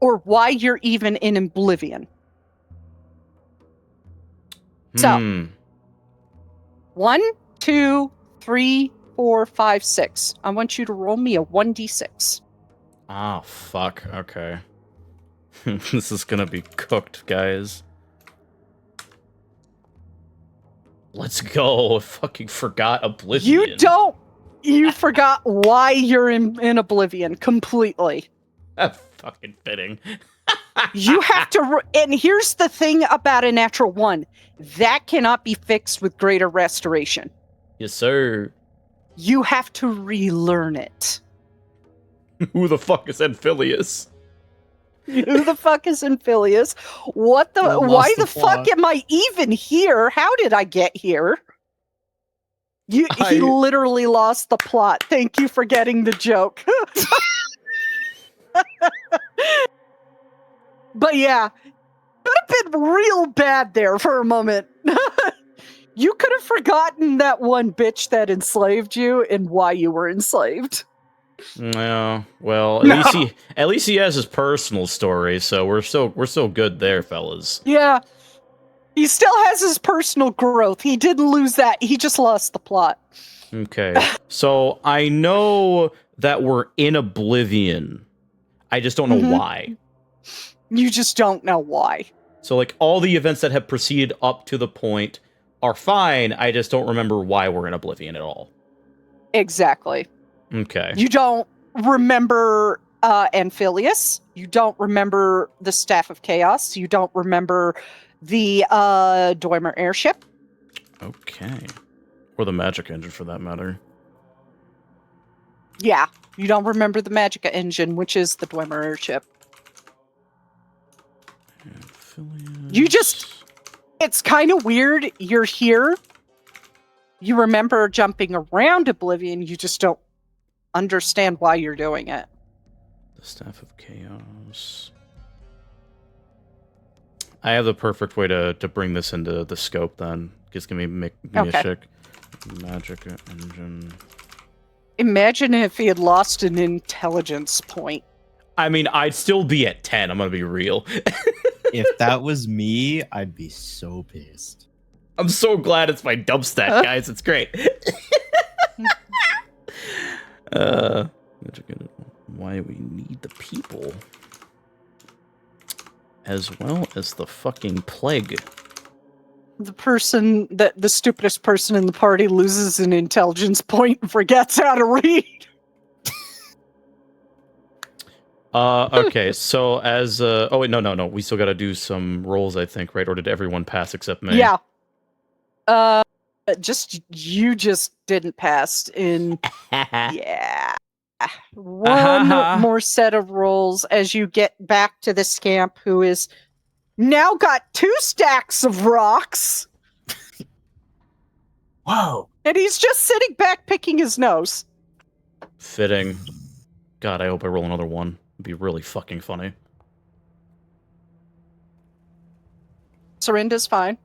Or why you're even in oblivion. So 1, 2, 3, 4, 5, 6. I want you to roll me a 1d6. Oh, fuck. Okay. This is gonna be cooked, guys. Let's go. I fucking forgot Oblivion. You forgot why you're in Oblivion completely. That's fucking fitting. You have to, and here's the thing about a natural 1. That cannot be fixed with greater restoration. Yes, sir. You have to relearn it. Who the fuck is Amphileus? Who the fuck is Amphileus? Why the fuck am I even here? How did I get here? He literally lost the plot. Thank you for getting the joke. But yeah, could have been real bad there for a moment. You could have forgotten that one bitch that enslaved you and why you were enslaved. No, well, at least he has his personal story, so we're still good there, fellas. Yeah, he still has his personal growth. He didn't lose that. He just lost the plot. Okay, so I know that we're in Oblivion. I just don't know why. You just don't know why. So, like, all the events that have proceeded up to the point are fine. I just don't remember why we're in Oblivion at all. Exactly. Okay. You don't remember Amphileus. You don't remember the Staff of Chaos. You don't remember the Dwemer airship. Okay. Or the Magic engine, for that matter. Yeah. You don't remember the Magicka engine, which is the Dwemer airship. Amphileus. It's kind of weird. You're here. You remember jumping around Oblivion. You just don't understand why you're doing it. The Staff of Chaos. I have the perfect way to bring this into the scope then. Just give me a check. Magic engine. Imagine if he had lost an intelligence point. I mean, I'd still be at 10. I'm going to be real. If that was me, I'd be so pissed. I'm so glad it's my dub stat, guys. It's great. Why we need the people. As well as the fucking plague. The stupidest person in the party loses an intelligence point and forgets how to read. Okay, so as oh wait, no, we still gotta do some rolls, I think, right? Or did everyone pass except me? Yeah. You just didn't pass in. Yeah. One more set of rolls as you get back to the scamp who is now got 2 stacks of rocks. Whoa. And he's just sitting back picking his nose. Fitting. God, I hope I roll another one. It'd be really fucking funny. Serinda's fine.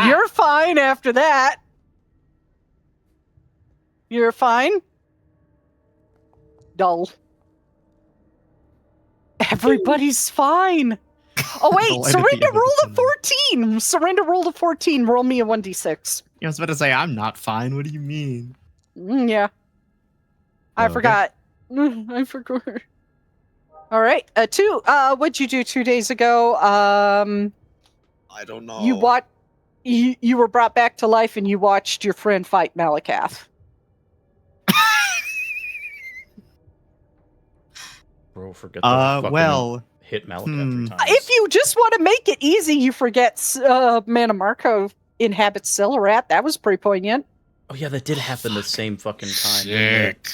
You're fine after that. You're fine. Dull. Everybody's fine. Oh wait, Serinda rolled a 14. Serinda rolled a 14. Roll me a 1d6. I was about to say, I'm not fine. What do you mean? Yeah. I forgot. I forgot. All right. 2. What'd you do 2 days ago? I don't know. You were brought back to life and you watched your friend fight Malakath. Bro, forget that. Well, hit Malakath 3 times. If you just want to make it easy, you forget Mana Marco inhabits Silurat. That was pretty poignant. Oh yeah, that did happen the same fucking time. Sick.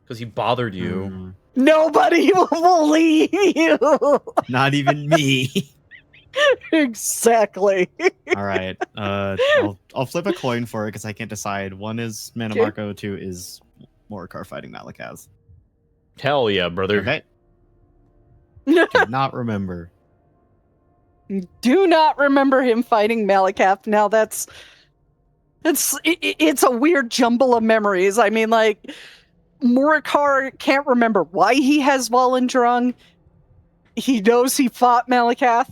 Because he bothered you. Nobody will believe you. Not even me. Exactly. All right. I'll flip a coin for it because I can't decide. 1 is Mana Marco, 2 is Morikar fighting Malakath. Hell yeah, brother. Okay. Do not remember. Do not remember him fighting Malakath. Now it's a weird jumble of memories. I mean, like, Morikar can't remember why he has Volendrung. He knows he fought Malakath,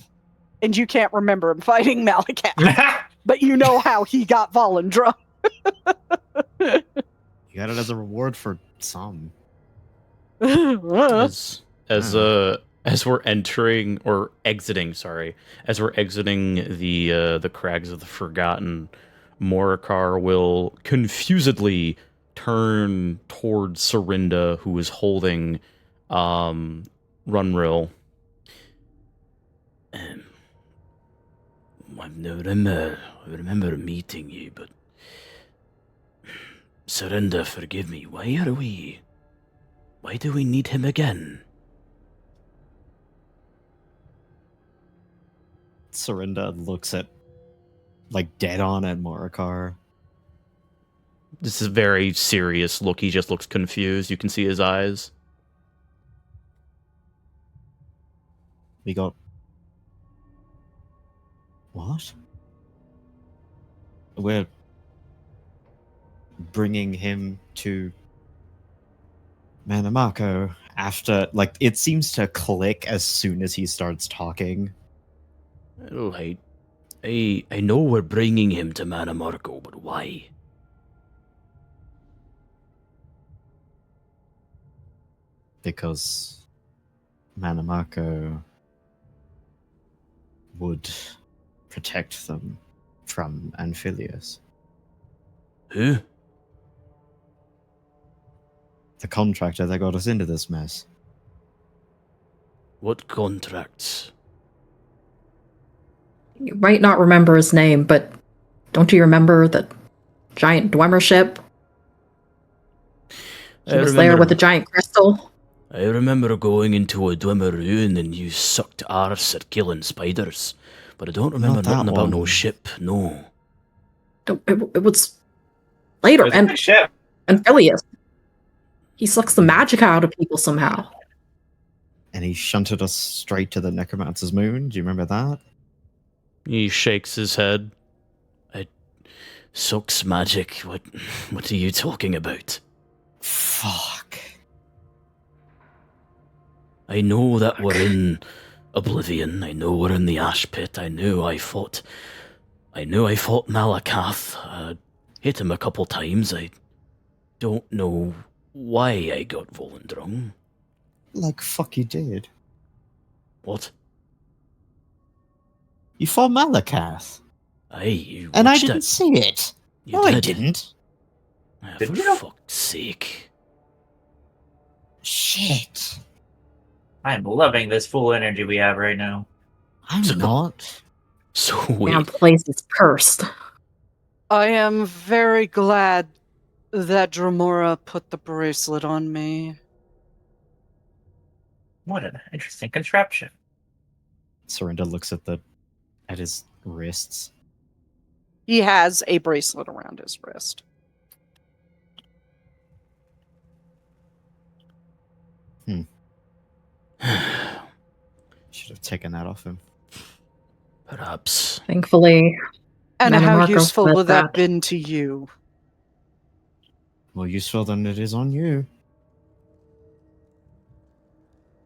and you can't remember him fighting Malakath. But you know how he got Volendrung. You got it as a reward for some. As we're entering or exiting, as we're exiting the Crags of the Forgotten, Morikar will confusedly turn towards Serinda, who is holding Runrill. I remember meeting you, but Serinda, forgive me. Why do we need him again? Serinda looks at, like, dead on at Morikar. This is a very serious look. He just looks confused. You can see his eyes. We got... What? We're bringing him to Manamako after, like, it seems to click as soon as he starts talking. Oh, I know we're bringing him to Manamako, but why? Because Manamako would protect them from Amphileus. Who? The contractor that got us into this mess. What contracts? You might not remember his name, but don't you remember the giant Dwemer ship? He was there with the giant crystal. I remember going into a Dwemer ruin and you sucked arse at killing spiders. But I don't remember nothing about no ship, no. It was later, and Amphileus. He sucks the Magicka out of people somehow. And he shunted us straight to the Necromancer's moon. Do you remember that? He shakes his head. It sucks magic. What are you talking about? Fuck. I know that we're in Oblivion. I know we're in the Ash Pit. I knew I fought Malakath. Hit him a couple times. I don't know why I got Volendrung. Like fuck you did. What? You fought Malakath. Aye, you and I watched didn't it. see it. You No, I did. didn't. Ah, Didn't for you? fuck's sake. Shit. I'm loving this full energy we have right now. I'm not. So Damn wait. place is cursed. I am very glad that Dromora put the bracelet on me. What an interesting contraption. Serinda looks at his wrists. He has a bracelet around his wrist. Should have taken that off him. Perhaps. Thankfully, And Madam how Marco useful said would that that. been to you? More useful than it is on you.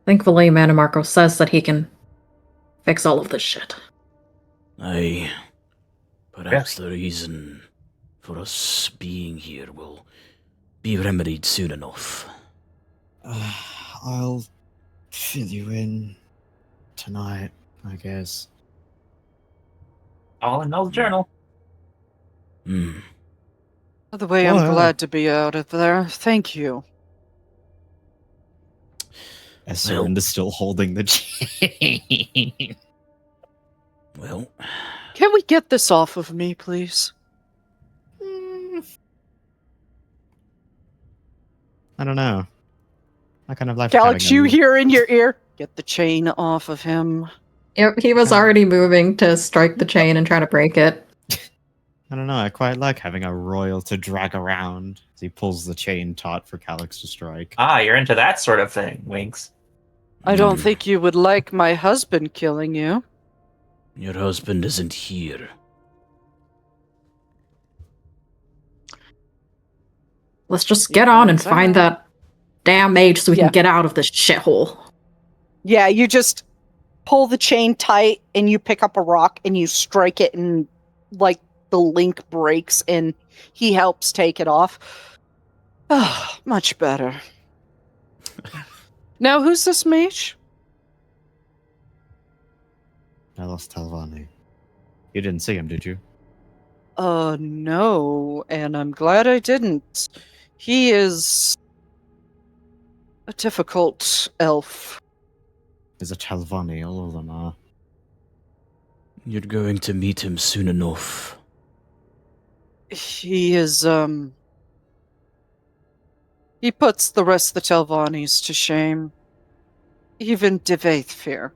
Thankfully, Mannimarco says that he can fix all of this shit. Aye. Perhaps the reason for us being here will be remedied soon enough. I'll fill you in tonight, I guess. All in Mel's journal. Hmm. By the way, I'm glad to be out of there. Thank you. As Serinda's still holding the chain. Well, Can we get this off of me, please? I don't know. I kind of like Calix, you hear in your ear, get the chain off of him. Yep, he was already moving to strike the chain and try to break it. I don't know, I quite like having a royal to drag around as he pulls the chain taut for Calyx to strike. Ah, you're into that sort of thing, Winks. I don't think you would like my husband killing you. Your husband isn't here. Let's just get on and find that damn mage so we can get out of this shithole. Yeah, you just pull the chain tight and you pick up a rock and you strike it and like the link breaks and he helps take it off. Oh, much better. Now, who's this mage? I lost Talvani. You didn't see him, did you? No, and I'm glad I didn't. He is a difficult elf. There's a Talvani, all of them are. You're going to meet him soon enough. He is, he puts the rest of the Telvannis to shame. Even Devaithfir.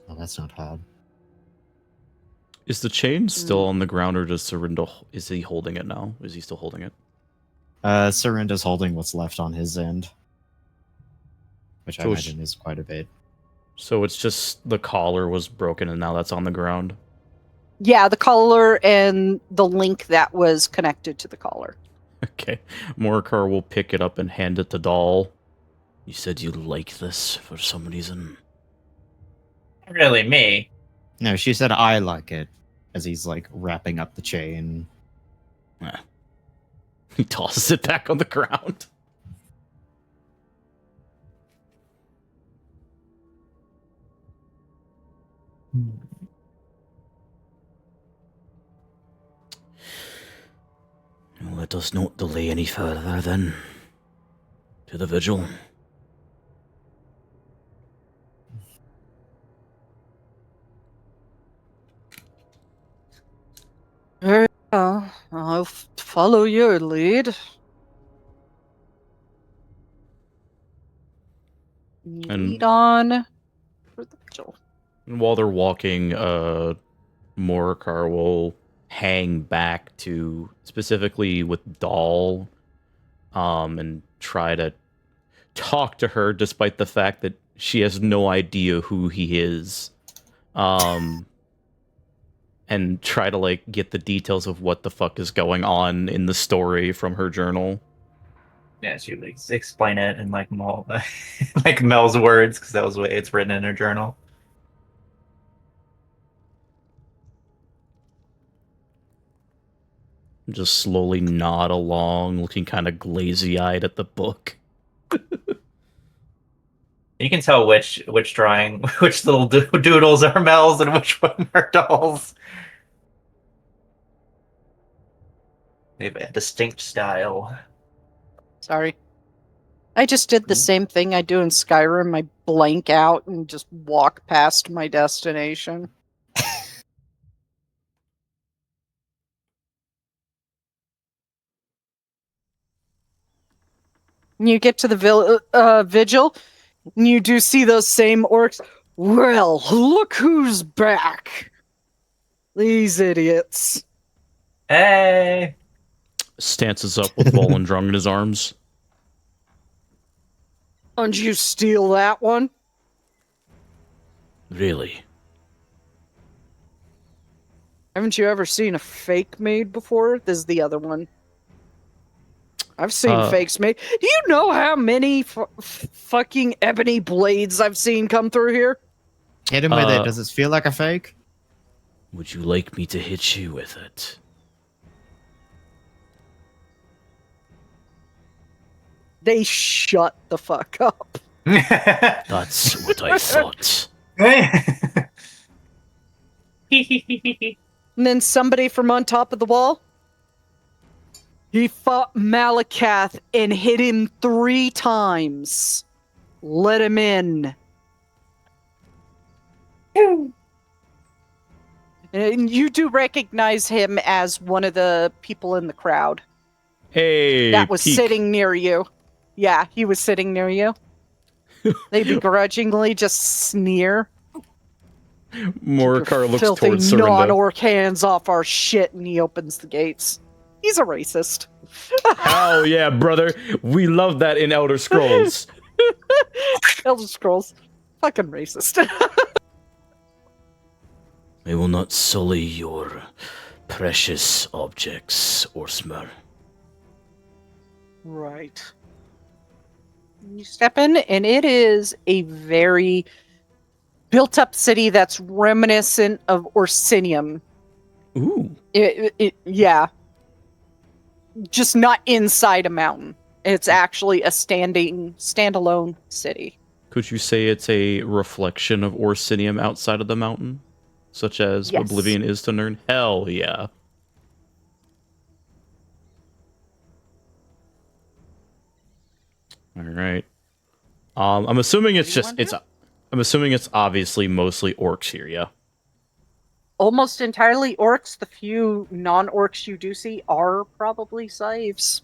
Well, that's not hard. Is the chain still on the ground, or does Serinda, is he holding it now? Is he still holding it? Serinda's holding what's left on his end. Which I So imagine is quite a bit. So it's just the collar was broken and now that's on the ground? Yeah, the collar and the link that was connected to the collar. Okay. Morikar will pick it up and hand it to Doll. You said you like this for some reason. Really, me? No, she said I like it. As he's like wrapping up the chain. He tosses it back on the ground. Well, let us not delay any further then. To the vigil. Very well. I'll follow your lead. Lead on for the vigil. And while they're walking, Morikar will hang back to specifically with Doll, and try to talk to her despite the fact that she has no idea who he is. And try to like get the details of what the fuck is going on in the story from her journal. Yeah, she like explain it in like like Mel's words, because that was the way it's written in her journal. Just slowly nod along, looking kind of glazy-eyed at the book. You can tell which drawing, which little doodles are Mel's and which one are Doll's. They have a distinct style. Sorry. I just did the same thing I do in Skyrim. I blank out and just walk past my destination. And you get to the vigil, and you do see those same orcs. Well, look who's back. These idiots. Hey! Stances up with Volendrung in his arms. Did you steal that one? Really? Haven't you ever seen a fake made before? This is the other one. I've seen fakes made. Do you know how many fucking ebony blades I've seen come through here? Hit him with it. Does it feel like a fake? Would you like me to hit you with it? They shut the fuck up. That's what I thought. And then somebody from on top of the wall. He fought Malakath and hit him 3 times. Let him in. And you do recognize him as one of the people in the crowd. Hey, that was peek. sitting near you. Yeah, he was sitting near you. They begrudgingly just sneer. Morcar looks Filthy towards Serinda. non-orc hands off our shit, and he opens the gates. He's a racist. Hell yeah, brother. We love that in Elder Scrolls. Elder Scrolls. Fucking racist. I will not sully your precious objects, Orsmer. Right. You step in, and it is a very built-up city that's reminiscent of Orsinium. Ooh. Yeah. Just not inside a mountain. It's actually a standalone city. Could you say it's a reflection of Orsinium outside of the mountain? Such as Yes. Oblivion is to Nirn? Hell yeah. All right. I'm assuming it's just I'm assuming it's obviously mostly orcs here, yeah. Almost entirely orcs. The few non-orcs you do see are probably slaves.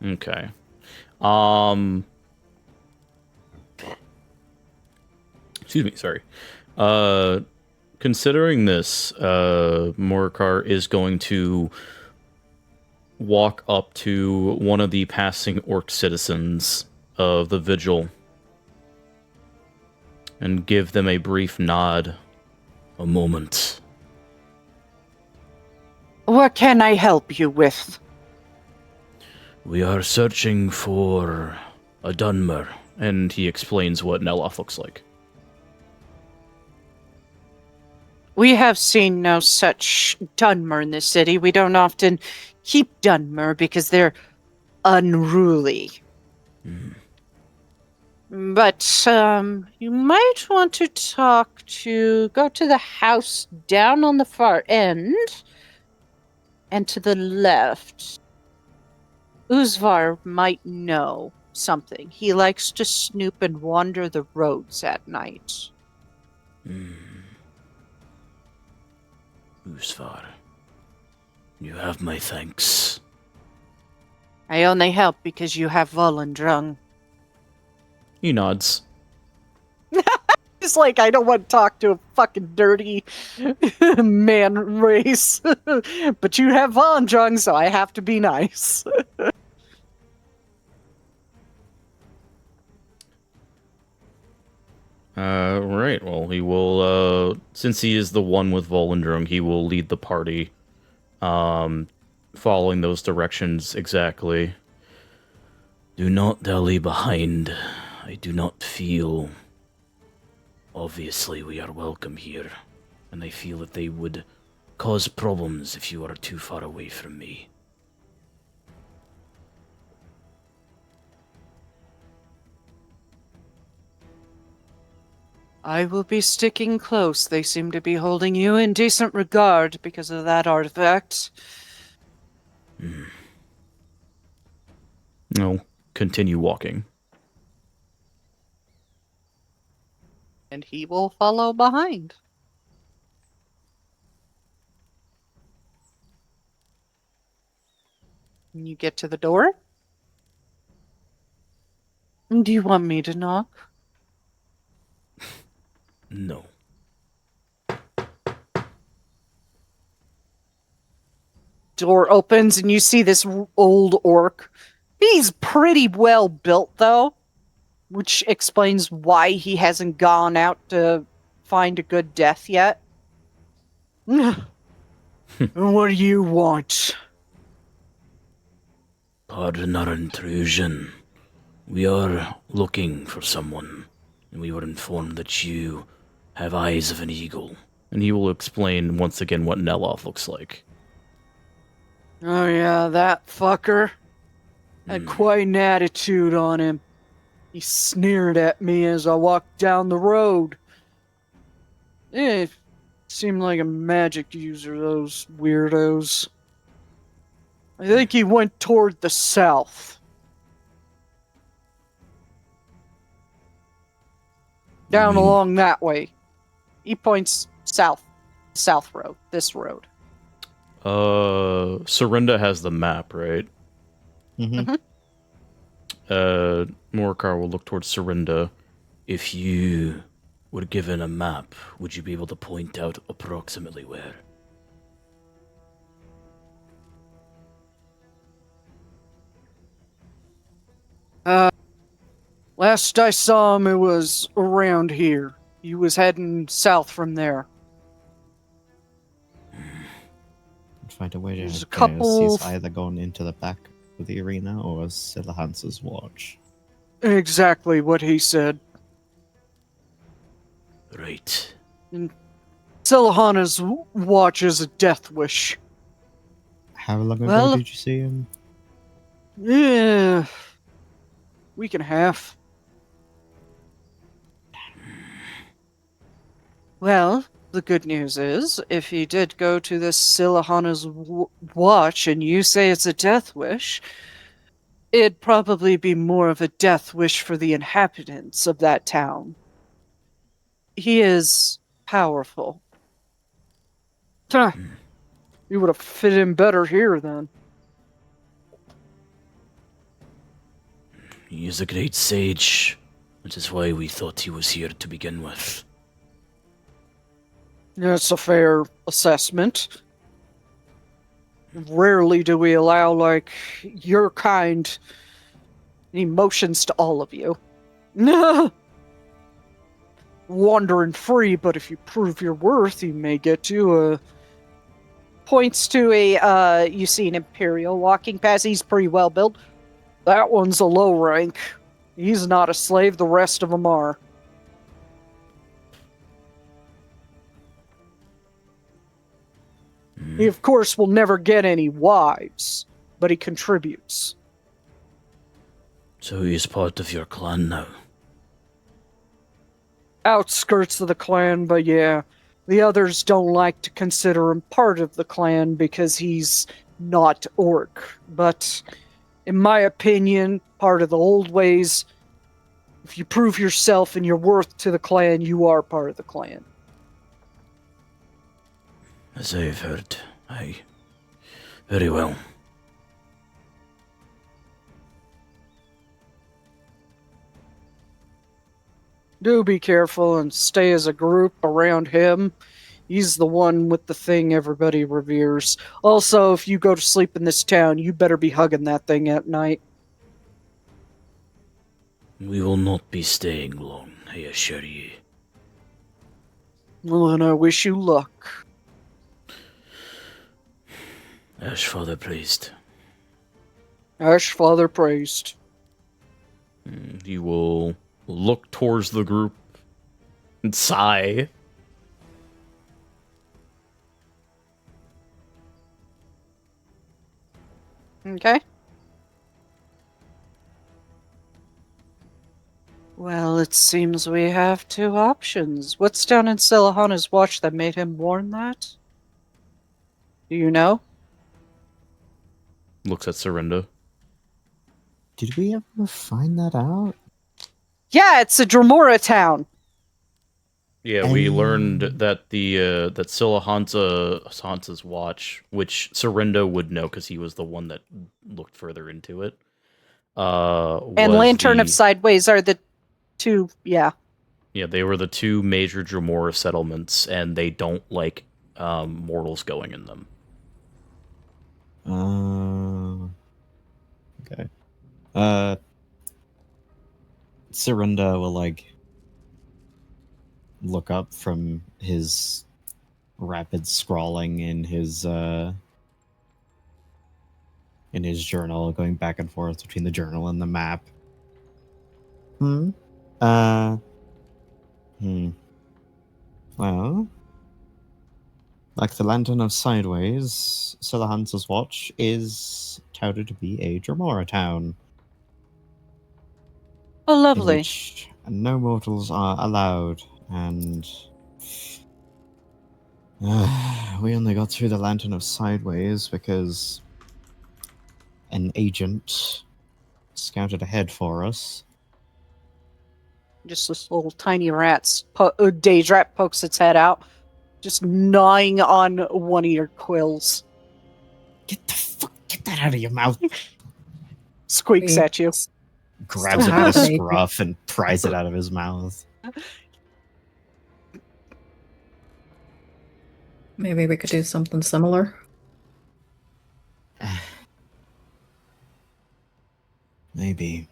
Okay. Excuse me, sorry. Considering this, Morcar is going to walk up to one of the passing orc citizens of the vigil and give them a brief nod. A moment. What can I help you with? We are searching for a Dunmer, and he explains what Neloth looks like. We have seen no such Dunmer in this city. We don't often keep Dunmer because they're unruly. But you might want to go to the house down on the far end and to the left. Uzvar might know something. He likes to snoop and wander the roads at night. Uzvar, you have my thanks. I only help because you have Volendrung. He nods. It's like, I don't want to talk to a fucking dirty man race. But you have Volendrung, so I have to be nice. Right, well, he will, since he is the one with Volendrung, he will lead the party, following those directions exactly. Do not dally behind. I do not feel... Obviously, we are welcome here, and I feel that they would cause problems if you are too far away from me. I will be sticking close. They seem to be holding you in decent regard because of that artifact. No, continue walking. And he will follow behind. When you get to the door? Do you want me to knock? No. Door opens and you see this old orc. He's pretty well built, though, which explains why he hasn't gone out to find a good death yet. What do you want? Pardon our intrusion. We are looking for someone, and we were informed that you have eyes of an eagle. And he will explain once again what Neloth looks like. Oh yeah, that fucker. Had quite an attitude on him. He sneered at me as I walked down the road. It seemed like a magic user, those weirdos. I think he went toward the south. Down along that way. He points south. South road. This road. Serinda has the map, right? Mm-hmm. Morcar will look towards Serinda. If you were given a map, would you be able to point out approximately where? Last I saw him, it was around here. He was heading south from there. Find a way to There's a guess. couple- He's either gone into the back of the arena or Silahansa's watch. Exactly what he said. Right. Silahana's watch is a death wish. How long ago Well- did you see him? Yeah. Week and a half. Well, the good news is, if he did go to this Silahana's watch and you say it's a death wish, it'd probably be more of a death wish for the inhabitants of that town. He is powerful. You would have fit in better here then. He is a great sage. That is why we thought he was here to begin with. That's a fair assessment. Rarely do we allow, like, your kind emotions to all of you. Wandering free, but if you prove your worth, you may get to points to a, you see an Imperial walking past. He's pretty well built. That one's a low rank. He's not a slave, the rest of them are. He, of course, will never get any wives, but he contributes. So he is part of your clan now. Outskirts of the clan, but yeah. The others don't like to consider him part of the clan because he's not orc. But, in my opinion, part of the old ways, if you prove yourself and your worth to the clan, you are part of the clan. As I have heard, aye. Very well. Do be careful and stay as a group around him. He's the one with the thing everybody reveres. Also, if you go to sleep in this town, you better be hugging that thing at night. We will not be staying long, I assure you. Well, and I wish you luck. Ash Father praised. Ash Father praised. He will look towards the group and sigh. Okay. Well, it seems we have two options. What's down in Silahana's watch that made him warn that? Do you know? Looks at Serinda. Did we ever find that out? Yeah, it's a Dremora town. Yeah, we learned that that Scylla Hansa's watch, which Serinda would know because he was the one that looked further into it. And Lantern of Sideways are the two, yeah. Yeah, they were the two major Dremora settlements, and they don't like mortals going in them. Okay. Serinda will look up from his rapid scrawling in his journal, going back and forth between the journal and the map. Well, like the Lantern of Sideways, Silahansa's watch is touted to be a Dremora town. Oh, In lovely. which no mortals are allowed, and we only got through the Lantern of Sideways because an agent scouted ahead for us. Just this little tiny Dage rat pokes its head out, just gnawing on one of your quills. Get that out of your mouth! Squeaks at you. Grabs it by the scruff and pries it out of his mouth. Maybe we could do something similar. Maybe.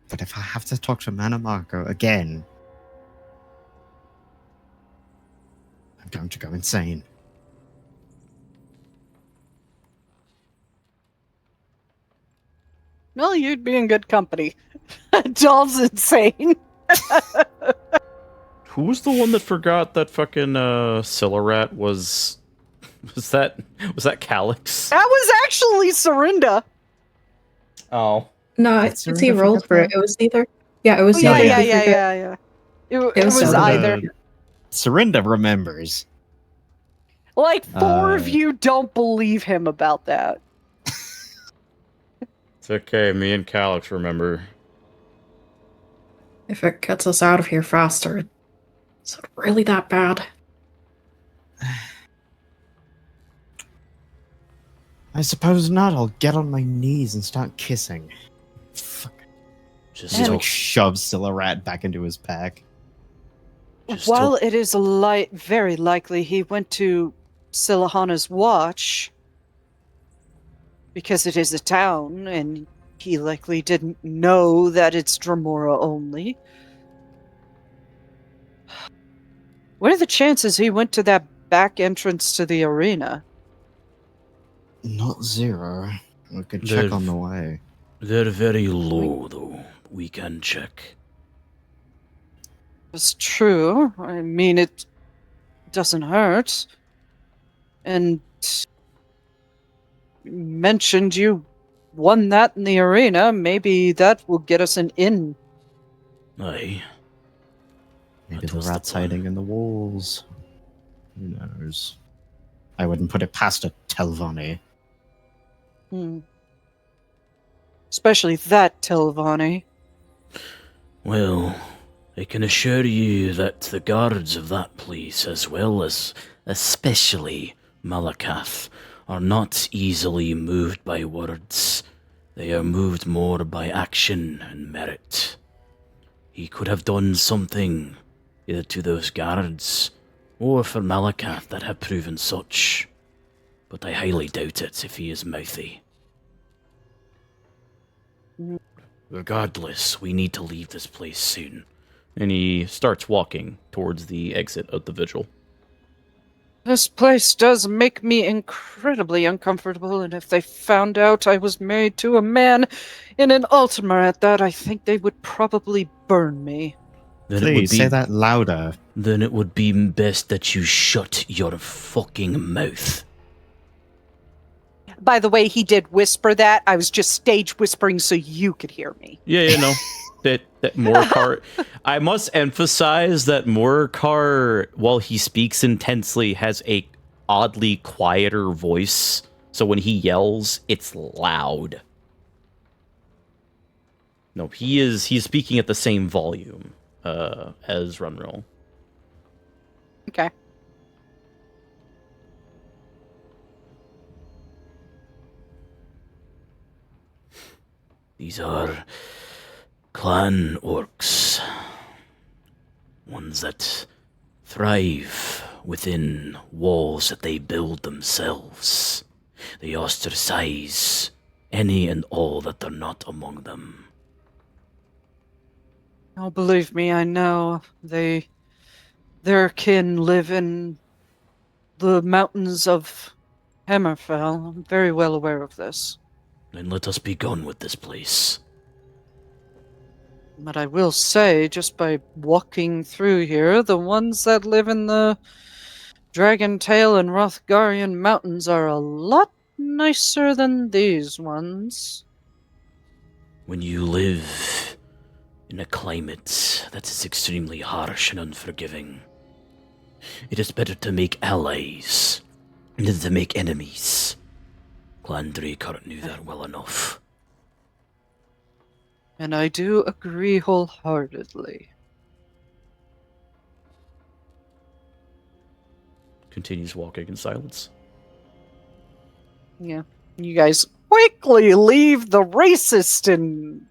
But if I have to talk to Manamarco again, I'm going to go insane. Well, you'd be in good company. Dolph's insane. Who was the one that forgot that fucking Silarat was? Was that Calyx? That was actually Serinda. Oh. No, Did it's he Serena rolled forget for it. that? It was either. Yeah, it was Yeah, either. yeah, he yeah, forgot- yeah, yeah. It It was was either. Serinda remembers. Like, four of Uh, you don't believe him about that. It's okay. Me and Calyx remember. If it gets us out of here faster, is it really that bad? I suppose not. I'll get on my knees and start kissing. Fuck. Just He talk. like shoves Silarat back into his pack. Just While talk. it is very likely he went to Silahana's watch, because it is a town, and he likely didn't know that it's Dremora only. What are the chances he went to that back entrance to the arena? Not zero. We could check on the way. They're very low, though. We can check. It's true. I mean, it doesn't hurt. And you mentioned you won that in the arena. Maybe that will get us an in. Aye. Maybe That the was the rat's plan. hiding in the walls. Who knows? I wouldn't put it past a Telvanni. Especially that Telvanni. Well, I can assure you that the guards of that place, as well as especially Malakath, are not easily moved by words. They are moved more by action and merit. He could have done something, either to those guards, or for Malakath that have proven such. But I highly doubt it if he is mouthy. Regardless, we need to leave this place soon. And he starts walking towards the exit of the vigil. This place does make me incredibly uncomfortable, and if they found out I was married to a man in an Ultima at that, I think they would probably burn me. Then it would Please be say that louder. Then it would be best that you shut your fucking mouth. By the way, he did whisper that. I was just stage whispering so you could hear me. Yeah, no. that Morcar. I must emphasize that Morcar, while he speaks intensely, has a oddly quieter voice. So when he yells, it's loud. No, he's speaking at the same volume as Runroll. Okay. These are clan orcs. Ones that thrive within walls that they build themselves. They ostracize any and all that are not among them. Oh, believe me, I know. Their kin live in the mountains of Hammerfell. I'm very well aware of this. Then let us be gone with this place. But I will say, just by walking through here, the ones that live in the Dragon Tail and Rothgarian mountains are a lot nicer than these ones. When you live in a climate that is extremely harsh and unforgiving, it is better to make allies than to make enemies. Clan Draekart knew that well enough. And I do agree wholeheartedly. Continues walking in silence. Yeah. You guys quickly leave the racist and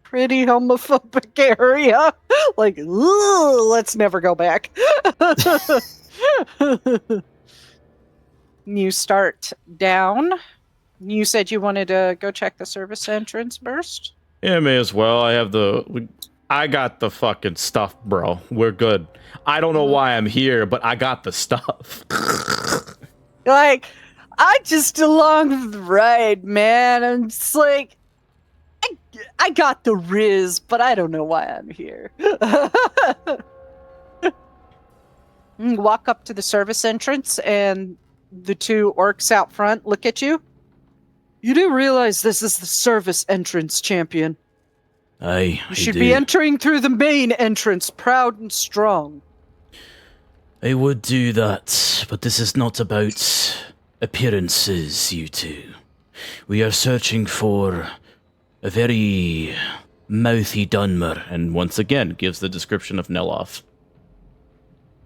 pretty homophobic area. Like, ugh, let's never go back. You start down. You said you wanted to go check the service entrance first? Yeah, may as well. I got the fucking stuff, bro. We're good. I don't know why I'm here, but I got the stuff. Like, I just along for the ride, man. I'm just like, I got the riz, but I don't know why I'm here. You walk up to the service entrance, and the two orcs out front look at you. You do realize this is the service entrance, champion. Aye, You should be entering through the main entrance, proud and strong. I would do that, but this is not about appearances, you two. We are searching for a very mouthy Dunmer, and once again gives the description of Neloth.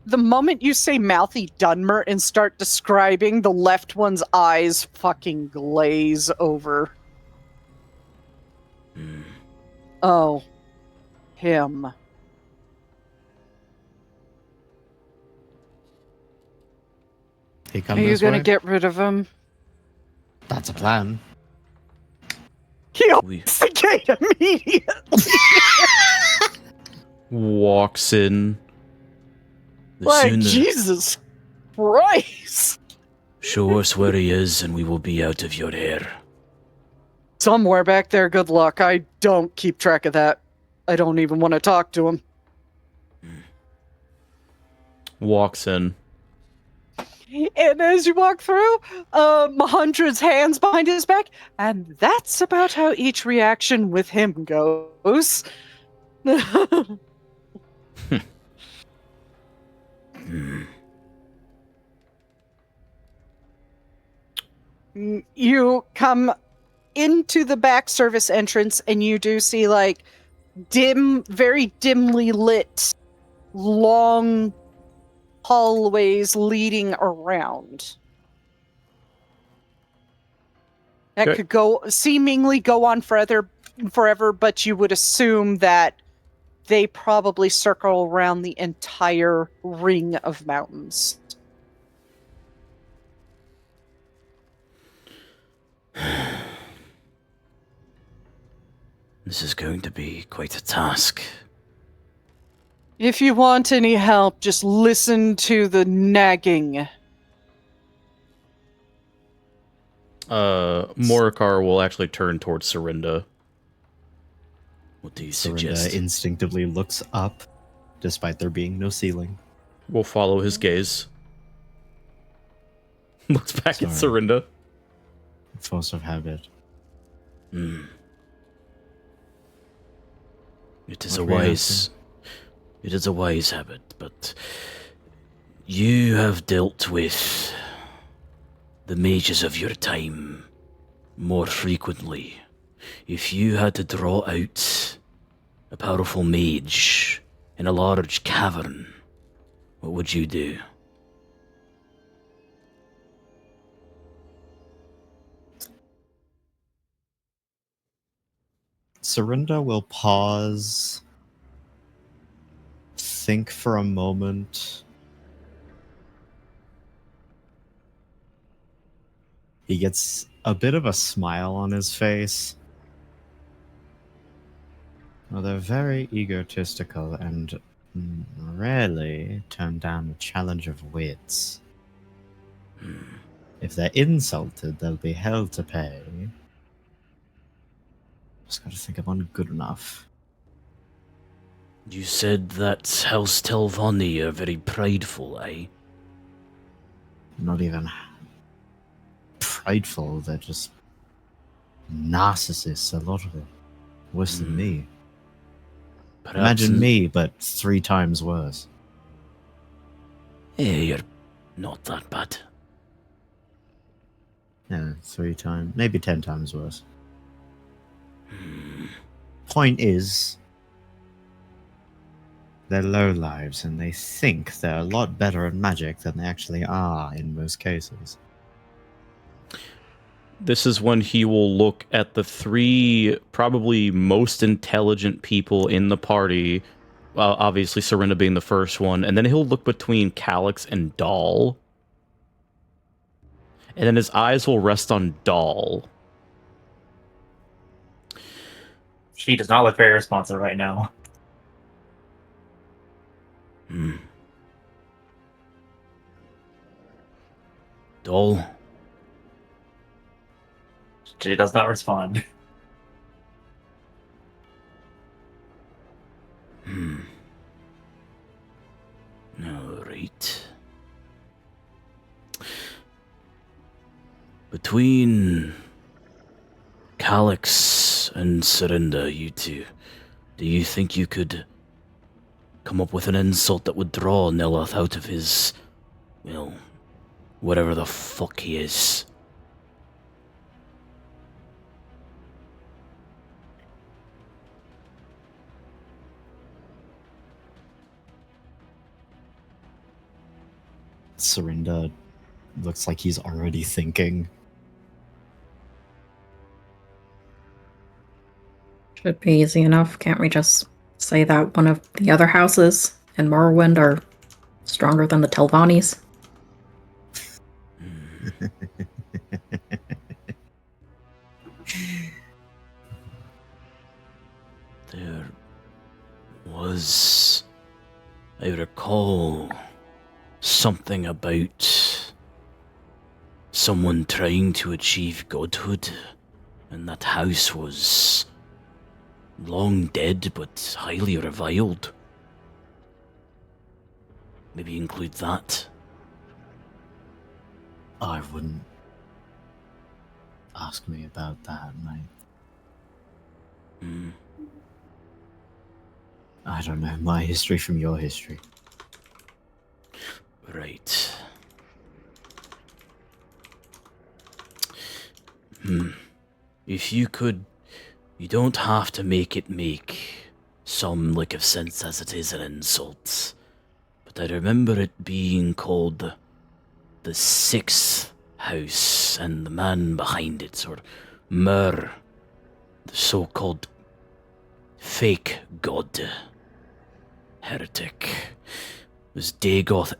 The moment you say mouthy Dunmer and start describing, the left one's eyes fucking glaze over. Oh, him. He come Are you this gonna way? get rid of him? That's a plan. He opens the gate immediately. Walks in. Like, Jesus Christ. Show us where he is and we will be out of your hair. Somewhere back there, good luck. I don't keep track of that. I don't even want to talk to him. Walks in. And as you walk through, Mahandra's hands behind his back, and that's about how each reaction with him goes. You come into the back service entrance, and you do see, like, very dimly lit, long hallways leading around. That Okay. could seemingly go on forever, but you would assume that they probably circle around the entire ring of mountains. This is going to be quite a task. If you want any help, just listen to the nagging. Morikar will actually turn towards Serinda. What do you suggest? Serinda instinctively looks up, despite there being no ceiling. We'll follow his gaze. Looks back at Sorry. Serinda. Force of habit. It What we have it is a wise habit, but you have dealt with the mages of your time more frequently. If you had to draw out a powerful mage in a large cavern, what would you do? Serinda will pause, think for a moment. He gets a bit of a smile on his face. Well, they're very egotistical and rarely turn down a challenge of wits. If they're insulted, they'll be held to pay. Just gotta think of one good enough. You said that House Telvanni are very prideful, eh? Not even prideful, they're just narcissists, a lot of them. Worse than me. Perhaps Imagine me, but 3 times worse. You're not that bad. Yeah, 3 times, maybe 10 times worse. Point is, they're low lives and they think they're a lot better at magic than they actually are in most cases. This is when he will look at the 3 probably most intelligent people in the party obviously Serinda being the first one, and then he'll look between Calyx and Doll. And then his eyes will rest on Doll. She does not look very responsive right now. Doll. She does not respond. Alright. Between Calyx and Serinda, you two, do you think you could come up with an insult that would draw Niloth out of his, well, whatever the fuck he is? Serinda looks like he's already thinking. Should be easy enough. Can't we just say that one of the other houses in Morrowind are stronger than the Telvannis? There was, I recall, something about someone trying to achieve godhood, and that house was long dead but highly reviled. Maybe include that. I wouldn't ask me about that, mate. I don't know my history from your history. Right. If you could, you don't have to make it make some lick of sense as it is an insult. But I remember it being called the Sixth House, and the man behind it, or Mer, the so-called fake god, heretic, was Dagoth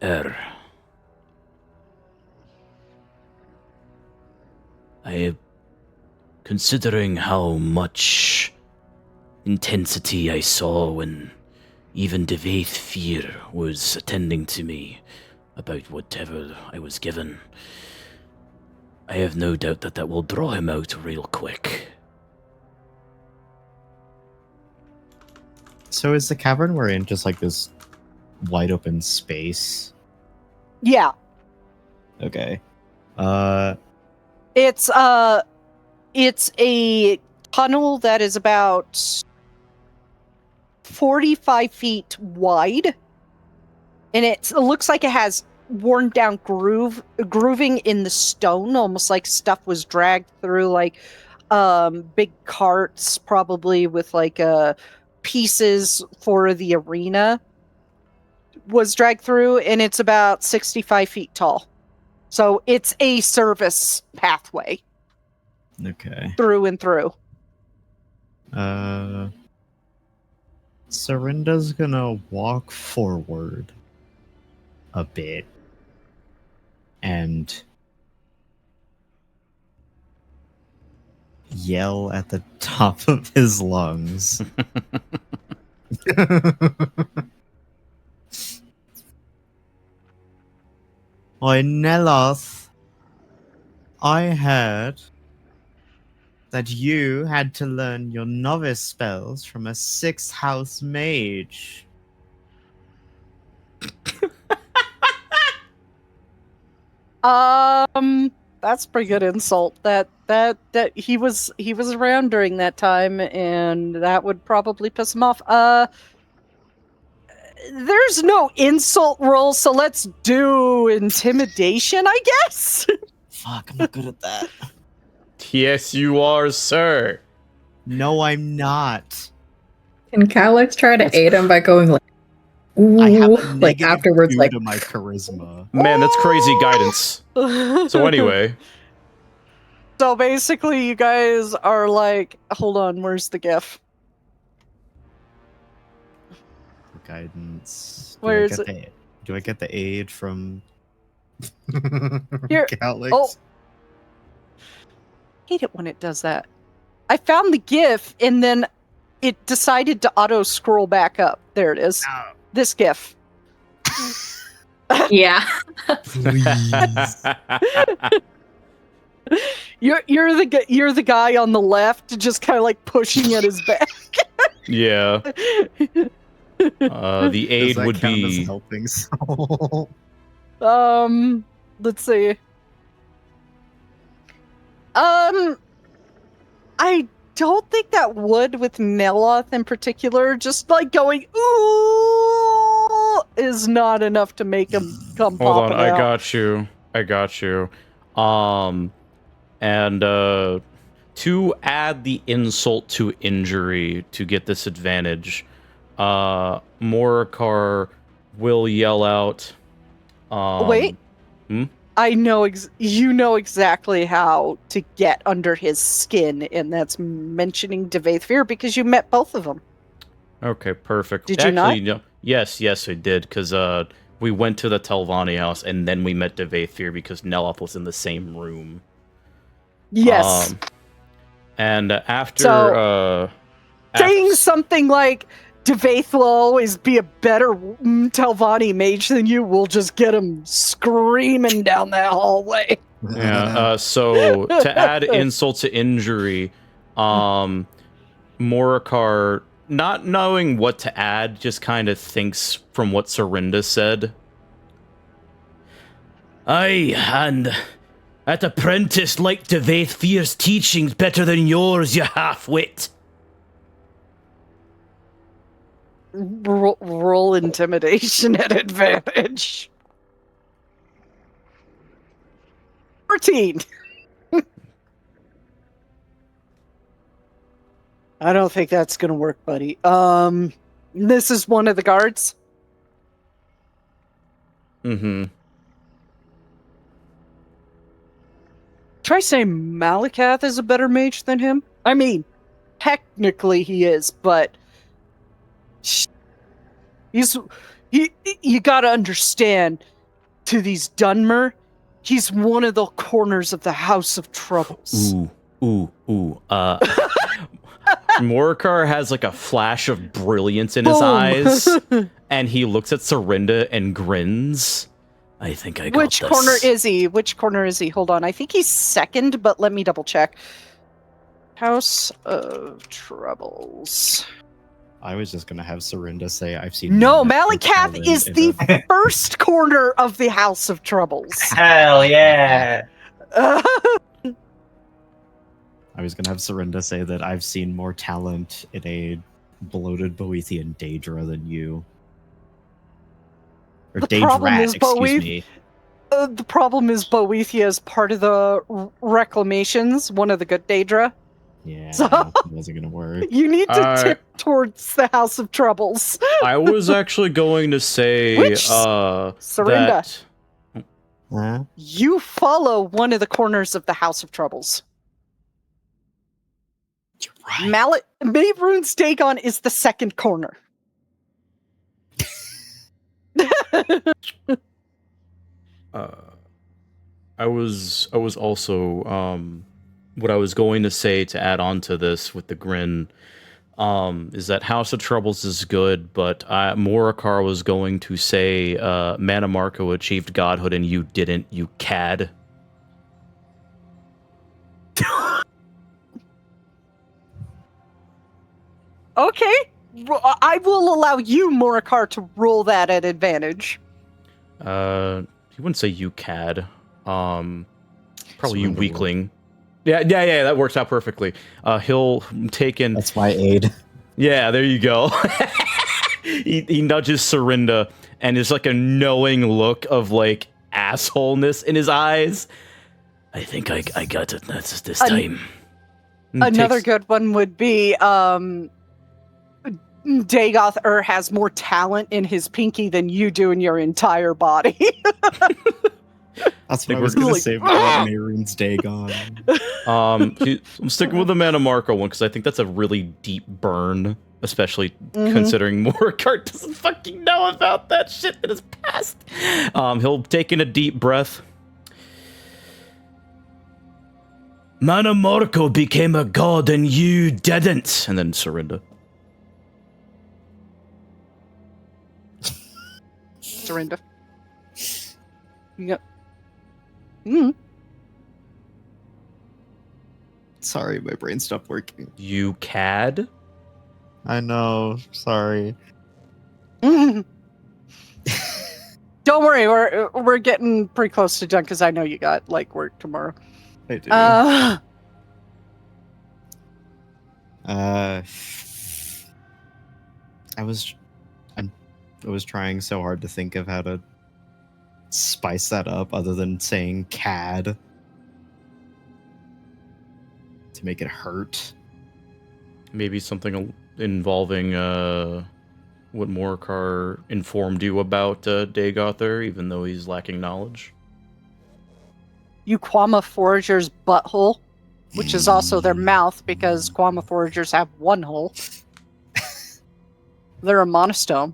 considering how much intensity I saw when even Devaith Fear was attending to me about whatever I was given, I have no doubt that that will draw him out real quick. So is the cavern we're in just like this wide open space? Yeah. Okay. It's a tunnel that is about 45 feet wide, and it looks like it has worn down grooving in the stone, almost like stuff was dragged through, like big carts, probably with like pieces for the arena was dragged through, and it's about 65 feet tall. So it's a service pathway. Okay. Through and through. Serinda's gonna walk forward a bit and yell at the top of his lungs. Oi, Neloth, I heard that you had to learn your novice spells from a sixth house mage. That's a pretty good insult. That he was around during that time, and that would probably piss him off. There's no insult roll, so let's do intimidation, I guess. Fuck, I'm not good at that. Yes, you are, sir. No, I'm not. Can Calyx try to aid him by going like, ooh, I have a like negative afterwards, 2 like, to my charisma. Man, that's crazy guidance. So anyway. So basically, you guys are like, hold on, where's the GIF? guidance. Where is it? Do I get the aid from Here. Calyx? Oh. Hate it when it does that. I found the GIF and then it decided to auto scroll back up. There it is. Oh. This GIF. Yeah. Please. You're the guy on the left, just kind of like pushing at his back. Yeah. The aid Does that would count be as helping soul? Let's see. I don't think that would with Neloth in particular. Just like going ooh is not enough to make him come. Hold on, popping out. I got you. And to add the insult to injury to get this advantage, Morikar will yell out. Wait. Hmm? I know you know exactly how to get under his skin, and that's mentioning Devathir because you met both of them. Okay, perfect. Did you not? No. Yes, I did, because we went to the Telvanni house, and then we met Devathir because Neloth was in the same room. Yes. And after saying something like Devath will always be a better Telvanni mage than you will just get him screaming down that hallway. Yeah, so to add insult to injury, Morikar, not knowing what to add, just kind of thinks from what Serinda said. Aye, and that apprentice liked Devathir's teachings better than yours, you half-wit. Roll intimidation at advantage. 14. I don't think that's gonna work, buddy. This is one of the guards. Mm-hmm. Try saying Malakath is a better mage than him. I mean, technically he is, but you gotta understand, to these Dunmer, he's one of the corners of the House of Troubles. Ooh. Morikar has like a flash of brilliance in his eyes, and he looks at Serinda and grins. I think I got Which this. Which corner is he? Hold on. I think he's second, but let me double check. House of Troubles. I was just gonna have Serinda say I've seen. No, Malakath is the first corner of the House of Troubles. Hell yeah! I was gonna have Serinda say that I've seen more talent in a bloated Boethian Daedra than you. Or Daedra, excuse me. The problem is Boethia is part of the reclamations, one of the good Daedra. Yeah, So- it wasn't gonna work. You need to tip towards the House of Troubles. I was actually going to say, Which? Serinda. that Huh? You follow one of the corners of the House of Troubles. You're right. Mavroon's Dagon is the second corner. I was also what I was going to say to add on to this with the grin is that House of Troubles is good, but Morikar was going to say Manamarco achieved godhood and you didn't, you cad. Okay. I will allow you, Morikar, to roll that at advantage. He wouldn't say you cad. Probably you Surrender weakling. Yeah, that works out perfectly. He'll take in. That's my aid. Yeah, there you go. he nudges Serinda, and there's like a knowing look of like assholeness in his eyes. I think I got it. That's this time. Another good one would be Dagoth has more talent in his pinky than you do in your entire body. That's Think what I was we're gonna like, say about Mehrunes Dagon. I'm sticking with the Mana Marco one because I think that's a really deep burn, especially considering Morkart doesn't fucking know about that shit that is past. He'll take in a deep breath. Mana Marco became a god and you didn't. And then Serinda. Serinda. You got. Mm. Sorry, my brain stopped working. You cad? I know. Sorry. Don't worry, we're getting pretty close to done because I know you got like work tomorrow. I do. I was trying so hard to think of how to spice that up other than saying CAD to make it hurt. Maybe something involving what Morkar informed you about Dagother, even though he's lacking knowledge. You Quama Foragers' butthole, which is also their mouth because Quama Foragers have one hole. They're a monostome.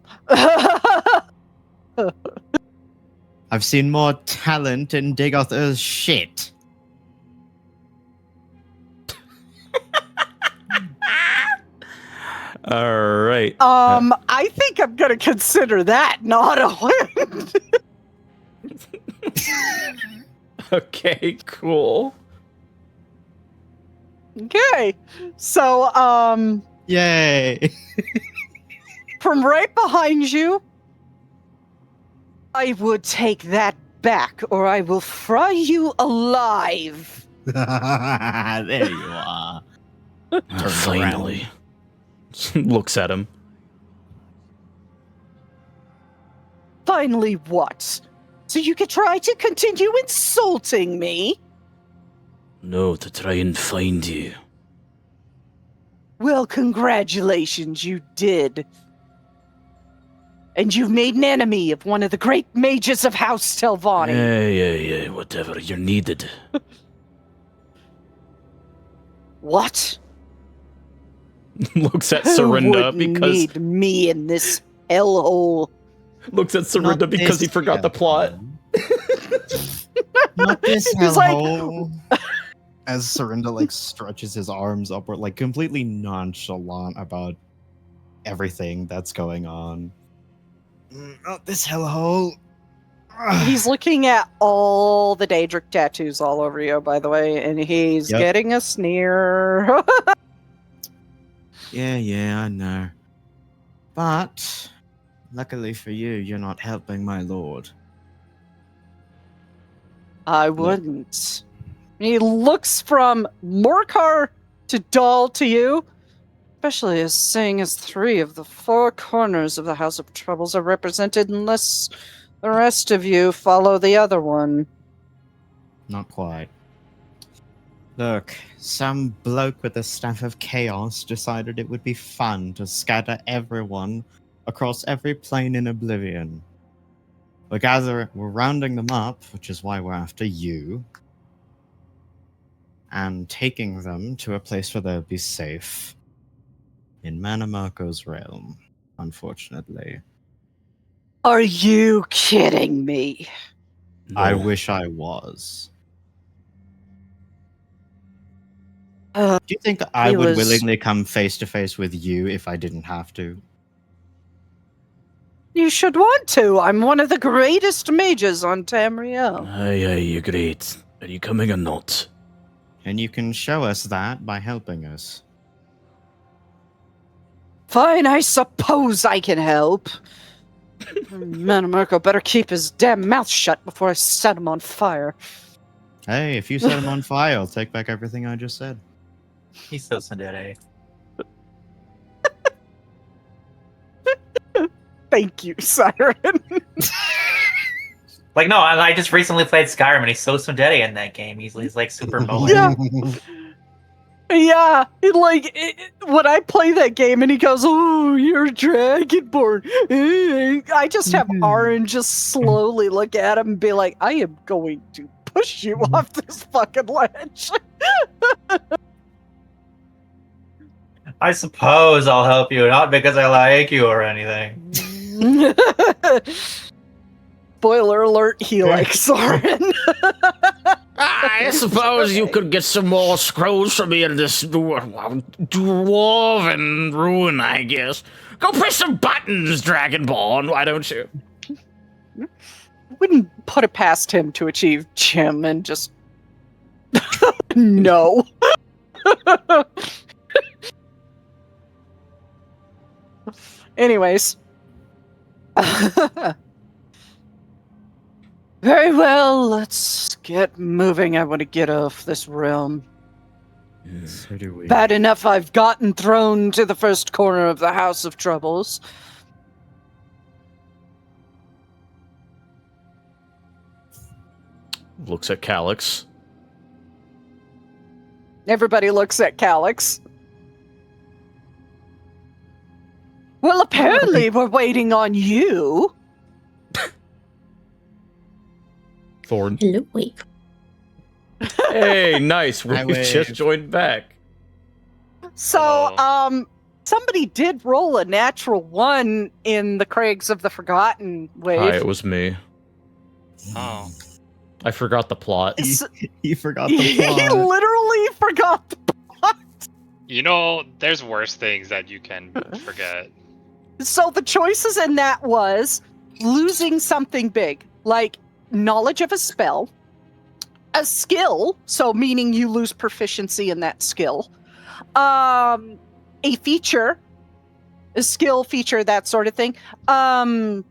I've seen more talent in Dagother's shit. All right. I think I'm gonna consider that not a win. Okay, cool. Okay, so Yay! from right behind you, I would take that back, or I will fry you alive. There you are. Finally. Looks at him. Finally what? So you could try to continue insulting me? No, to try and find you. Well, congratulations, you did. And you've made an enemy of one of the great mages of House Telvanni. Yeah, whatever. You're needed. What? Looks at Who Serinda would because... need me in this hellhole? Looks at Serinda Not because he this forgot the plot. Not this He's like- hellhole. As Serinda like stretches his arms upward, like completely nonchalant about everything that's going on. Not this hellhole. He's looking at all the Daedric tattoos all over you, by the way, and he's Yep. getting a sneer. Yeah, I know. But luckily for you, you're not helping my lord. I wouldn't. He looks from Morkar to Dahl to you, especially as seeing as 3 of the 4 corners of the House of Troubles are represented, unless the rest of you follow the other one. Not quite. Look, some bloke with a staff of chaos decided it would be fun to scatter everyone across every plane in Oblivion. We're rounding them up, which is why we're after you, and taking them to a place where they'll be safe. In Mana Marco's realm, unfortunately. Are you kidding me? I No. wish I was. Uh, Do you think I he would was- willingly come face to face with you if I didn't have to? You should want to. I'm one of the greatest mages on Tamriel. Aye, you're great. Are you coming or not? And you can show us that by helping us. Fine, I suppose I can help. Man, Mirko better keep his damn mouth shut before I set him on fire. Hey, if you set him on fire, I'll take back everything I just said. He's so tsundere. Thank you, Siren. Like, no, I just recently played Skyrim, and he's so tsundere in that game. He's like super mullet. Yeah. Yeah, when I play that game and he goes, "Oh, you're Dragonborn," I just have Aaron just slowly look at him and be like, "I am going to push you off this fucking ledge." I suppose I'll help you, not because I like you or anything. Spoiler alert, he likes Soren. I suppose you could get some more scrolls from me in this dwarven ruin, I guess. Go push some buttons, Dragonborn, why don't you? Wouldn't put it past him to achieve Jim and just... No. Anyways. Very well, let's get moving. I want to get off this realm. So do we. Bad enough I've gotten thrown to the first corner of the House of Troubles. Looks at Calyx. Everybody looks at Calyx. Well, apparently we're waiting on you. Thorn. Hello, wait. Hey, nice. I We just wave. joined back. So, Oh. somebody did roll a natural 1 in the Crags of the Forgotten wave. Hi, it was me. Oh. I forgot the plot. S- He forgot the he plot. literally forgot the plot. You know, there's worse things that you can forget. So the choices in that was losing something big, like knowledge of a spell, a skill, so meaning you lose proficiency in that skill, a feature, a skill feature, that sort of thing, -1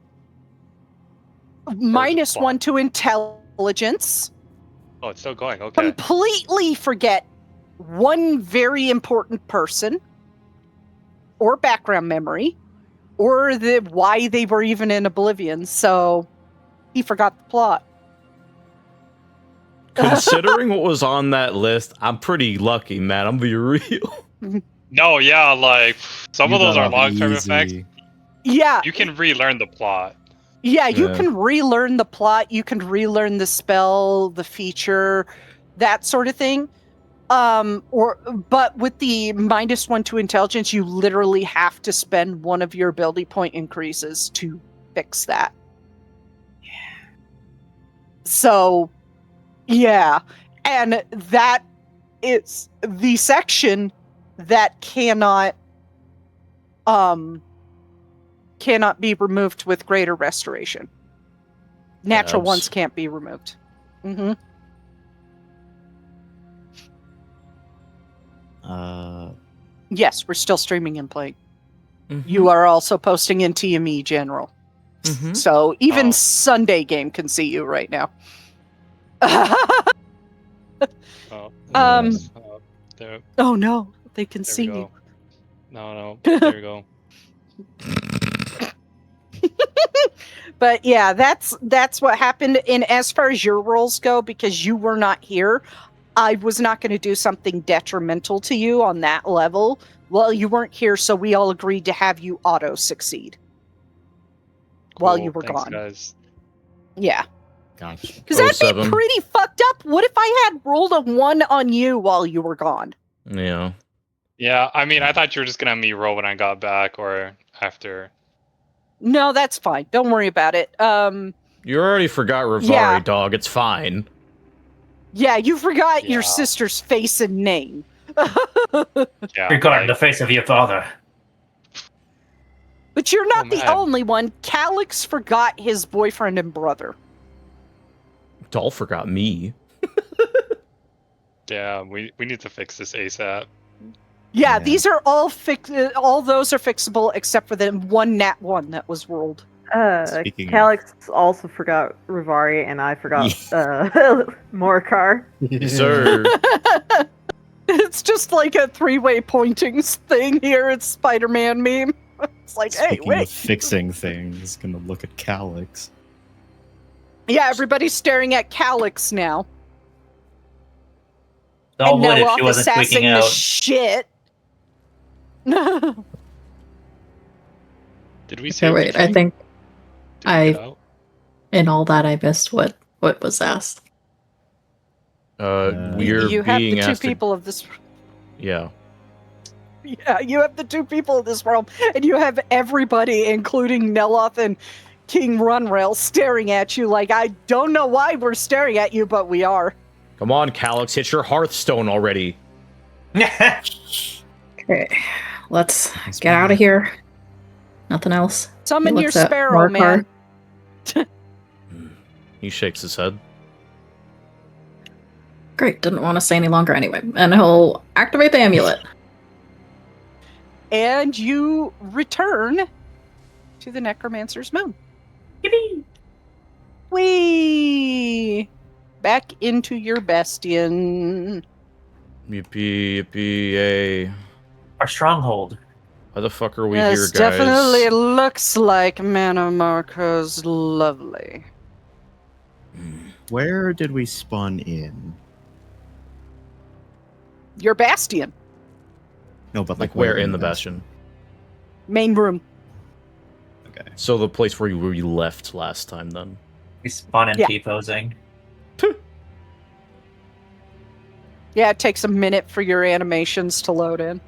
to intelligence, Oh, it's still going. Okay. completely forget one very important person or background memory or why they were even in oblivion, so he forgot the plot. Considering what was on that list, I'm pretty lucky, man. I'm gonna be real. No, yeah, like some You of those got are off long-term easy. effects. Yeah, You can relearn the plot. yeah, you Yeah. can relearn the plot, you can relearn the spell, the feature, that sort of thing. But with the -1 to intelligence, you literally have to spend one of your ability point increases to fix that. So, yeah, and that is the section that cannot be removed with greater restoration. Natural Abs. ones can't be removed. Mm-hmm. Yes, we're still streaming and playing. You are also posting in TME General. Mhm. So even Oh. Sunday Game can see you right now. Oh, Nice. there, Oh no, they can there see we you. go. No, there we go. But yeah, that's what happened. And as far as your roles go, because you were not here, I was not going to do something detrimental to you on that level. Well, you weren't here, so we all agreed to have you auto succeed while you were Thanks, gone. guys. Yeah, Gotcha. because that'd 07. be pretty fucked up. What if I had rolled a 1 on you while you were gone? Yeah. Yeah, I mean, I thought you were just gonna have me roll when I got back or after. No, that's fine. Don't worry about it. You already forgot Rivari, Yeah. dog. It's fine. Yeah, you forgot your Yeah. sister's face and name. Yeah, Regarding the like, face of your father. But you're not Oh, the man. only one. Calyx forgot his boyfriend and brother. Doll forgot me. yeah, we need to fix this ASAP. Yeah, Yeah. these are all all those are fixable except for the one nat 1 that was rolled. Speaking of- Calyx also forgot Rivari, and I forgot Morcar. Yes, sir. It's just like a 3-way pointing thing here. It's Spider-Man meme. It's like, hey, Speaking wait. of fixing things, gonna look at Calyx. Yeah, everybody's staring at Calyx now. All and would if Noah she wasn't assessing tweaking the out. shit. Did we see? Okay, wait. I think Did we get out? in all that I missed what was asked. We're You have being the two asked to... people of this. Yeah. Yeah, you have the two people of this realm, and you have everybody, including Neloth and King Runrail, staring at you like, I don't know why we're staring at you, but we are. Come on, Calyx, hit your Hearthstone already. Okay, let's get out of here. Nothing else. Summon He your looks at sparrow, man. Morcar. He shakes his head. Great, didn't want to say any longer anyway. And he'll activate the amulet. And you return to the Necromancer's Moon. Yippee! Whee! Back into your bastion. Yippee, yippee, yay. Our stronghold. Why the fuck are we Yes, here, guys? definitely looks like Mana Marco's lovely. Where did we spawn in? Your bastion. No, but Like where in the bastion? Main room. Okay. So the place where you left last time, then. We spawn in Yeah. T-posing. Yeah, it takes a minute for your animations to load in.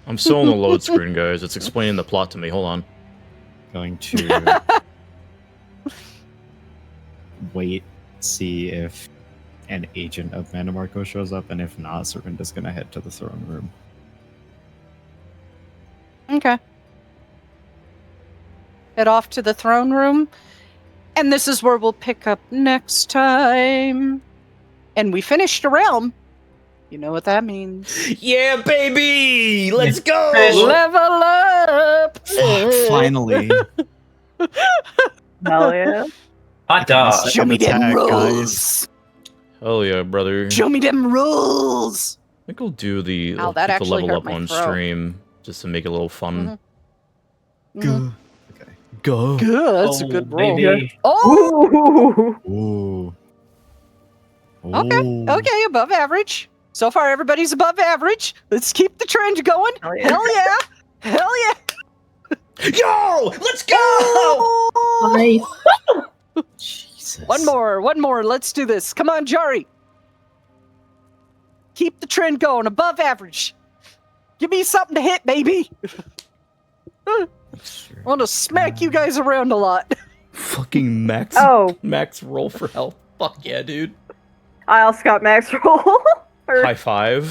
I'm still on the load screen, guys. It's explaining the plot to me. Hold on. Going to wait, see if an agent of Mana Marco shows up, and if not, Serinda's gonna head to the throne room. Okay. Head off to the throne room. And this is where we'll pick up next time. And we finished a realm. You know what that means. Yeah, baby! Let's go! Level up! Finally. Hell yeah. Hot dog. Show me them Attack, rules. Hell yeah, brother. Show me them rules. I think I'll do the, Ow, that the actually level hurt up my on throat. stream, just to make it a little fun. Mhm. Okay. Go. Good, that's a good roll. Baby. Oh, Ooh. Ooh. Okay, Ooh. okay, above average. So far, everybody's above average. Let's keep the trend going. Hell yeah. Hell yeah! Hell yeah! Yo! Let's go! Nice. Jesus. One more. Let's do this. Come on, Jari. Keep the trend going, above average. Give me something to hit, baby. I want to smack you guys around a lot. Fucking max. Oh, Max roll for health. Fuck yeah, dude. I also got max roll. High five.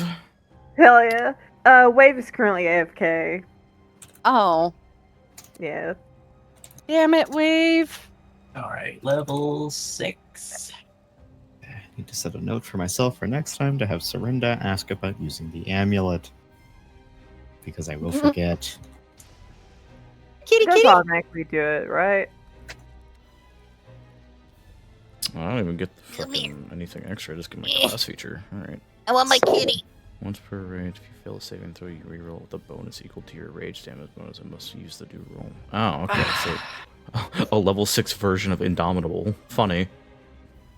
Hell yeah. Wave is currently AFK. Oh, Yeah. damn it, Wave. Alright, level 6. I need to set a note for myself for next time to have Serinda ask about using the amulet. Because I will forget. Kitty, Does kitty. automatically do it, right? I don't even get the fucking anything extra. I just get my class feature. Alright. I want my kitty. Once per rage, if you fail a saving throw, you reroll with a bonus equal to your rage damage bonus and must use the new roll. Oh, okay. So a level 6 version of Indomitable. Funny.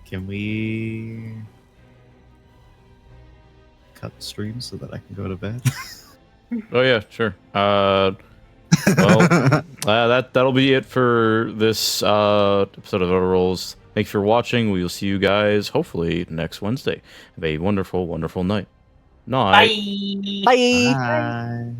Can we cut the stream so that I can go to bed? Oh yeah, sure. Well, that'll be it for this episode of Auto Rolls. Thanks for watching. We will see you guys hopefully next Wednesday. Have a wonderful, wonderful night. Night. Bye! Bye. Bye.